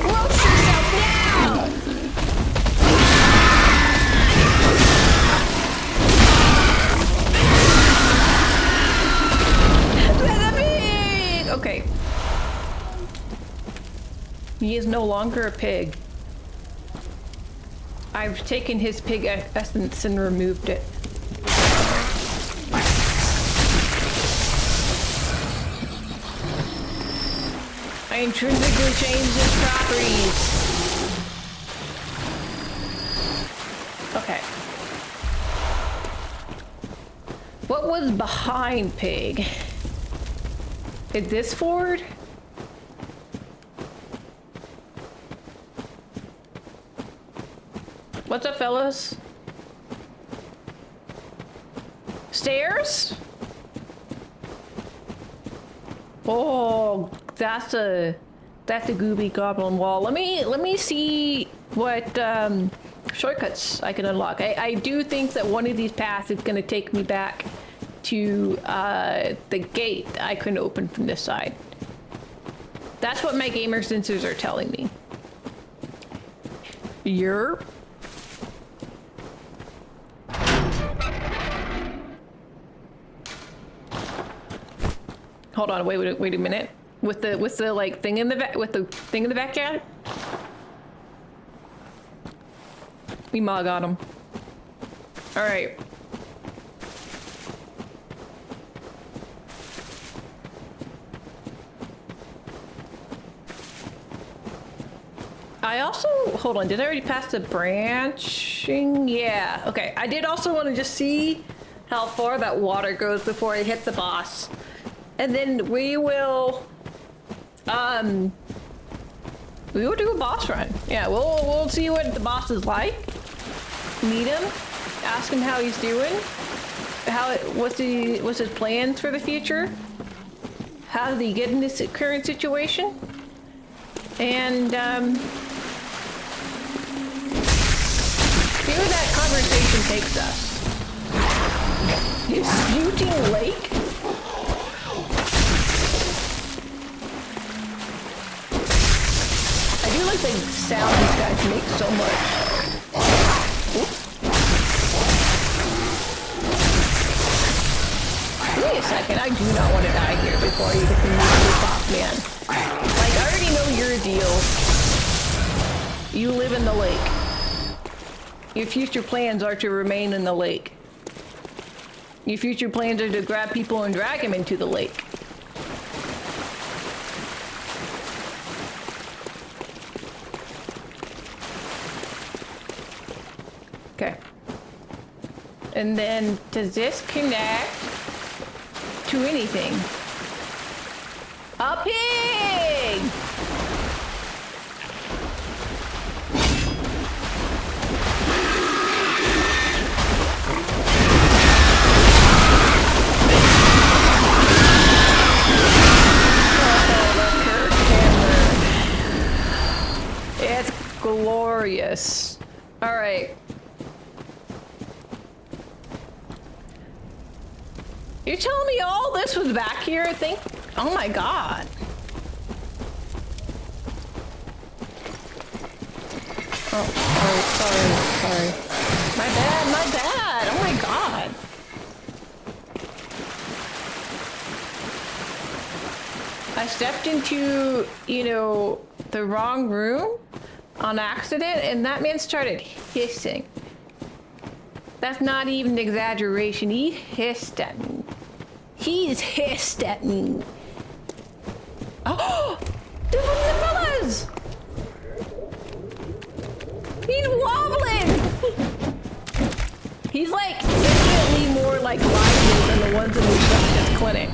Roast yourself now! Let a pig! Okay. He is no longer a pig. I've taken his pig essence and removed it. I intrinsically changed its properties. Okay. What was behind pig? Is this forward? What's up, fellas? Stairs? Oh, that's a gooby goblin wall. Let me see what shortcuts I can unlock. I do think that one of these paths is gonna take me back to the gate I couldn't open from this side. That's what my gamer sensors are telling me. Yerp. Hold on, wait a minute. With the like thing in the backyard. We mog on him. All right. I also, hold on, did I already pass the branching? Yeah, okay. I did also want to just see how far that water goes before I hit the boss. And then we will do a boss run. Yeah, we'll see what the boss is like. Meet him, ask him how he's doing, what's his plans for the future, how did he get in this current situation, and where that conversation takes us. Disputing lake? I do like the sound these guys make so much. Oops. Wait a second, I do not want to die here before you get the music off, man. Like, I already know your deal. You live in the lake. Your future plans are to remain in the lake. Your future plans are to grab people and drag them into the lake. Okay. And then, does this connect to anything? A pig! It's glorious. All right. You're telling me all this was back here, I think? Oh my god. Oh, sorry. My bad. Oh my god. I stepped into, you know, the wrong room on accident, and that man started hissing. That's not even an exaggeration. He hissed at me. He's hissed at me. Oh! The fellas! He's wobbling! He's like infinitely more like lively than the ones in the receptionist clinic.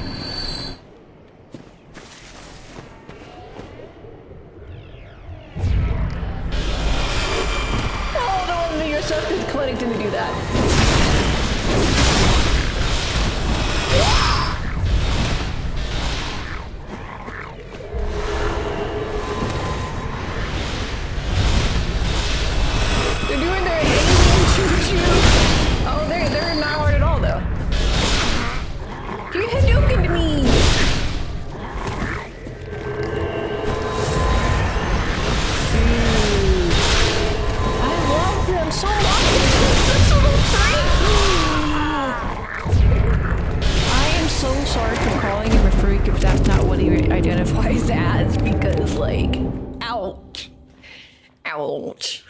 Oh, the ones in the receptionist clinic didn't do that. They're doing their alien choo-choo. Oh, they're not hard at all, though. You're Hadouken to me! Dude. I love them so much! It's so freak! I am so sorry for calling him a freak if that's not what he identifies as, because, like, ouch. Ouch.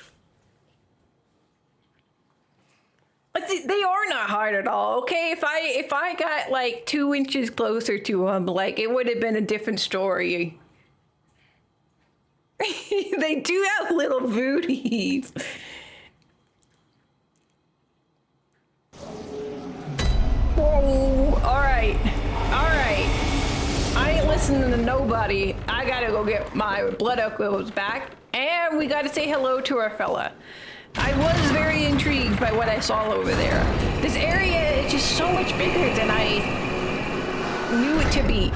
But they are not hard at all, okay? If I got like 2 inches closer to them, like it would have been a different story. They do have little booties. Whoa, all right. I ain't listening to nobody. I gotta go get my blood echoes back, and we gotta say hello to our fella. I was very intrigued by what I saw over there. This area is just so much bigger than I knew it to be.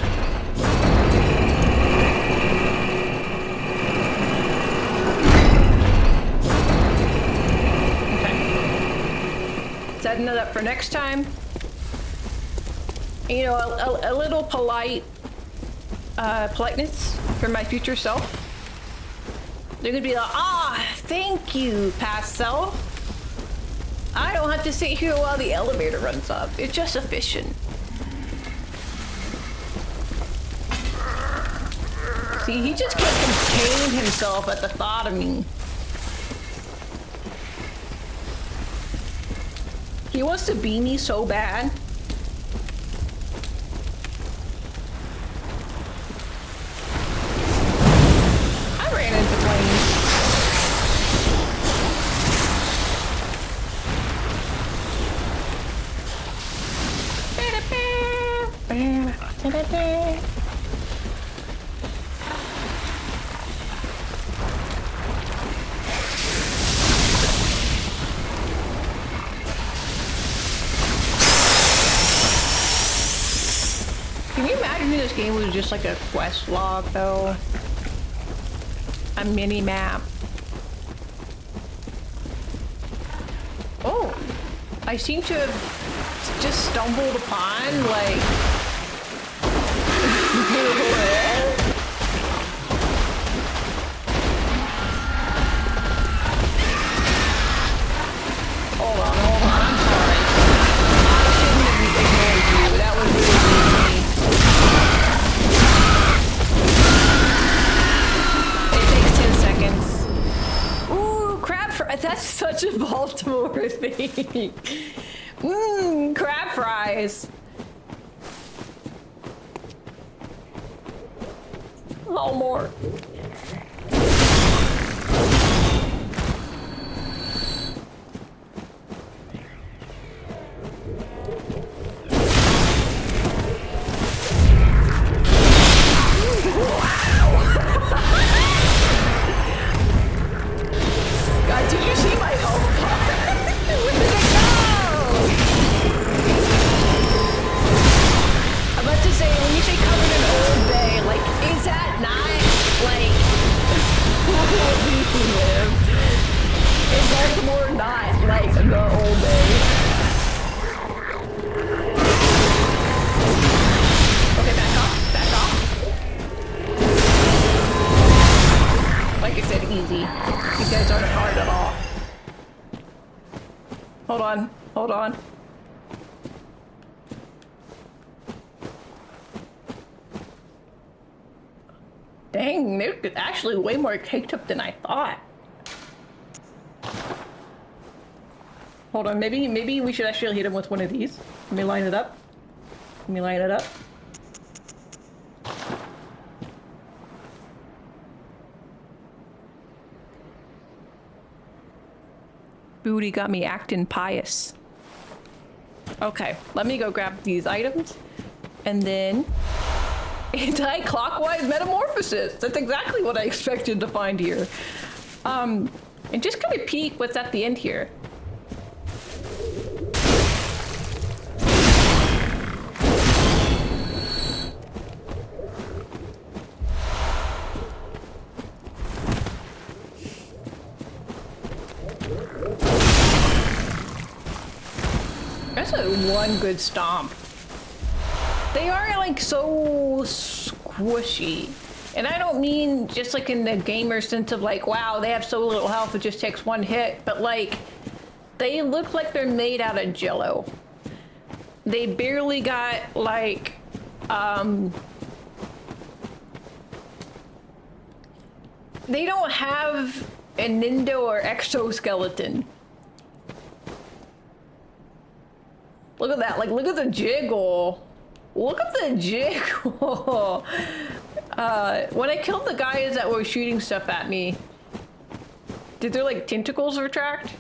Okay. Setting it up for next time. You know, a little politeness for my future self. They're gonna be like, thank you, past self. I don't have to sit here while the elevator runs up. It's just efficient. See, he just can't contain himself at the thought of me. He wants to be me so bad. I ran into flames. Can you imagine this game was just like a quest log though? A mini map. Oh, I seem to have just stumbled upon, like... Hold on, I'm sorry. I shouldn't have ignored you. That was really mean. It takes 10 seconds. Ooh, crab fries. That's such a Baltimore thing. Mmm, crab fries. Oh, more. God, did you see my health bar? Where did it go? I'm about to say, when you say covered in Old Bay, like, is that not, like, where we live? Is Baltimore not, like, the Old Bay? Okay, back off, back off. Like I said, easy. You guys aren't hard at all. Hold on, hold on. Dang, they're actually way more caked up than I thought. Hold on, maybe we should actually hit him with one of these. Let me line it up. Let me line it up. Booty got me acting pious. Okay, let me go grab these items. And then... anti-clockwise metamorphosis! That's exactly what I expected to find here. And just kind of peek what's at the end here. That's one good stomp. They are like so squishy. And I don't mean just like in the gamer sense of like, wow, they have so little health, it just takes one hit. But like, they look like they're made out of Jello. They barely got like, they don't have a Nindo or exoskeleton. Look at that, like look at the jiggle. Look at the jiggle. When I killed the guys that were shooting stuff at me, did their like tentacles retract?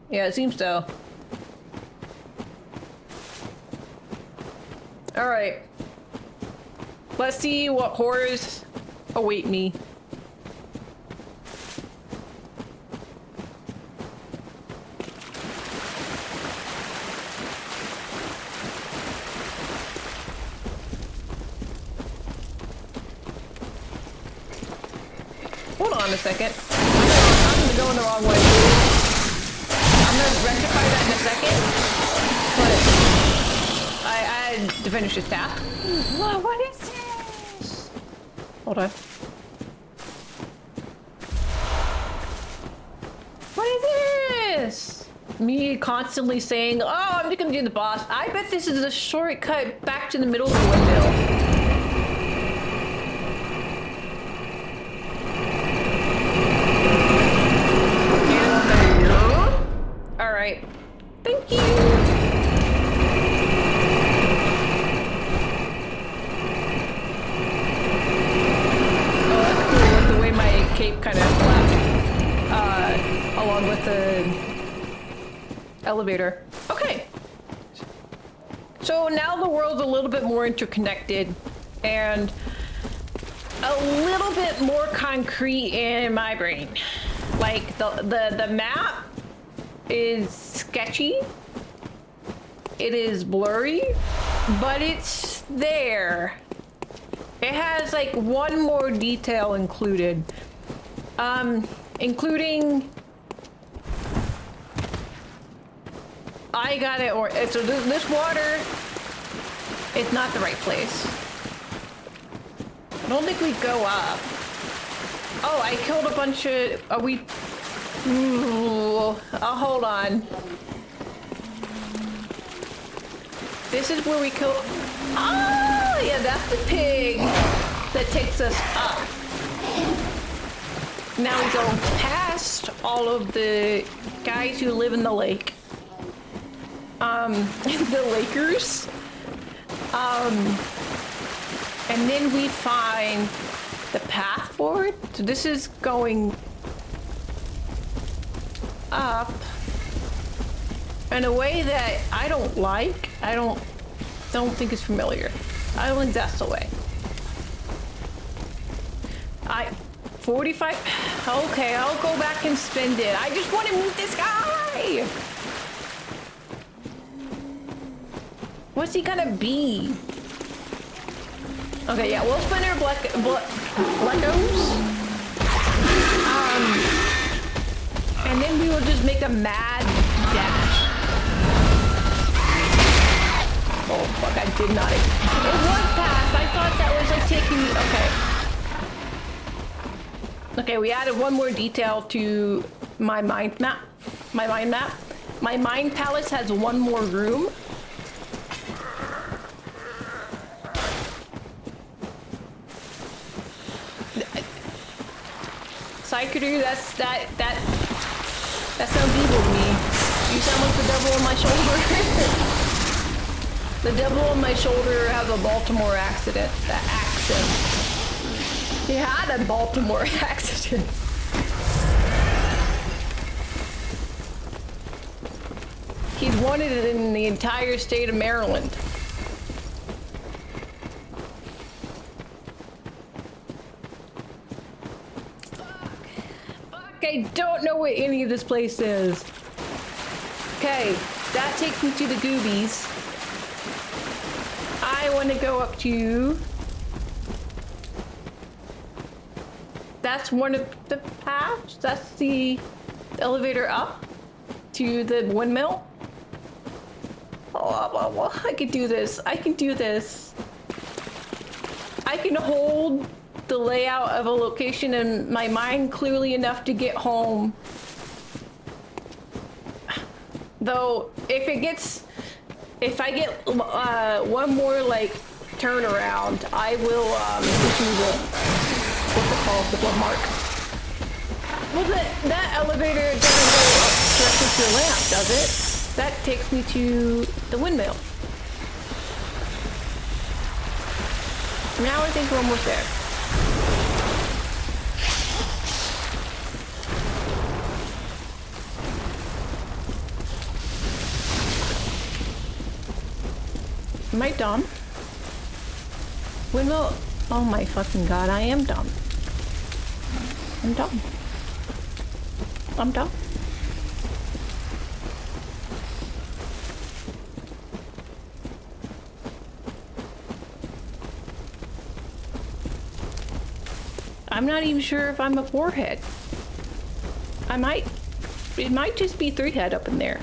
Yeah, it seems so. All right. Let's see what horrors await me. Hold on a second. I'm going the wrong way. I'm gonna rectify that in a second. But I had to finish this task. What is this? Hold on. What is this? Me constantly saying, oh, I'm just gonna do the boss. I bet this is a shortcut back to the middle of the windmill. Alright. Thank you! Oh, that's cool with the way my cape kind of flapped. Along with the elevator. Okay. So now the world's a little bit more interconnected and a little bit more concrete in my brain. Like the map is sketchy, it is blurry, but it's there. It has like one more detail included, including I got it. Or so this water, it's not the right place. I don't think we go up. Oh, I killed a bunch of. Are we? Ooh, hold on. This is where we kill. Oh, yeah, that's the pig that takes us up. Now we go past all of the guys who live in the lake. The Lakers. And then we find the path forward. So this is going up in a way that I don't like. I don't think it's familiar. I don't think that's the way. 45. Okay, I'll go back and spend it. I just want to meet this guy. What's he gonna be? Okay, yeah, we'll spend our Blackos. And then we will just make a mad dash. Oh, fuck, I did not. It was past. I thought that was like taking me. Okay. Okay, we added one more detail to my mind map. My mind palace has one more room. Psychiatry, that sounds evil to me. You sound like the devil on my shoulder. The devil on my shoulder has a Baltimore accident. That accent. He had a Baltimore accident. He's wanted in the entire state of Maryland. I don't know what any of this place is. Okay, that takes me to the Goobies. I want to go up to... That's one of the paths. That's the elevator up to the windmill. Oh, I can do this. I can do this. I can hold the layout of a location in my mind clearly enough to get home. Though, if I get one more like turnaround, I will issue the what's it called, the blood mark. Well, that elevator doesn't go up directly to the lamp, does it? That takes me to the windmill. Now I think we're almost there. Am I dumb? Windmill? Oh my fucking god, I am dumb. I'm dumb. I'm dumb. I'm not even sure if I'm a forehead. It might just be three head up in there.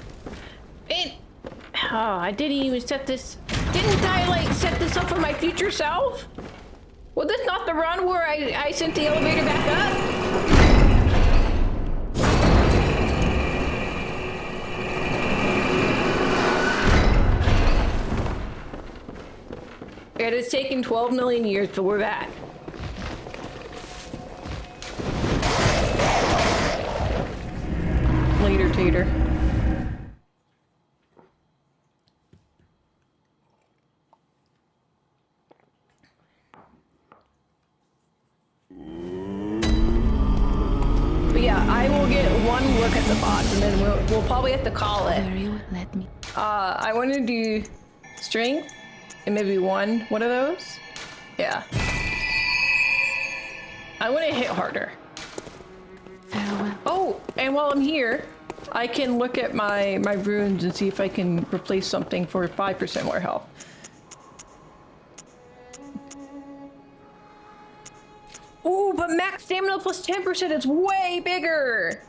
Oh, I didn't even set this. Didn't I like set this up for my future self? Was this not the run where I sent the elevator back up? It has taken 12 million years, but we're back. Later, Tater. But yeah, I will get one look at the boss, and then we'll probably have to call it. Let me. I want to do strength, and maybe one of those. Yeah. I want to hit harder. Farewell. Oh, and while I'm here, I can look at my runes and see if I can replace something for 5% more health. Ooh, but max stamina plus 10% is way bigger!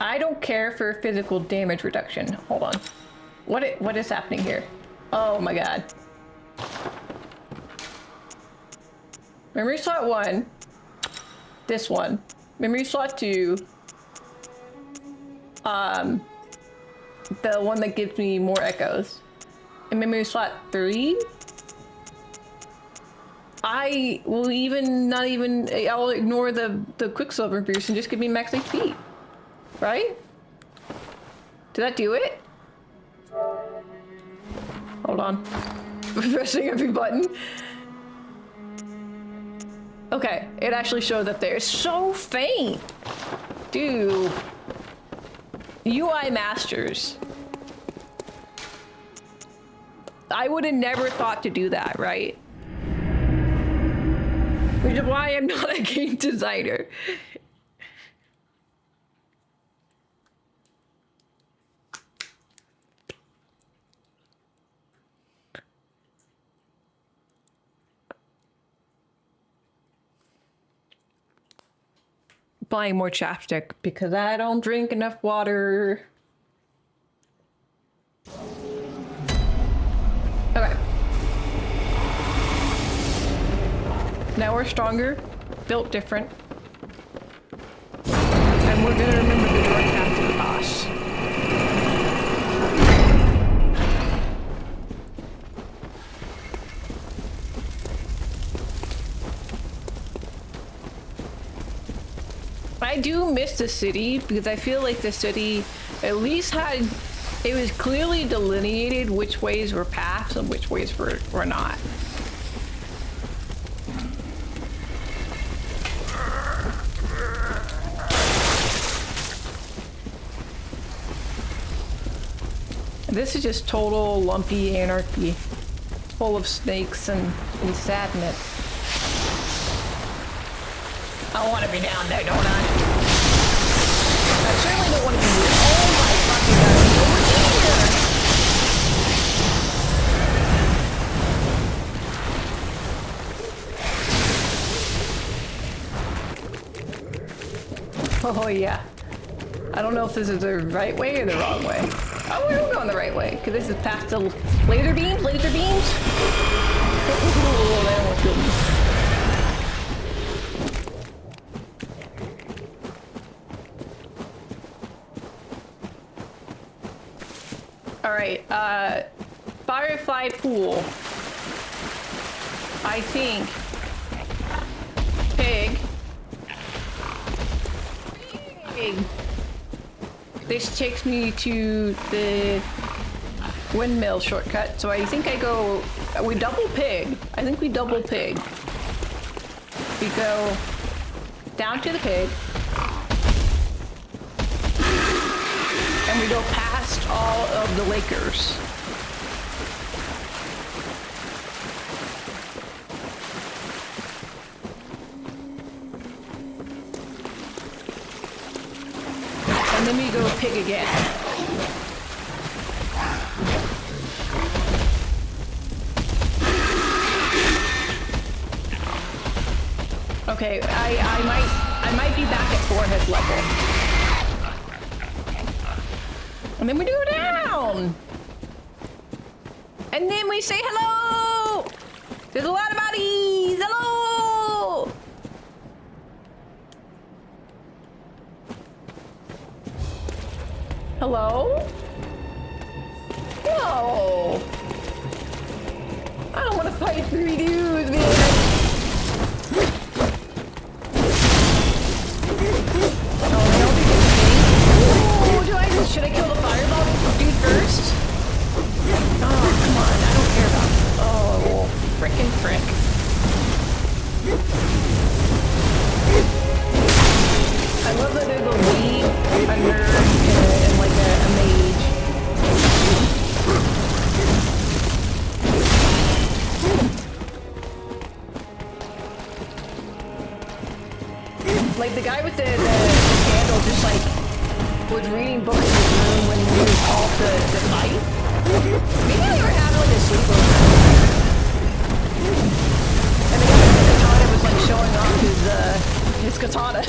I don't care for physical damage reduction. Hold on. What is happening here? Oh my god. Memory slot 1. This one. Memory slot 2. The one that gives me more echoes. And memory slot 3. I will I'll ignore the Quicksilver boost and just give me max HP. Right? Did that do it? Hold on. Pressing every button. Okay, it actually showed up there. It's so faint! Dude. UI Masters. I would have never thought to do that, right? Which is why I'm not a game designer. Buying more chapstick because I don't drink enough water. Okay. Now we're stronger, built different. And we're gonna remember the direct path to the boss. I do miss the city because I feel like the city at least had, it was clearly delineated which ways were paths and which ways were not. This is just total lumpy anarchy, full of snakes and sadness. I want to be down there, don't I? I certainly don't want to be here. Oh my fucking god, I'm over here! Oh yeah. I don't know if this is the right way or the wrong way. Oh, we're going the right way, because this is past the laser beams, laser beams! Oh, that don't look good. Alright, Firefly Pool. I think. Pig. Pig. This takes me to the windmill shortcut, so I think we double pig. I think we double pig. We go down to the pig. And we go past all of the Lakers. And then we go pig again. Okay, I might be back at forehead level. And then we do down! And then we say hello! There's a lot of bodies! Hello! Hello? Whoa! I don't want to fight 3 dudes, man! Should I kill the fireball dude first? Oh, come on, I don't care about it. Oh, frickin' frick. I love that there's a weed, a nerd, and like a mage. Like the guy with the candle just like was reading books in his room when we was all the fight. Maybe they were having like a sleepover. And the guy with the katana was like showing off his katana.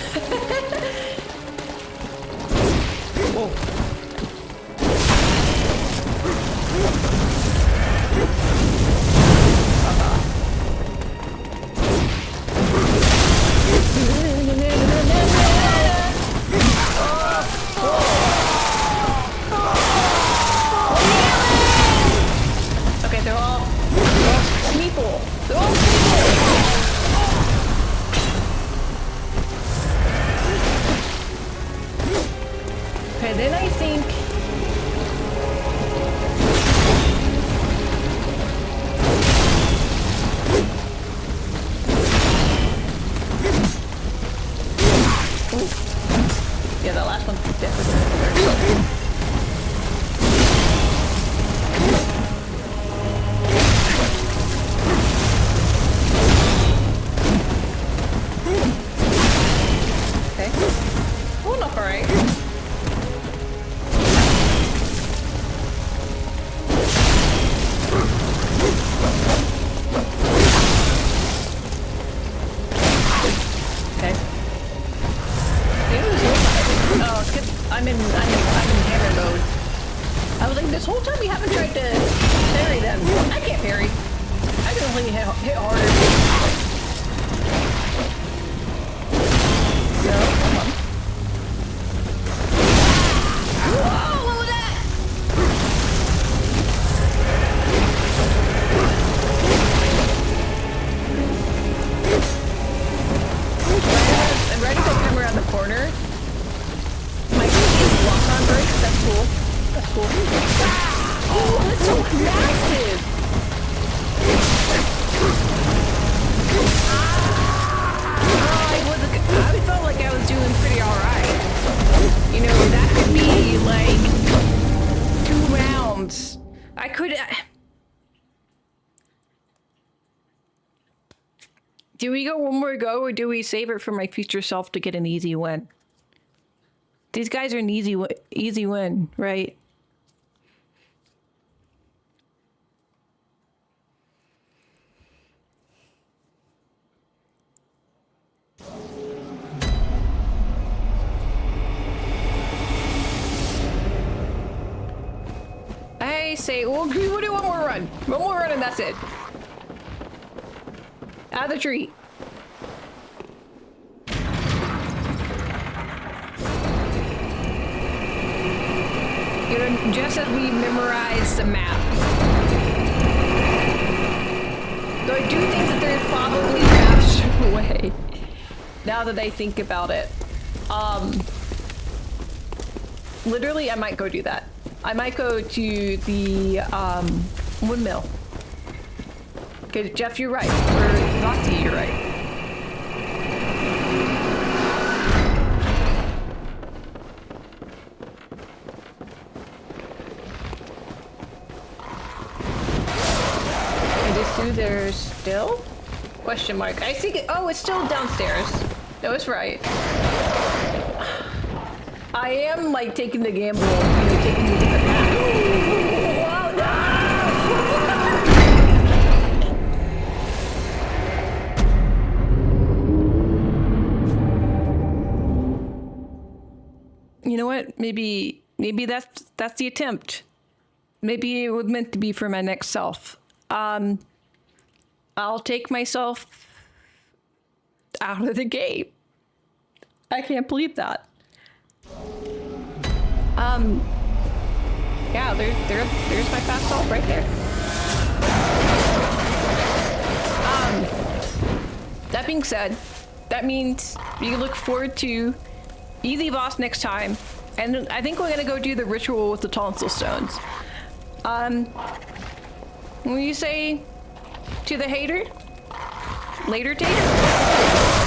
Smeeple. They're all Smeeple. Okay, then I think... Ooh. Yeah, that last one definitely worked. Okay. Oh, not alright. Okay. Oh, it's 'cause I'm in hammer mode. I was like, this whole time we haven't tried to parry them. I can't parry. I can only hit harder. No, come on. Whoa, what was that? I'm ready to come around the corner. My walk on break. That's cool. That's cool. Oh, that's so massive. I felt like I was doing pretty alright. You know, that could be like 2 rounds. I could... Do we go one more go, or do we save it for my future self to get an easy win? These guys are an easy win, right? I say, we'll do one more run. One more run and that's it. Out of the tree. You know, just as we memorize the map. Though I do think that there's probably a faster way. Now that I think about it. Literally, I might go do that. I might go to the windmill. Okay, Jeff, you're right. Or Vasti, you're right. And this through there still? Question mark. I think it, oh, it's still downstairs. No, it's right. I am like taking the gamble, you know, taking the different path. Whoa, no! You know what? Maybe that's the attempt. Maybe it was meant to be for my next self. I'll take myself out of the game. I can't believe that. Yeah, there's my fast self right there. That being said, that means you can look forward to easy boss next time, and I think we're gonna go do the ritual with the tonsil stones. When you say to the hater, later tater?